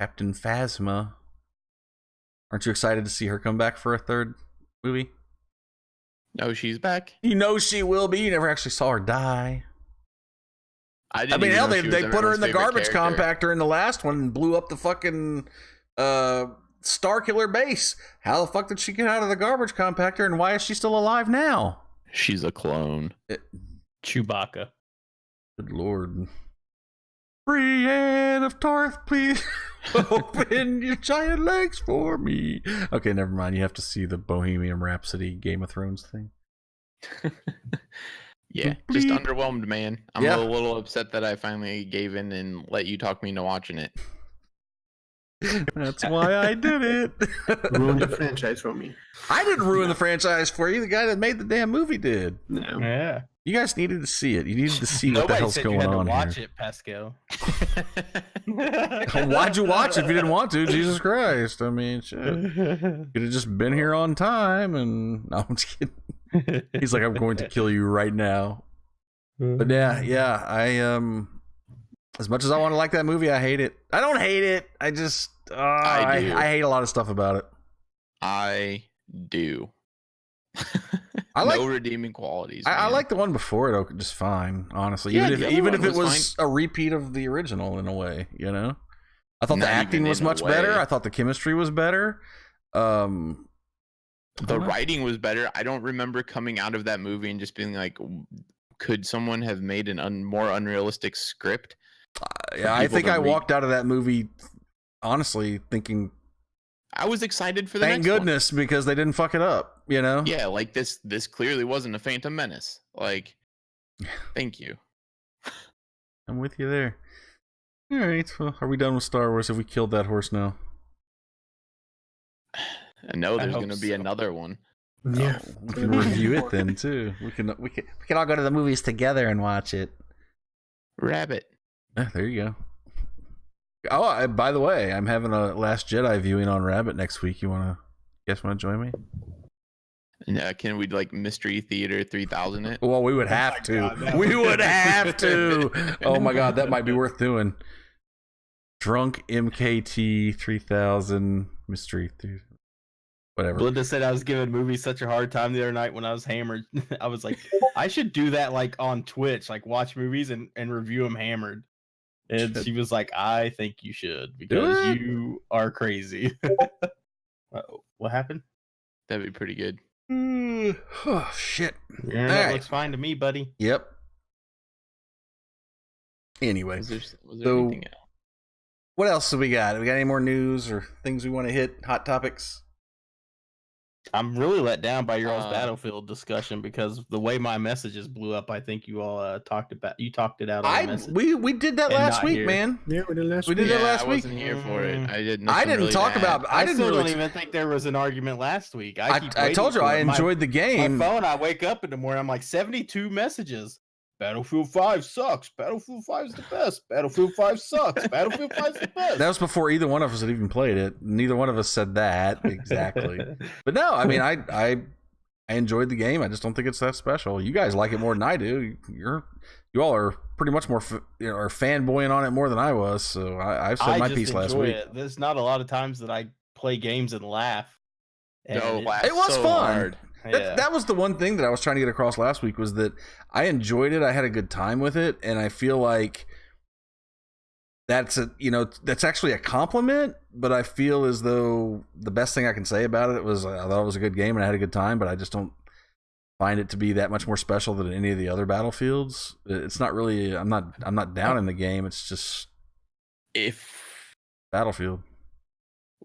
Captain Phasma. Aren't you excited to see her come back for a third movie? No, she's back. You know she will be. You never actually saw her die. I I mean, hell, they put her in the garbage compactor. compactor in the last one and blew up the fucking Starkiller base. How the fuck did she get out of the garbage compactor, and why is she still alive now? She's a clone. Chewbacca. Good lord. Brienne of Tarth, please open your giant legs for me. Okay, never mind. You have to see the Bohemian Rhapsody Game of Thrones thing. Yeah, just Bleep. underwhelmed, man. I'm Yeah. a little upset that I finally gave in and let you talk me into watching it. That's why I did it. Ruined the franchise for me. I didn't ruin the franchise for you. The guy that made the damn movie did. No. Yeah. You guys needed to see it. You needed to see what the Nobody hell's said going you had on to watch here. it, Pascal. Why'd you watch it if you didn't want to? Jesus Christ. I mean, shit. Could have just been here on time and... No, I'm just kidding. He's like, I'm going to kill you right now. But yeah, I as much as I want to like that movie, I hate it. I don't hate it. I just I hate a lot of stuff about it. I do. I like no redeeming qualities. I man. like the one before it just fine, honestly. Yeah, even if the it other one was a repeat of the original in a way, you know. I thought Not the acting even was in a much better. way. I thought the chemistry was better. The writing was better. I don't remember coming out of that movie and just being like, could someone have made an more unrealistic script? Yeah, I people think to I read. walked out of that movie honestly thinking, I was excited for the thank next one. goodness, because they didn't fuck it up, you know? Yeah, like this clearly wasn't a Phantom Menace. Like, thank you. I'm with you there. All right, well, are we done with Star Wars? Have we killed that horse now? I know there's hope going to be so. another one. Yeah. Oh, we can review it then too. We can all go to the movies together and watch it. Rabbit. There you go. Oh, by the way, I'm having a Last Jedi viewing on Rabbit next week. You want to join me? Can we like Mystery Theater 3000 it? Well, we would have to. God, that We would- would have to. Oh my God, that might be worth doing. Drunk MKT 3000 Mystery Theater. Whatever. Belinda said I was giving movies such a hard time the other night when I was hammered. I was like, I should do that like on Twitch, like watch movies and review them hammered. And she was like, I think you should because it. you are crazy. Uh-oh. What happened? That'd be pretty good. Oh shit. Your internet Alright. looks fine to me, buddy. Yep. Anyway, Was there So- anything else? what else have we got? We got any more news or things we want to hit? Hot topics? I'm really let down by your all's Uh, Battlefield discussion because the way my messages blew up, I think you all talked it out on the message. We did that And last not week, here. man. Yeah, we did last We did week. that last I week. wasn't here for it. I did. I nothing didn't really talk to about. add. I didn't still really. don't even think there was an argument last week. I told you I enjoyed the game. My phone, I wake up in the morning, I'm like 72 messages. Battlefield 5 sucks. Battlefield 5 is the best. Battlefield 5 sucks. Battlefield 5 is the best. That was before either one of us had even played it. Neither one of us said that exactly. But no, I mean, I enjoyed the game. I just don't think it's that special. You guys like it more than I do. You all are pretty much more are fanboying on it more than I was. So I've said my just piece last enjoy week. it. There's not a lot of times that I play games and laugh. And No, It was so fun. hard. yeah. That was the one thing that I was trying to get across last week was that I enjoyed it. I had a good time with it, and I feel like that's actually a compliment. But I feel as though the best thing I can say about it was I thought it was a good game and I had a good time, but I just don't find it to be that much more special than any of the other Battlefields. It's not really. I'm not down in the game. It's just If Battlefield.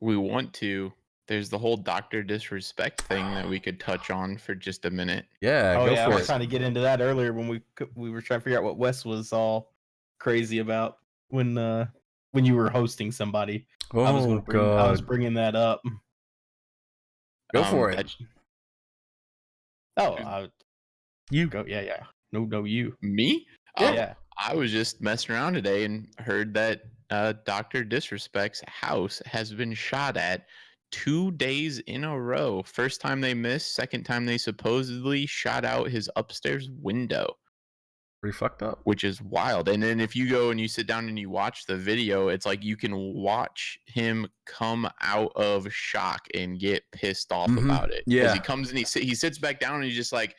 we want to, there's the whole Dr. Disrespect thing that we could touch on for just a minute. Yeah, Oh go yeah, I for was it. trying to get into that earlier when we were trying to figure out what Wes was all crazy about when you were hosting somebody. I was Oh I was God, bringing that up. go for it. that- Oh, You go. Yeah. No, you. Me? Yeah. Oh, Yeah. I was just messing around today and heard that Dr. Disrespect's house has been shot at 2 days in a row. First time they missed, second time they supposedly shot out his upstairs window, pretty fucked up. which is wild. And then if you go and you sit down and you watch the video, it's like you can watch him come out of shock and get pissed off Mhm. about it. 'Cause Yeah. he comes and he sits back down and he's just like,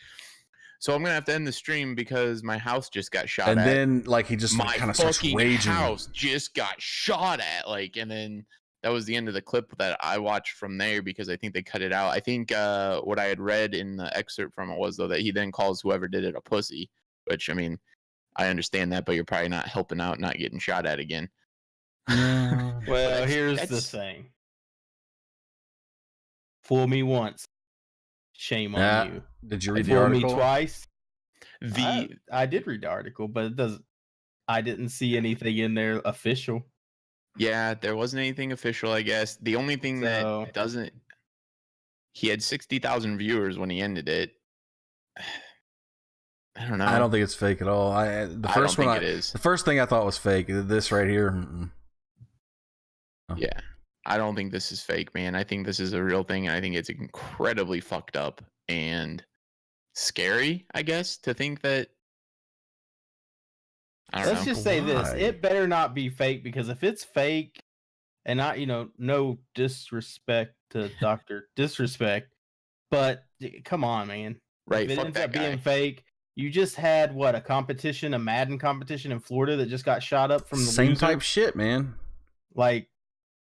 so I'm gonna have to end the stream because my house just got shot And at. then like he just My kind of starts fucking raging. house just got shot at, like, and then that was the end of the clip that I watched from there because I think they cut it out. I think what I had read in the excerpt from it was though that he then calls whoever did it a pussy, which I mean, I understand that, but you're probably not helping out not getting shot at again. No. Well, here's the that's- thing. Fool me once, shame on Yeah. you. Did you read the Fool me article? twice. The I did read the article, but I didn't see anything in there official. Yeah, there wasn't anything official, I guess. The only thing So- that doesn't... He had 60,000 viewers when he ended it. I don't know. I don't think it's fake at all. The first I don't one, think it is. the first thing I thought was fake. This right here. Oh. Yeah. I don't think this is fake, man. I think this is a real thing, and I think it's incredibly fucked up and scary, I guess, to think that... I don't Let's know. just say this: Why? it better not be fake, because if it's fake, and not, no disrespect to Doctor Disrespect, but come on, man. Right, If it fuck ends that up guy. being fake, you just had a Madden competition in Florida that just got shot up from the Same loser. type shit, man. Like,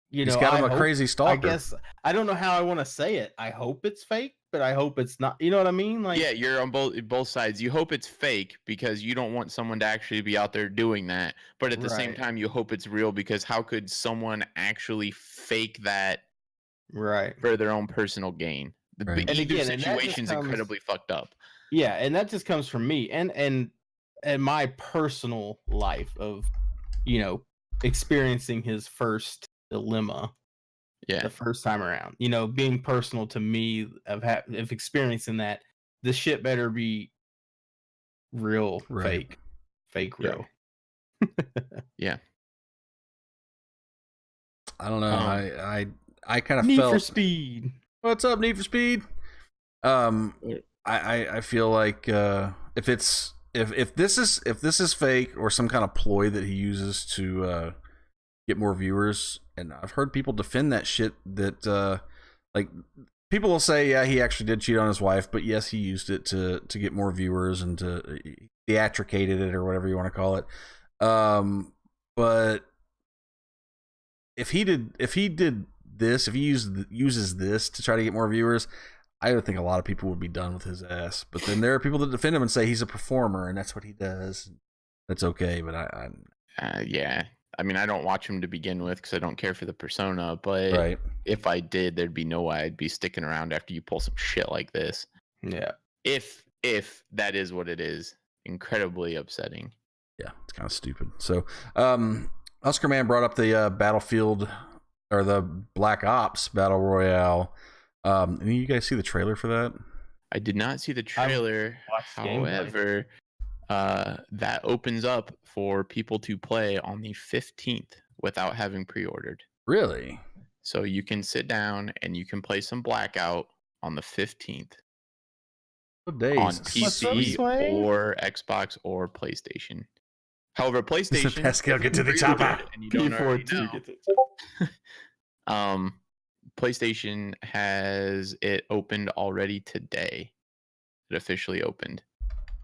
He's got him a crazy stalker. I guess I don't know how I want to say it. I hope it's fake, but I hope it's not. You know what I mean? Like, Yeah, you're on both sides. You hope it's fake because you don't want someone to actually be out there doing that. But at the same Right. time, you hope it's real, because how could someone actually fake that right. for their own personal gain? Right. And Either again, and that just situation's comes- incredibly fucked up. Yeah, and that just comes from me and my personal life of, experiencing his first dilemma Yeah. the first time around. Being personal to me of experiencing that. This shit better be real, Right. fake, Yeah. real. Yeah. I don't know. I kind of Need felt. for Speed. What's up, Need for Speed? I feel like if this is fake or some kind of ploy that he uses to get more viewers, and I've heard people defend that shit, that like people will say, yeah, he actually did cheat on his wife, but yes, he used it to get more viewers and to theatricated it, or whatever you want to call it. But if he uses this to try to get more viewers, I would think a lot of people would be done with his ass. But then there are people that defend him and say he's a performer and that's what he does. That's okay, but Yeah. I mean, I don't watch him to begin with because I don't care for the persona. But right. if I did, there'd be no way I'd be sticking around after you pull some shit like this. Yeah. If that is what it is, incredibly upsetting. Yeah, it's kind of stupid. So, Oscar Man brought up the Battlefield or the Black Ops Battle Royale. Any of you guys see the trailer for that? I did not see the trailer. watched the gameplay. However, that opens up for people to play on the 15th without having pre-ordered. Really? So you can sit down and you can play some Blackout on the 15th What days? on What's PC up, Sway? or Xbox or PlayStation. However, PlayStation, Pascal, get to the if you chopper. pre-ordered and you don't already P42. know, PlayStation has it opened already today. It officially opened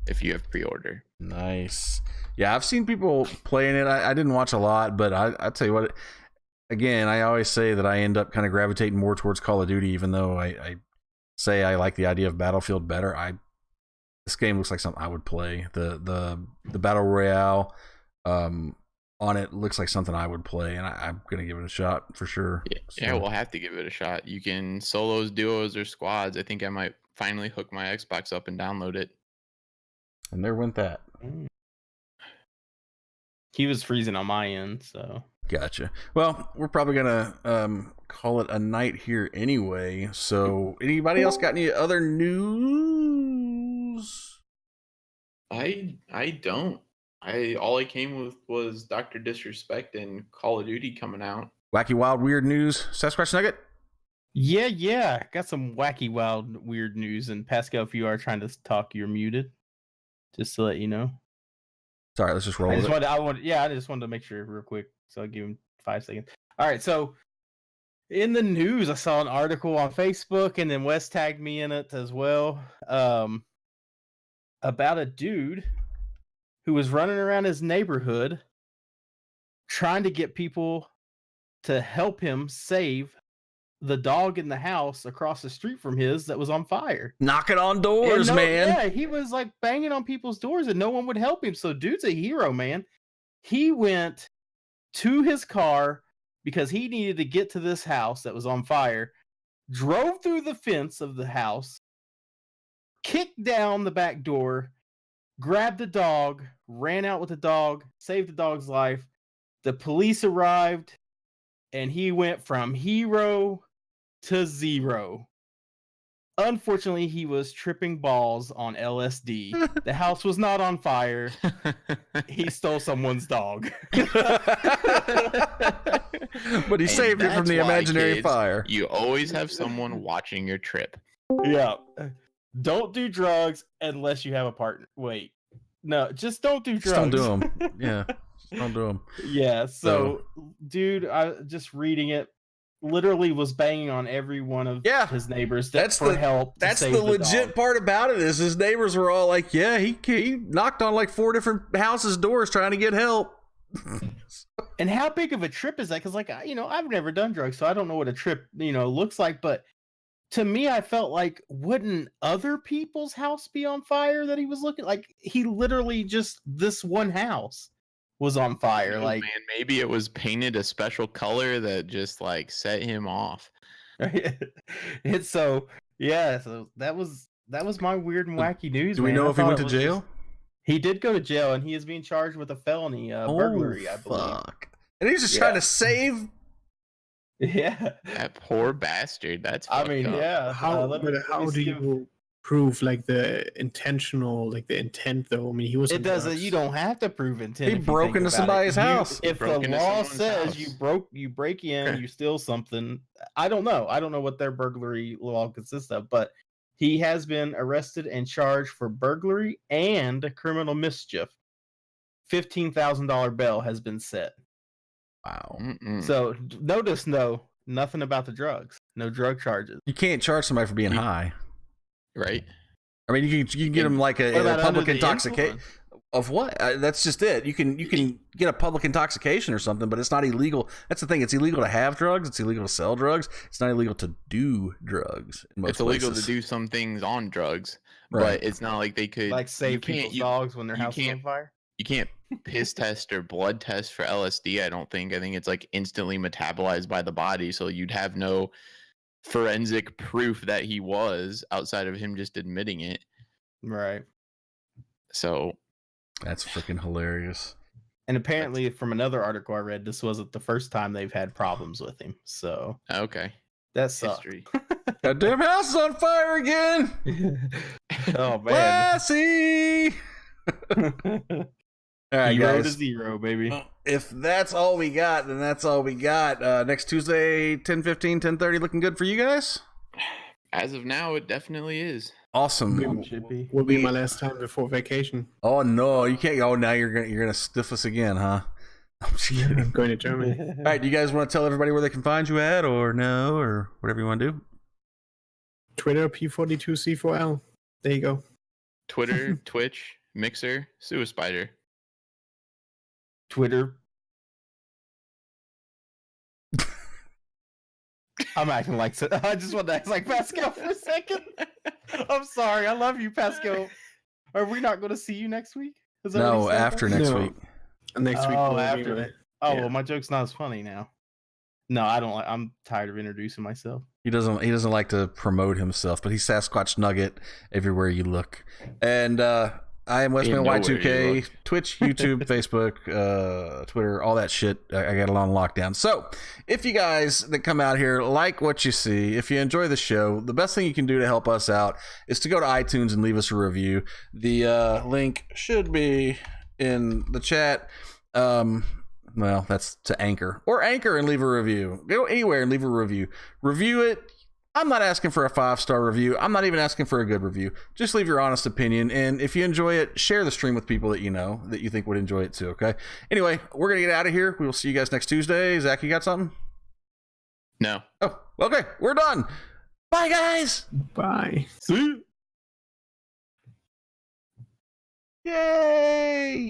if you have pre-order. Nice. Yeah, I've seen people playing it. I didn't watch a lot, but I tell you what, again, I always say that I end up kind of gravitating more towards Call of Duty, even though I say I like the idea of Battlefield better. This game looks like something I would play. The Battle Royale on it looks like something I would play, and I'm gonna give it a shot for sure. Yeah, we'll have to give it a shot. You can solos, duos, or squads. I think I might finally hook my Xbox up and download it. And there went that. He was freezing on my end, so Gotcha. Well, we're probably gonna call it a night here anyway. So, anybody else got any other news? I don't. All I came with was Dr. Disrespect and Call of Duty coming out. Wacky, wild, weird news. Sasquatch Nugget. yeah. Got some wacky, wild, weird news. And Pascal, if you are trying to talk, you're muted. Just to let you know. Sorry, let's just roll I with just it. I just wanted to make sure real quick, so I'll give him 5 seconds. All right, so in the news, I saw an article on Facebook, and then Wes tagged me in it as well, about a dude who was running around his neighborhood trying to get people to help him save the dog in the house across the street from his that was on fire. Knocking on doors, man. Yeah, he was like banging on people's doors and no one would help him. So dude's a hero, man. He went to his car because he needed to get to this house that was on fire, drove through the fence of the house, kicked down the back door, grabbed the dog, ran out with the dog, saved the dog's life. The police arrived. and he went from hero to zero. Unfortunately, he was tripping balls on LSD. The house was not on fire. He stole someone's dog. But he saved it from the imaginary fire. You always have someone watching your trip. Yeah. Don't do drugs unless you have a partner. Wait. No, just don't do drugs. Just don't do them. Yeah. Don't do them. Yeah. So, dude, I just reading it. Literally was banging on every one of his neighbors for help. That's the legit part about it is his neighbors were all like, yeah, he knocked on like 4 different houses' doors trying to get help. And how big of a trip is that? Because like, I've never done drugs, so I don't know what a trip, looks like. But to me, I felt like, wouldn't other people's house be on fire that he was looking like? He literally just, this one house was on fire. Man, maybe it was painted a special color that just like set him off. It's so that was my weird and wacky news. Do we know if he went to jail? He did go to jail, and he is being charged with a felony burglary, I believe. Fuck. And he's just trying to save. Yeah, that poor bastard. That's. I mean, up. Yeah. How do you prove like the intent though? I mean, he was. It doesn't. You don't have to prove intent. He broke into somebody's house. If the law says you break in, you steal something. I don't know. I don't know what their burglary law consists of, but he has been arrested and charged for burglary and criminal mischief. $15,000 bail has been set. Wow. So notice, nothing about the drugs. No drug charges. You can't charge somebody for being high. Right. I mean, you can get them like a public intoxication. Of what? That's just it. You can get a public intoxication or something, but it's not illegal. That's the thing. It's illegal to have drugs. It's illegal to sell drugs. It's not illegal to do drugs. In most it's illegal places. to do some things on drugs, right. But it's not like they could save people's dogs when their house is on fire. You can't piss test or blood test for LSD. I don't think. I think it's like instantly metabolized by the body, so you'd have no forensic proof that he was outside of him just admitting it. Right. So that's freaking hilarious. And apparently from another article I read, this wasn't the first time they've had problems with him. So okay. That's history. That damn house is on fire again. Oh man. Classy. All right, Hero guys. to zero, baby. If that's all we got, then that's all we got. Next Tuesday, 10:15, 10:30, looking good for you guys? As of now, it definitely is. Awesome. Will be my last time before vacation. Oh no, you can't. Oh, now you're gonna stiff us again, huh? I'm going to Germany. All right, do you guys want to tell everybody where they can find you at, or no, or whatever you want to do? Twitter P42C4L. There you go. Twitter, Twitch, Mixer, Suispider. Twitter. I'm acting like I just want to act like Pascal for a second. I'm sorry. I love you, Pascal. Are we not going to see you next week? No, after next week. Next week. Oh, after that. Oh, well, my joke's not as funny now. No, I don't like. I'm tired of introducing myself. He doesn't like to promote himself, but he's Sasquatch Nugget everywhere you look. And I am Westman Y2K, Twitch, YouTube, Facebook, Twitter, all that shit. I got it on lockdown. So if you guys that come out here like what you see, if you enjoy the show, the best thing you can do to help us out is to go to iTunes and leave us a review. The link should be in the chat. Well, that's to Anchor. Or Anchor and leave a review. Go anywhere and leave a review. Review it. I'm not asking for a 5-star review. I'm not even asking for a good review. Just leave your honest opinion. And if you enjoy it, share the stream with people that you know, that you think would enjoy it too, okay? Anyway, we're going to get out of here. We will see you guys next Tuesday. Zach, you got something? No. Oh, okay. We're done. Bye, guys. Bye. See you. Yay.